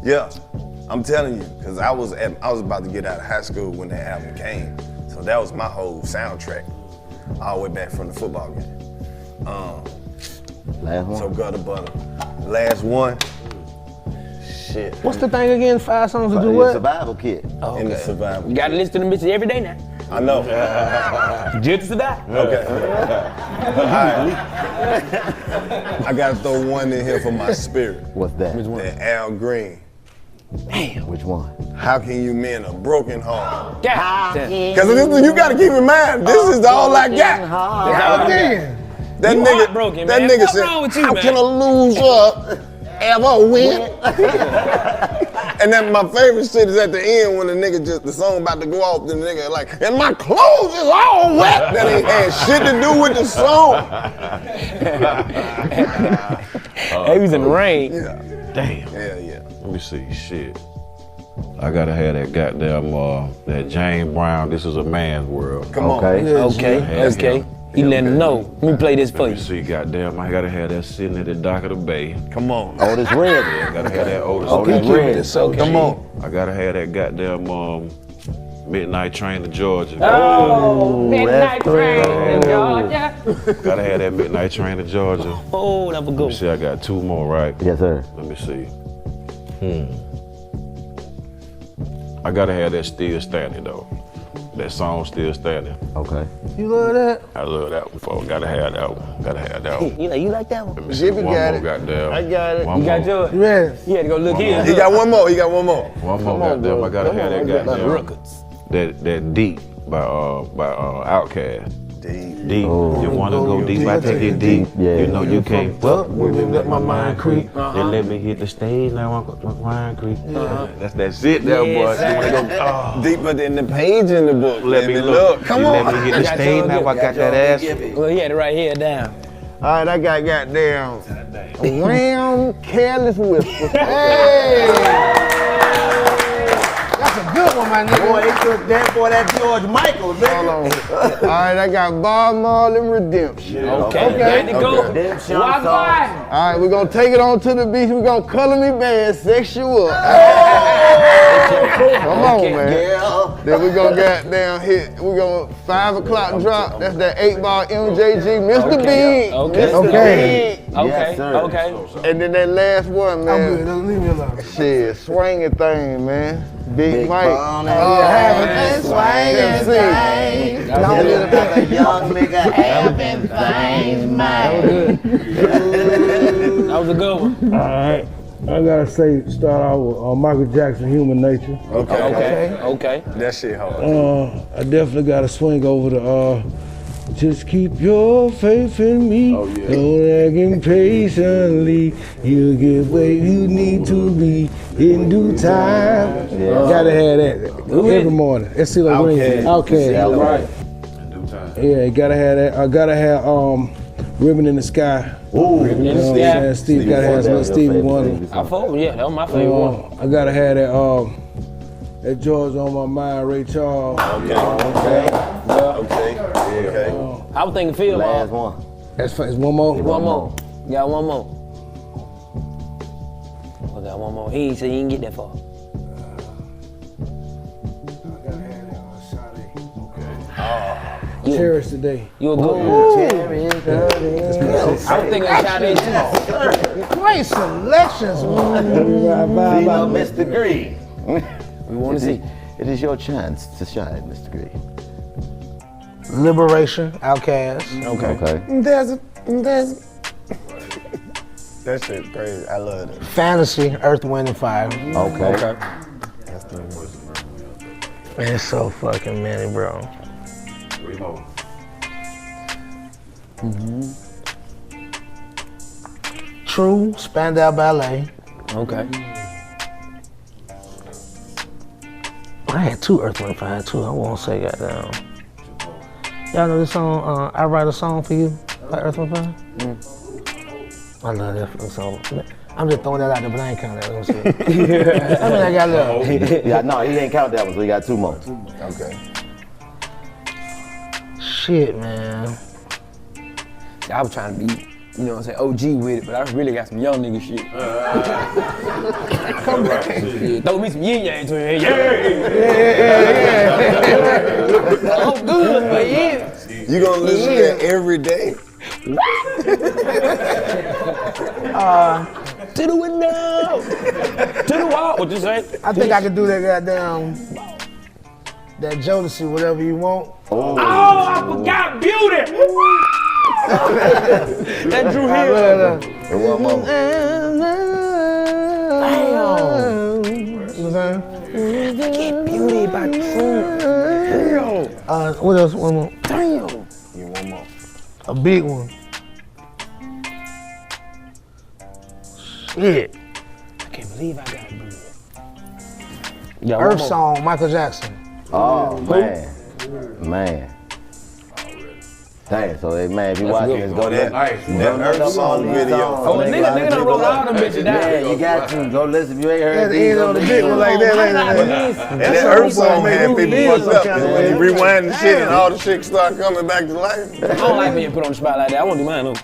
Speaker 8: Yeah. I'm telling you, cause I was about to get out of high school when that album came. So that was my whole soundtrack. All the way back from the football game.
Speaker 4: Last one.
Speaker 8: So gutter butter. Last one. Shit.
Speaker 3: What's the thing again? 5 songs to do
Speaker 4: Your
Speaker 3: what?
Speaker 4: survival kit.
Speaker 8: In the survival.
Speaker 2: You gotta listen to the bitches every day now.
Speaker 8: I know.
Speaker 2: Just to die.
Speaker 8: Okay. All right. I gotta throw one in here for my spirit.
Speaker 4: What's that?
Speaker 8: That Al Green.
Speaker 2: Damn.
Speaker 4: Which one?
Speaker 8: How can you mend a broken heart?
Speaker 2: God damn.
Speaker 8: Cause you gotta keep in mind, this is all I got. That
Speaker 2: You
Speaker 8: nigga,
Speaker 2: heartbroken,
Speaker 8: that
Speaker 2: man.
Speaker 8: nigga
Speaker 2: What's
Speaker 8: said,
Speaker 2: wrong with you,
Speaker 8: how
Speaker 2: man?
Speaker 8: can a loser ever win? And then my favorite shit is at the end when the song about to go off, then the nigga like, and my clothes is all wet. That ain't had shit to do with the song.
Speaker 2: He was in the rain.
Speaker 8: Yeah.
Speaker 5: Damn.
Speaker 8: Yeah.
Speaker 5: Let me see. Shit. I gotta have that goddamn that James Brown. This is a man's world.
Speaker 8: Come on.
Speaker 2: Okay. He let him know. Let me play this for
Speaker 5: Let me
Speaker 2: you.
Speaker 5: see. Goddamn. I gotta have that sitting at the dock of the bay.
Speaker 8: Come on.
Speaker 4: Otis Red.
Speaker 5: I gotta have that Otis.
Speaker 4: Otis Red.
Speaker 8: Come on.
Speaker 5: I gotta have that goddamn Midnight Train to Georgia.
Speaker 2: Oh, midnight train in Georgia.
Speaker 5: Gotta have that Midnight Train to Georgia.
Speaker 2: Oh, that was
Speaker 5: Let me
Speaker 2: good.
Speaker 5: see. I got 2 more, right?
Speaker 4: Yes, sir.
Speaker 5: Let me see. I gotta have that Still Standing though. That song Still Standing.
Speaker 4: Okay.
Speaker 3: You love that?
Speaker 5: I love that one, folks. Gotta have that one. Gotta have that one.
Speaker 2: You like that one?
Speaker 5: Let me see.
Speaker 8: Jimmy
Speaker 5: One
Speaker 8: got
Speaker 5: more,
Speaker 8: it.
Speaker 5: goddamn.
Speaker 8: I got it.
Speaker 5: One
Speaker 2: You got
Speaker 5: more.
Speaker 2: yours?
Speaker 3: You ready?
Speaker 2: You had to go look here.
Speaker 8: He got one more.
Speaker 5: One more, goddamn. I gotta have that goddamn. That Deep by Outkast. Deep. You wanna go deep? I take it deep.
Speaker 4: Yeah.
Speaker 5: You know you can't fuck with me,
Speaker 3: let my mind creep.
Speaker 5: They let me hit the stage now. My mind creep. That's it, there, boy. You wanna go?
Speaker 8: Deeper than the page in the book.
Speaker 5: Let me look.
Speaker 8: Come
Speaker 5: You
Speaker 8: on.
Speaker 5: Let me hit the stage now. I got that ass.
Speaker 2: Well, he had to write here down.
Speaker 7: right, I got goddamn round careless whisper.
Speaker 3: Hey! That's a good one, my nigga.
Speaker 4: Boy, they took that George Michael, nigga.
Speaker 7: Hold on. All right, I got Bob Marley Redemption.
Speaker 2: Okay. Got to go.
Speaker 4: Redemption
Speaker 2: Walk
Speaker 4: song.
Speaker 2: on.
Speaker 7: All right, we're gonna take it on to the beach. We're gonna color me bad, sex you up. Come on, man.
Speaker 4: Yeah.
Speaker 7: Then we gonna goddamn hit. We gonna 5 o'clock drop. That's that 8-ball MJG, Mr. Big.
Speaker 2: Okay.
Speaker 3: Okay.
Speaker 4: Yes, sir.
Speaker 2: Okay.
Speaker 7: And then that last one,
Speaker 3: I'm good.
Speaker 7: man.
Speaker 3: Don't leave me alone.
Speaker 7: Shit, swinging thing, man. Big Mike.
Speaker 4: Bone and
Speaker 3: having
Speaker 7: MC.
Speaker 4: Don't get about a young nigga having things, man.
Speaker 2: That was a good one.
Speaker 6: All right. I gotta say, start out with Michael Jackson, Human Nature.
Speaker 2: Okay.
Speaker 1: That shit hard.
Speaker 6: I definitely gotta swing over to just keep your faith in me.
Speaker 1: Oh, yeah.
Speaker 6: Don't act impatiently. You'll get where you need to be in due time. Gotta have that every morning. That's CeeLo Green. Okay.
Speaker 4: Yeah, right.
Speaker 6: Yeah, gotta have that. I gotta have Ribbon in the Sky.
Speaker 4: Ooh.
Speaker 2: Ribbon in the
Speaker 6: You know what I'm
Speaker 2: Sky.
Speaker 6: saying? Steve gotta have some Stevie Wonder.
Speaker 2: I fought. Yeah, that was my favorite one.
Speaker 6: I gotta have that George on My Mind, Ray Charles.
Speaker 1: Okay.
Speaker 2: I was thinking Phil.
Speaker 4: Last one.
Speaker 6: That's one more.
Speaker 2: One more. Got one more. I got one more. He ain't said he didn't get that far.
Speaker 6: Cherish Today.
Speaker 2: You a good one. I was thinking Sade too.
Speaker 3: Great selections, man.
Speaker 4: Mr. Green.
Speaker 2: We want to see.
Speaker 4: It is your chance to shine, Mr. Green.
Speaker 3: Liberation, Outkast.
Speaker 4: Okay.
Speaker 1: That shit crazy. I love that.
Speaker 3: Fantasy, Earth, Wind, and Fire.
Speaker 4: Okay.
Speaker 3: Man, it's so fucking many, bro. True, Spandau Ballet.
Speaker 2: Okay.
Speaker 3: I had 2 Earth, Wind, Fire too. I won't say goddamn. Y'all know this song, I Write a Song for You by Earth, Wind, Fire? I love that fucking song. I'm just throwing that out there, but I ain't counting that. I mean, I got love.
Speaker 4: Yeah, no, he ain't count that one, so he got 2 more.
Speaker 1: Okay.
Speaker 3: Shit, man.
Speaker 2: See, I was trying to be, you know what I'm saying, OG with it, but I really got some young nigga shit.
Speaker 3: Come back.
Speaker 2: Yeah, throw me some yin yang to it. Yeah. I'm good, but yeah.
Speaker 1: You gonna listen to that every day?
Speaker 2: To the window. To the wall. What you say?
Speaker 3: I think I could do that goddamn, that Jodeci, whatever you want.
Speaker 2: Oh, I forgot Beauty. That Drew Hill.
Speaker 4: And one more.
Speaker 3: You know what I'm saying?
Speaker 2: Get Beauty by Drew.
Speaker 3: What else? One more.
Speaker 2: Damn.
Speaker 1: Yeah, one more.
Speaker 3: A big one. Shit.
Speaker 2: I can't believe I got a Beauty. Yeah, one
Speaker 3: Earth
Speaker 2: more.
Speaker 3: Song, Michael Jackson.
Speaker 4: Oh, man. Dang, so man, if you watching this, go there.
Speaker 1: That Earth Song video.
Speaker 2: Oh, nigga done wrote all them bitches down.
Speaker 4: Yeah, you got to. Go listen if you ain't heard
Speaker 3: End on the big one like that.
Speaker 1: And that Earth Song had people fucked up. When he rewind the shit and all the shit start coming back to life.
Speaker 2: I don't like being put on the spot like that. I won't do mine though.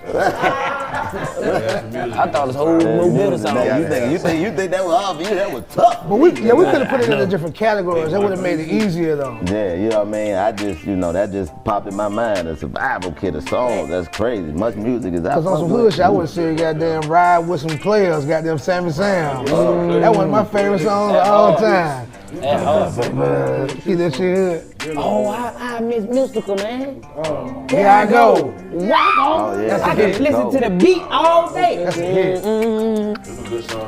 Speaker 2: I thought this whole movie or something.
Speaker 4: You think that was hard for you? That was tough.
Speaker 3: But we could have put it in the different categories. That would have made it easier though.
Speaker 4: Yeah, you know what I mean? I just, that just popped in my mind. A survival kid, a song. That's crazy. Much music is out.
Speaker 3: Cause on some hood shit, I would say goddamn Ride with Some Players, goddamn Sammy Sam. That was my favorite song of all time. See that shit hood?
Speaker 2: Oh, I miss Mystical, man.
Speaker 3: Here I go.
Speaker 2: Walk on.
Speaker 4: Oh, yeah.
Speaker 2: I can listen to the beat all day.
Speaker 3: That's a hit.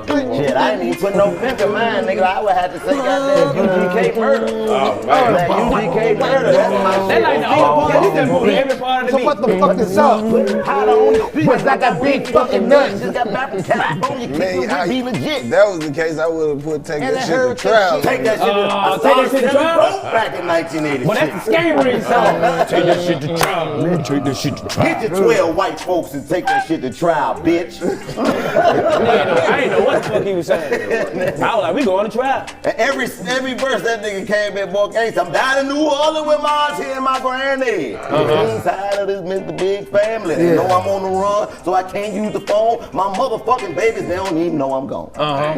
Speaker 2: Put
Speaker 4: Shit, I ain't even put no pimp in mine, nigga. I would have to say goddamn UGK murder.
Speaker 5: Oh, man.
Speaker 4: That UGK murder. That's my shit.
Speaker 2: They like the old part. You just put every part of the beat.
Speaker 3: So what the fuck is up?
Speaker 4: Hot on the street.
Speaker 3: But I got big fucking nuts.
Speaker 4: Just got back from California.
Speaker 8: Man,
Speaker 4: Keep it be legit.
Speaker 8: if that was the case, I would have put take
Speaker 3: And
Speaker 8: that
Speaker 3: I
Speaker 8: shit
Speaker 3: heard
Speaker 8: to trial.
Speaker 4: Take that shit to
Speaker 2: take that shit to trial?
Speaker 4: back in 1986.
Speaker 2: But that's the Skate Ring song. Take that shit to trial. Take that shit to trial.
Speaker 4: Get your 12 white folks and take that shit to trial, bitch.
Speaker 2: I ain't know what the fuck he was saying. I was like, we going to trial.
Speaker 4: And every verse that nigga came in, boy, gangsta. I'm down in New Orleans with my auntie and my granddad. Inside of this Mr. Big family. They know I'm on the run, so I can't use the phone. My motherfucking babies, they don't even know I'm gone. I'm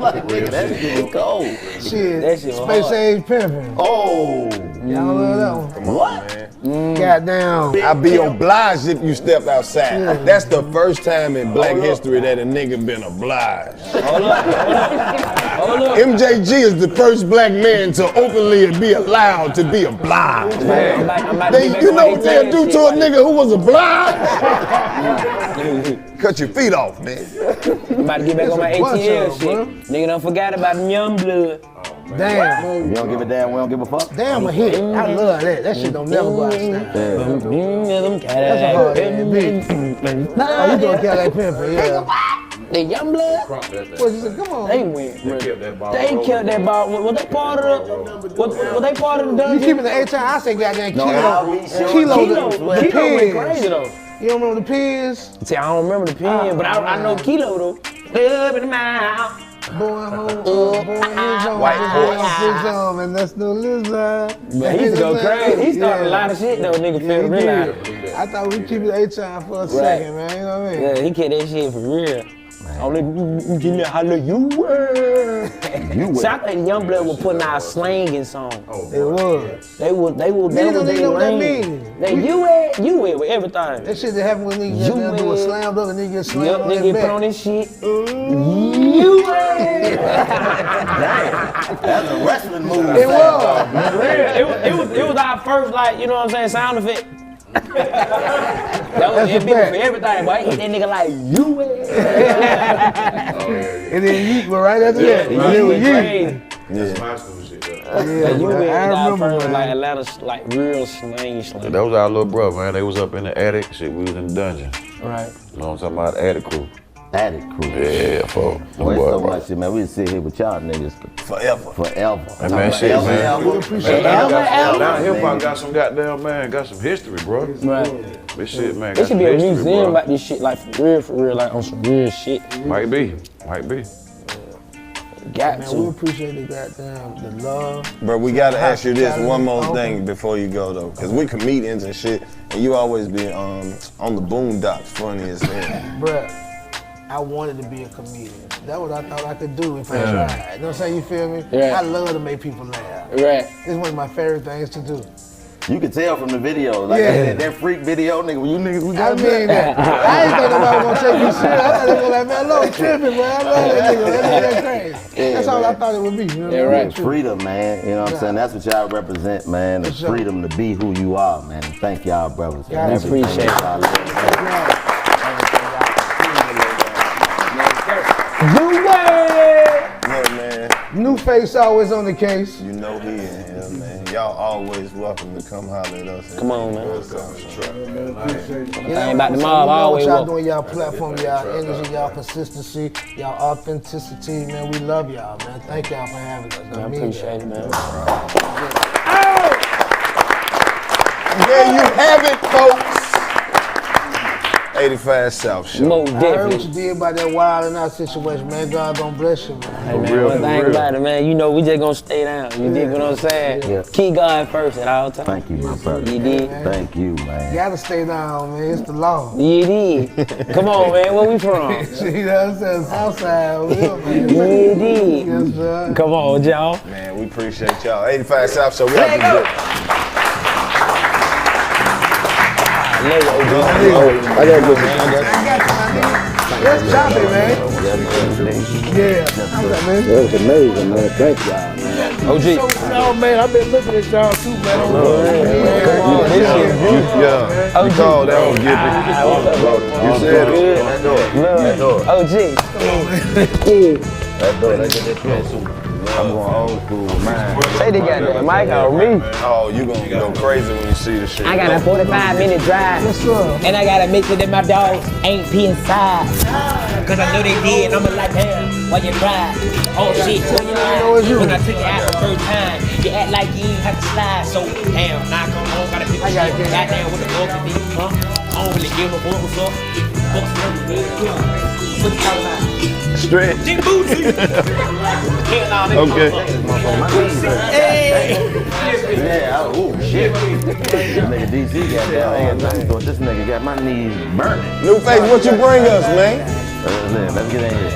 Speaker 4: like, nigga, that shit is cold.
Speaker 3: Shit,
Speaker 2: That shit was
Speaker 3: Space
Speaker 2: hard.
Speaker 3: Age Pimpin'.
Speaker 4: Oh,
Speaker 3: Y'all love that one.
Speaker 4: what?
Speaker 3: Goddamn.
Speaker 8: I'd be obliged if you stepped outside. That's the first time in black history that a nigga been obliged.
Speaker 2: Hold up.
Speaker 8: MJG is the first black man to openly be allowed to be obliged.
Speaker 2: I'm about to
Speaker 8: They,
Speaker 2: get back
Speaker 8: you
Speaker 2: on
Speaker 8: know
Speaker 2: my
Speaker 8: what they'll
Speaker 2: 18
Speaker 8: do
Speaker 2: shit.
Speaker 8: to a nigga who was obliged? Cut your feet off, man.
Speaker 2: I'm about to get back on my
Speaker 3: What's
Speaker 2: ATL
Speaker 3: up,
Speaker 2: shit.
Speaker 3: bro?
Speaker 2: Nigga done forgot about them young blood.
Speaker 3: Damn.
Speaker 4: You don't give a damn, we don't give a fuck?
Speaker 3: Damn a hit. I love that. That shit don't never go out of style. That's a hard ass beat. Oh, you doing Cadillac Pimpin', yeah.
Speaker 2: The young blood,
Speaker 3: What you said? Come on.
Speaker 2: they went. They killed that ball. Was they part of the? Was they part of the
Speaker 3: You
Speaker 2: dungeon?
Speaker 3: keeping the A-Time? I say goddamn
Speaker 4: I'll be
Speaker 3: Kilo.
Speaker 4: sure.
Speaker 3: Kilo,
Speaker 2: Kilo
Speaker 3: the
Speaker 2: went crazy
Speaker 3: pins.
Speaker 2: though.
Speaker 3: You don't remember the pins?
Speaker 2: See, I don't remember the pen, but I know Kilo though. Up in the mouth.
Speaker 3: Boy, his on.
Speaker 8: White
Speaker 3: His on, and that's no lizard.
Speaker 2: But he used to go crazy. He started a lot of shit though, nigga.
Speaker 3: Yeah,
Speaker 2: Feel
Speaker 3: he
Speaker 2: real.
Speaker 3: did. I thought we'd keep the A-Time for a second, man. You know what I mean?
Speaker 2: Yeah, he kept that shit for real. Only give me a holler you were. So I think Young Blood was putting out a slanging song.
Speaker 3: It was.
Speaker 2: They was
Speaker 3: Niggas don't even know what that
Speaker 2: lane.
Speaker 3: mean.
Speaker 2: They you with everything.
Speaker 3: That shit that happened when niggas
Speaker 2: You
Speaker 3: get do a
Speaker 2: mad.
Speaker 3: slam dunk and nigga get slammed
Speaker 2: Yup,
Speaker 3: on
Speaker 2: nigga
Speaker 3: their
Speaker 2: get put on
Speaker 3: back.
Speaker 2: this shit. You
Speaker 4: That's a wrestling move.
Speaker 3: It was.
Speaker 2: it was our first, like, you know what I'm saying, sound effect. That was
Speaker 3: That's a
Speaker 2: it for
Speaker 3: fact.
Speaker 2: everything, boy. He hit that nigga like you.
Speaker 3: And then Yeet was right after that.
Speaker 2: You
Speaker 3: And then
Speaker 2: went
Speaker 3: Yeet.
Speaker 2: crazy.
Speaker 5: That's my school shit, though.
Speaker 3: Yeah,
Speaker 2: You
Speaker 3: man,
Speaker 2: went
Speaker 3: I
Speaker 2: our
Speaker 3: remember,
Speaker 2: first,
Speaker 3: man.
Speaker 2: like, Atlanta, like, real slang.
Speaker 5: That was our little brother, man. They was up in the attic. Shit, we was in the dungeon.
Speaker 2: Right.
Speaker 5: You know what I'm talking about? The attic crew.
Speaker 4: Attic crew.
Speaker 5: Yeah, for
Speaker 4: Boy, it's so much shit, man. We sit here with y'all niggas
Speaker 8: Forever.
Speaker 4: forever.
Speaker 5: Hey, man, shit, man.
Speaker 3: We appreciate
Speaker 5: Now
Speaker 3: that.
Speaker 5: hip hop got some goddamn, man, got some history, bro.
Speaker 2: Right.
Speaker 5: This shit, man,
Speaker 2: There
Speaker 5: got
Speaker 2: should
Speaker 5: some
Speaker 2: be a
Speaker 5: history,
Speaker 2: museum
Speaker 5: bro.
Speaker 2: about this shit, like, for real, like, on some real shit.
Speaker 5: Might be.
Speaker 2: Got
Speaker 3: Man, we
Speaker 2: to.
Speaker 3: appreciate the goddamn, the love.
Speaker 8: Bro, we gotta ask you this one more thing before you go though, cause we comedians and shit, and you always be on the boondocks, funny as hell.
Speaker 3: Bruh, I wanted to be a comedian. That's what I thought I could do if I tried. You know what I'm saying? You feel me?
Speaker 2: Yeah.
Speaker 3: I love to make people laugh.
Speaker 2: Right.
Speaker 3: It's one of my favorite things to do.
Speaker 4: You can tell from the video, like
Speaker 3: Yeah.
Speaker 4: that freak video, nigga. When you niggas, we
Speaker 3: I
Speaker 4: got
Speaker 3: mean that. I ain't think nobody was gonna take me serious. I thought they were like, man, Lord, tripping, man. I love that nigga. That crazy. That's all I thought it would be. You know what I mean?
Speaker 4: freedom, man. You know what I'm saying? That's what y'all represent, man. The
Speaker 3: For sure.
Speaker 4: freedom to be who you are, man. Thank y'all, brothers.
Speaker 3: Yeah,
Speaker 4: and everything
Speaker 2: appreciate it.
Speaker 4: y'all live.
Speaker 8: Look, man,
Speaker 3: New face always on the case.
Speaker 8: you know he in here, man. Y'all always welcome to come holler at us.
Speaker 2: Come on, man.
Speaker 3: You
Speaker 2: Ain't about the mob,
Speaker 3: what
Speaker 2: always
Speaker 3: y'all
Speaker 2: welcome.
Speaker 3: doing, y'all platform, y'all energy, y'all consistency, y'all authenticity, man. We love y'all, man. Thank y'all for having us.
Speaker 2: I
Speaker 3: mean
Speaker 2: appreciate it, man.
Speaker 8: There you have it, folks. 85 South Show.
Speaker 2: Most
Speaker 3: that. I heard what you
Speaker 2: definitely.
Speaker 3: did about that wild and out situation, man. God gonna bless you, man.
Speaker 2: Hey, man, one thing about it, man, you know, we just gonna stay down. You dig what I'm saying?
Speaker 4: Yeah.
Speaker 2: Keep God first at all times.
Speaker 4: Thank you, my brother.
Speaker 2: You did?
Speaker 4: Thank you, man.
Speaker 3: Gotta stay down, man. It's the law.
Speaker 2: You did. Come on, man, where we from?
Speaker 3: See, you know what I'm saying? Southside over here, man.
Speaker 2: You did.
Speaker 3: Yes, sir.
Speaker 2: Come on, y'all.
Speaker 8: Man, we appreciate y'all. 85 South Show. We have to do
Speaker 2: I love you, OG.
Speaker 8: I got good, man.
Speaker 3: Let's chop it, man. Yeah. Man.
Speaker 4: That was amazing, man. Thank y'all, man.
Speaker 2: OG.
Speaker 3: No, man, I've been looking at y'all too, man.
Speaker 2: Come on, this shit beautiful.
Speaker 8: Yeah, you called that one, Gibby. You said it.
Speaker 2: Good.
Speaker 8: Love.
Speaker 2: OG.
Speaker 4: Let's go. Let's get that pencil. I'm going old school with mine.
Speaker 2: Say they got that mic on me.
Speaker 8: Oh, you gonna go crazy when you see the shit.
Speaker 2: I got a 45-minute drive. And I gotta make sure that my dogs ain't pee inside. Cause I know they did, and I'm like, damn, why you cry? Oh shit, when I took it out the first time, you act like you ain't have to slide. So, damn, now I come home, gotta pick up shit. Goddamn, what the fuck to do, huh? I don't really give a fuck what's up. Fuck's never good. What you talking about?
Speaker 8: Stretch.
Speaker 2: Okay.
Speaker 4: Hey. Yeah, oh shit. This nigga DC got down. This nigga got my knees burning.
Speaker 8: New face, what you bring us, man?
Speaker 4: Let's get in here.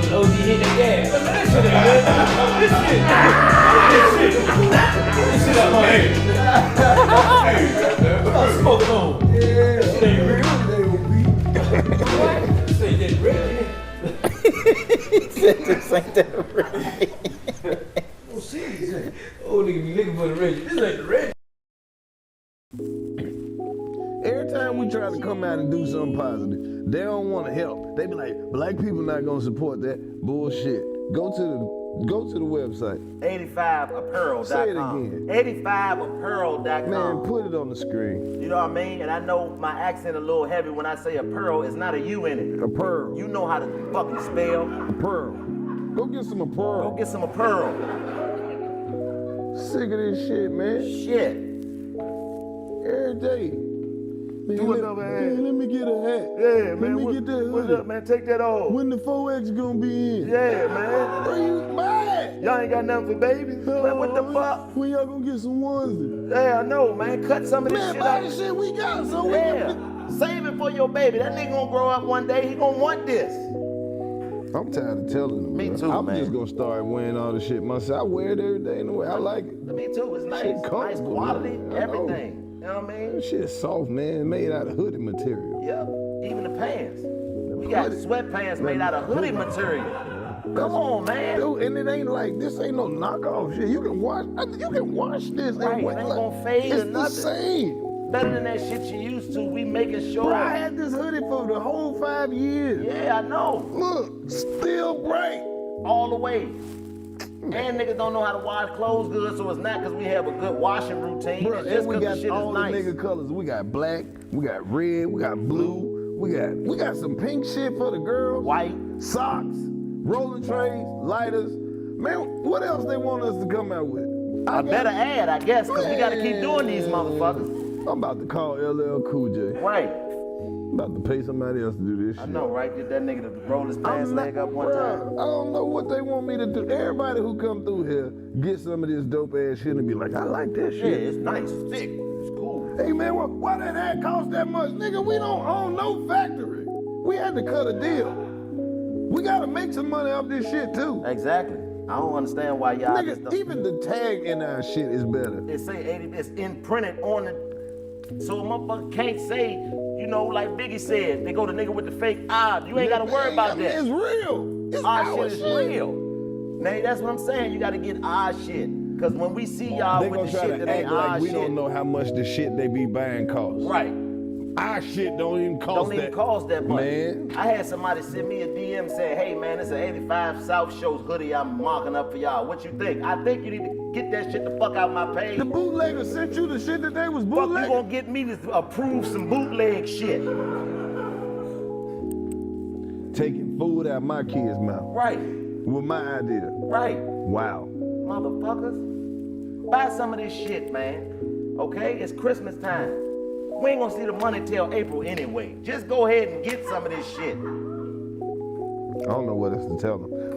Speaker 2: OG hit that gas. This shit up my head. I smoke on. This ain't real. This ain't that real. He said this ain't that real. Oh shit. Oh nigga be looking for the red. This ain't the red.
Speaker 6: Every time we try to come out and do something positive, they don't want to help. They be like, black people not gonna support that bullshit. Go to the website.
Speaker 9: 85apparel.com.
Speaker 6: Say it again.
Speaker 9: 85apparel.com.
Speaker 6: Man, put it on the screen.
Speaker 9: You know what I mean? And I know my accent a little heavy when I say apparel. It's not a U in it.
Speaker 6: Apparel.
Speaker 9: You know how to fucking spell.
Speaker 6: Apparel. Go get some apparel.
Speaker 9: Go get some apparel.
Speaker 6: Sick of this shit, man.
Speaker 9: Shit.
Speaker 6: Every day. Man,
Speaker 9: Do another ad.
Speaker 6: Let me get a hat.
Speaker 9: Yeah, man.
Speaker 6: Let me get that hoodie.
Speaker 9: What's up, man? Take that off.
Speaker 6: When the 4X gonna be in?
Speaker 9: Yeah, man.
Speaker 6: Where you mad?
Speaker 9: Y'all ain't got nothing for babies? Man, what the fuck?
Speaker 6: When y'all gonna get some onesie?
Speaker 9: Yeah, I know, man. Cut some of this
Speaker 6: Man,
Speaker 9: shit
Speaker 6: buy
Speaker 9: out.
Speaker 6: the shit we got so we
Speaker 9: Yeah.
Speaker 6: can...
Speaker 9: Save it for your baby. That nigga gonna grow up one day. He gonna want this.
Speaker 6: I'm tired of telling them.
Speaker 9: Me
Speaker 6: man.
Speaker 9: too,
Speaker 6: I'm
Speaker 9: man.
Speaker 6: just gonna start wearing all the shit myself. I wear it every day in the way. I like it.
Speaker 9: Me too. It's nice.
Speaker 6: Shit
Speaker 9: Nice
Speaker 6: comfortable,
Speaker 9: quality.
Speaker 6: man. I know.
Speaker 9: Everything. You know what I mean?
Speaker 6: That shit soft, man. Made out of hoodie material.
Speaker 9: Yeah, even the pants. We got sweatpants made out of hoodie material. Come on, man.
Speaker 6: Dude, and it ain't like, this ain't no knockoff shit. You can wash this.
Speaker 9: Right, it ain't gonna fade or
Speaker 6: It's the
Speaker 9: nothing.
Speaker 6: same.
Speaker 9: Better than that shit you used to. We making sure.
Speaker 6: Bro, I had this hoodie for the whole 5 years.
Speaker 9: Yeah, I know.
Speaker 6: Look, still bright.
Speaker 9: All the way. And niggas don't know how to wash clothes good, so it's not because we have a good washing routine.
Speaker 6: Bro,
Speaker 9: It's
Speaker 6: and
Speaker 9: just
Speaker 6: we
Speaker 9: because the
Speaker 6: got
Speaker 9: shit
Speaker 6: all
Speaker 9: is
Speaker 6: the
Speaker 9: nice.
Speaker 6: nigga colors. We got black, we got red, we got blue, we got some pink shit for the girls.
Speaker 9: White.
Speaker 6: Socks, rolling trays, lighters. Man, what else they want us to come out with?
Speaker 9: A better ad, I guess, because we got to keep doing these motherfuckers.
Speaker 6: I'm about to call LL Cool J.
Speaker 9: Right.
Speaker 6: I'm about to pay somebody else to do this shit.
Speaker 9: I know, right? Get that nigga to roll his pants leg up one time.
Speaker 6: I don't know what they want me to do. Everybody who come through here get some of this dope ass shit and be like, I like that shit.
Speaker 9: Yeah, it's nice, thick, it's cool.
Speaker 6: Hey man, why that hat cost that much? Nigga, we don't own no factory. We had to cut a deal. We gotta make some money off this shit too.
Speaker 9: Exactly. I don't understand why y'all just
Speaker 6: Nigga,
Speaker 9: don't.
Speaker 6: even the tag in our shit is better.
Speaker 9: It say 80, it's imprinted on the, so a motherfucker can't say, you know, like Biggie said, they go to nigga with the fake eye. You ain't gotta worry about that.
Speaker 6: It's real. It's
Speaker 9: Our
Speaker 6: our
Speaker 9: shit is real. Now, that's what I'm saying. You gotta get our shit. Cause when we see y'all
Speaker 6: They
Speaker 9: with
Speaker 6: gonna
Speaker 9: the
Speaker 6: try
Speaker 9: shit
Speaker 6: to
Speaker 9: that ain't
Speaker 6: act
Speaker 9: our
Speaker 6: like we
Speaker 9: shit.
Speaker 6: don't know how much the shit they be buying costs.
Speaker 9: Right.
Speaker 6: Our shit don't even cost
Speaker 9: Don't
Speaker 6: that.
Speaker 9: even cost that much.
Speaker 6: Man.
Speaker 9: I had somebody send me a DM saying, hey man, it's an 85 South Shows hoodie I'm marking up for y'all. What you think? I think you need to get that shit the fuck out my page.
Speaker 6: The bootlegger sent you the shit that they was
Speaker 9: Fuck,
Speaker 6: bootlegging?
Speaker 9: you gonna get me to approve some bootleg shit.
Speaker 6: Taking food out my kid's mouth.
Speaker 9: Right.
Speaker 6: With my idea.
Speaker 9: Right.
Speaker 6: Wow.
Speaker 9: Motherfuckers, buy some of this shit, man. Okay? It's Christmas time. We ain't gonna see the money till April anyway. Just go ahead and get some of this shit.
Speaker 6: I don't know what else to tell them.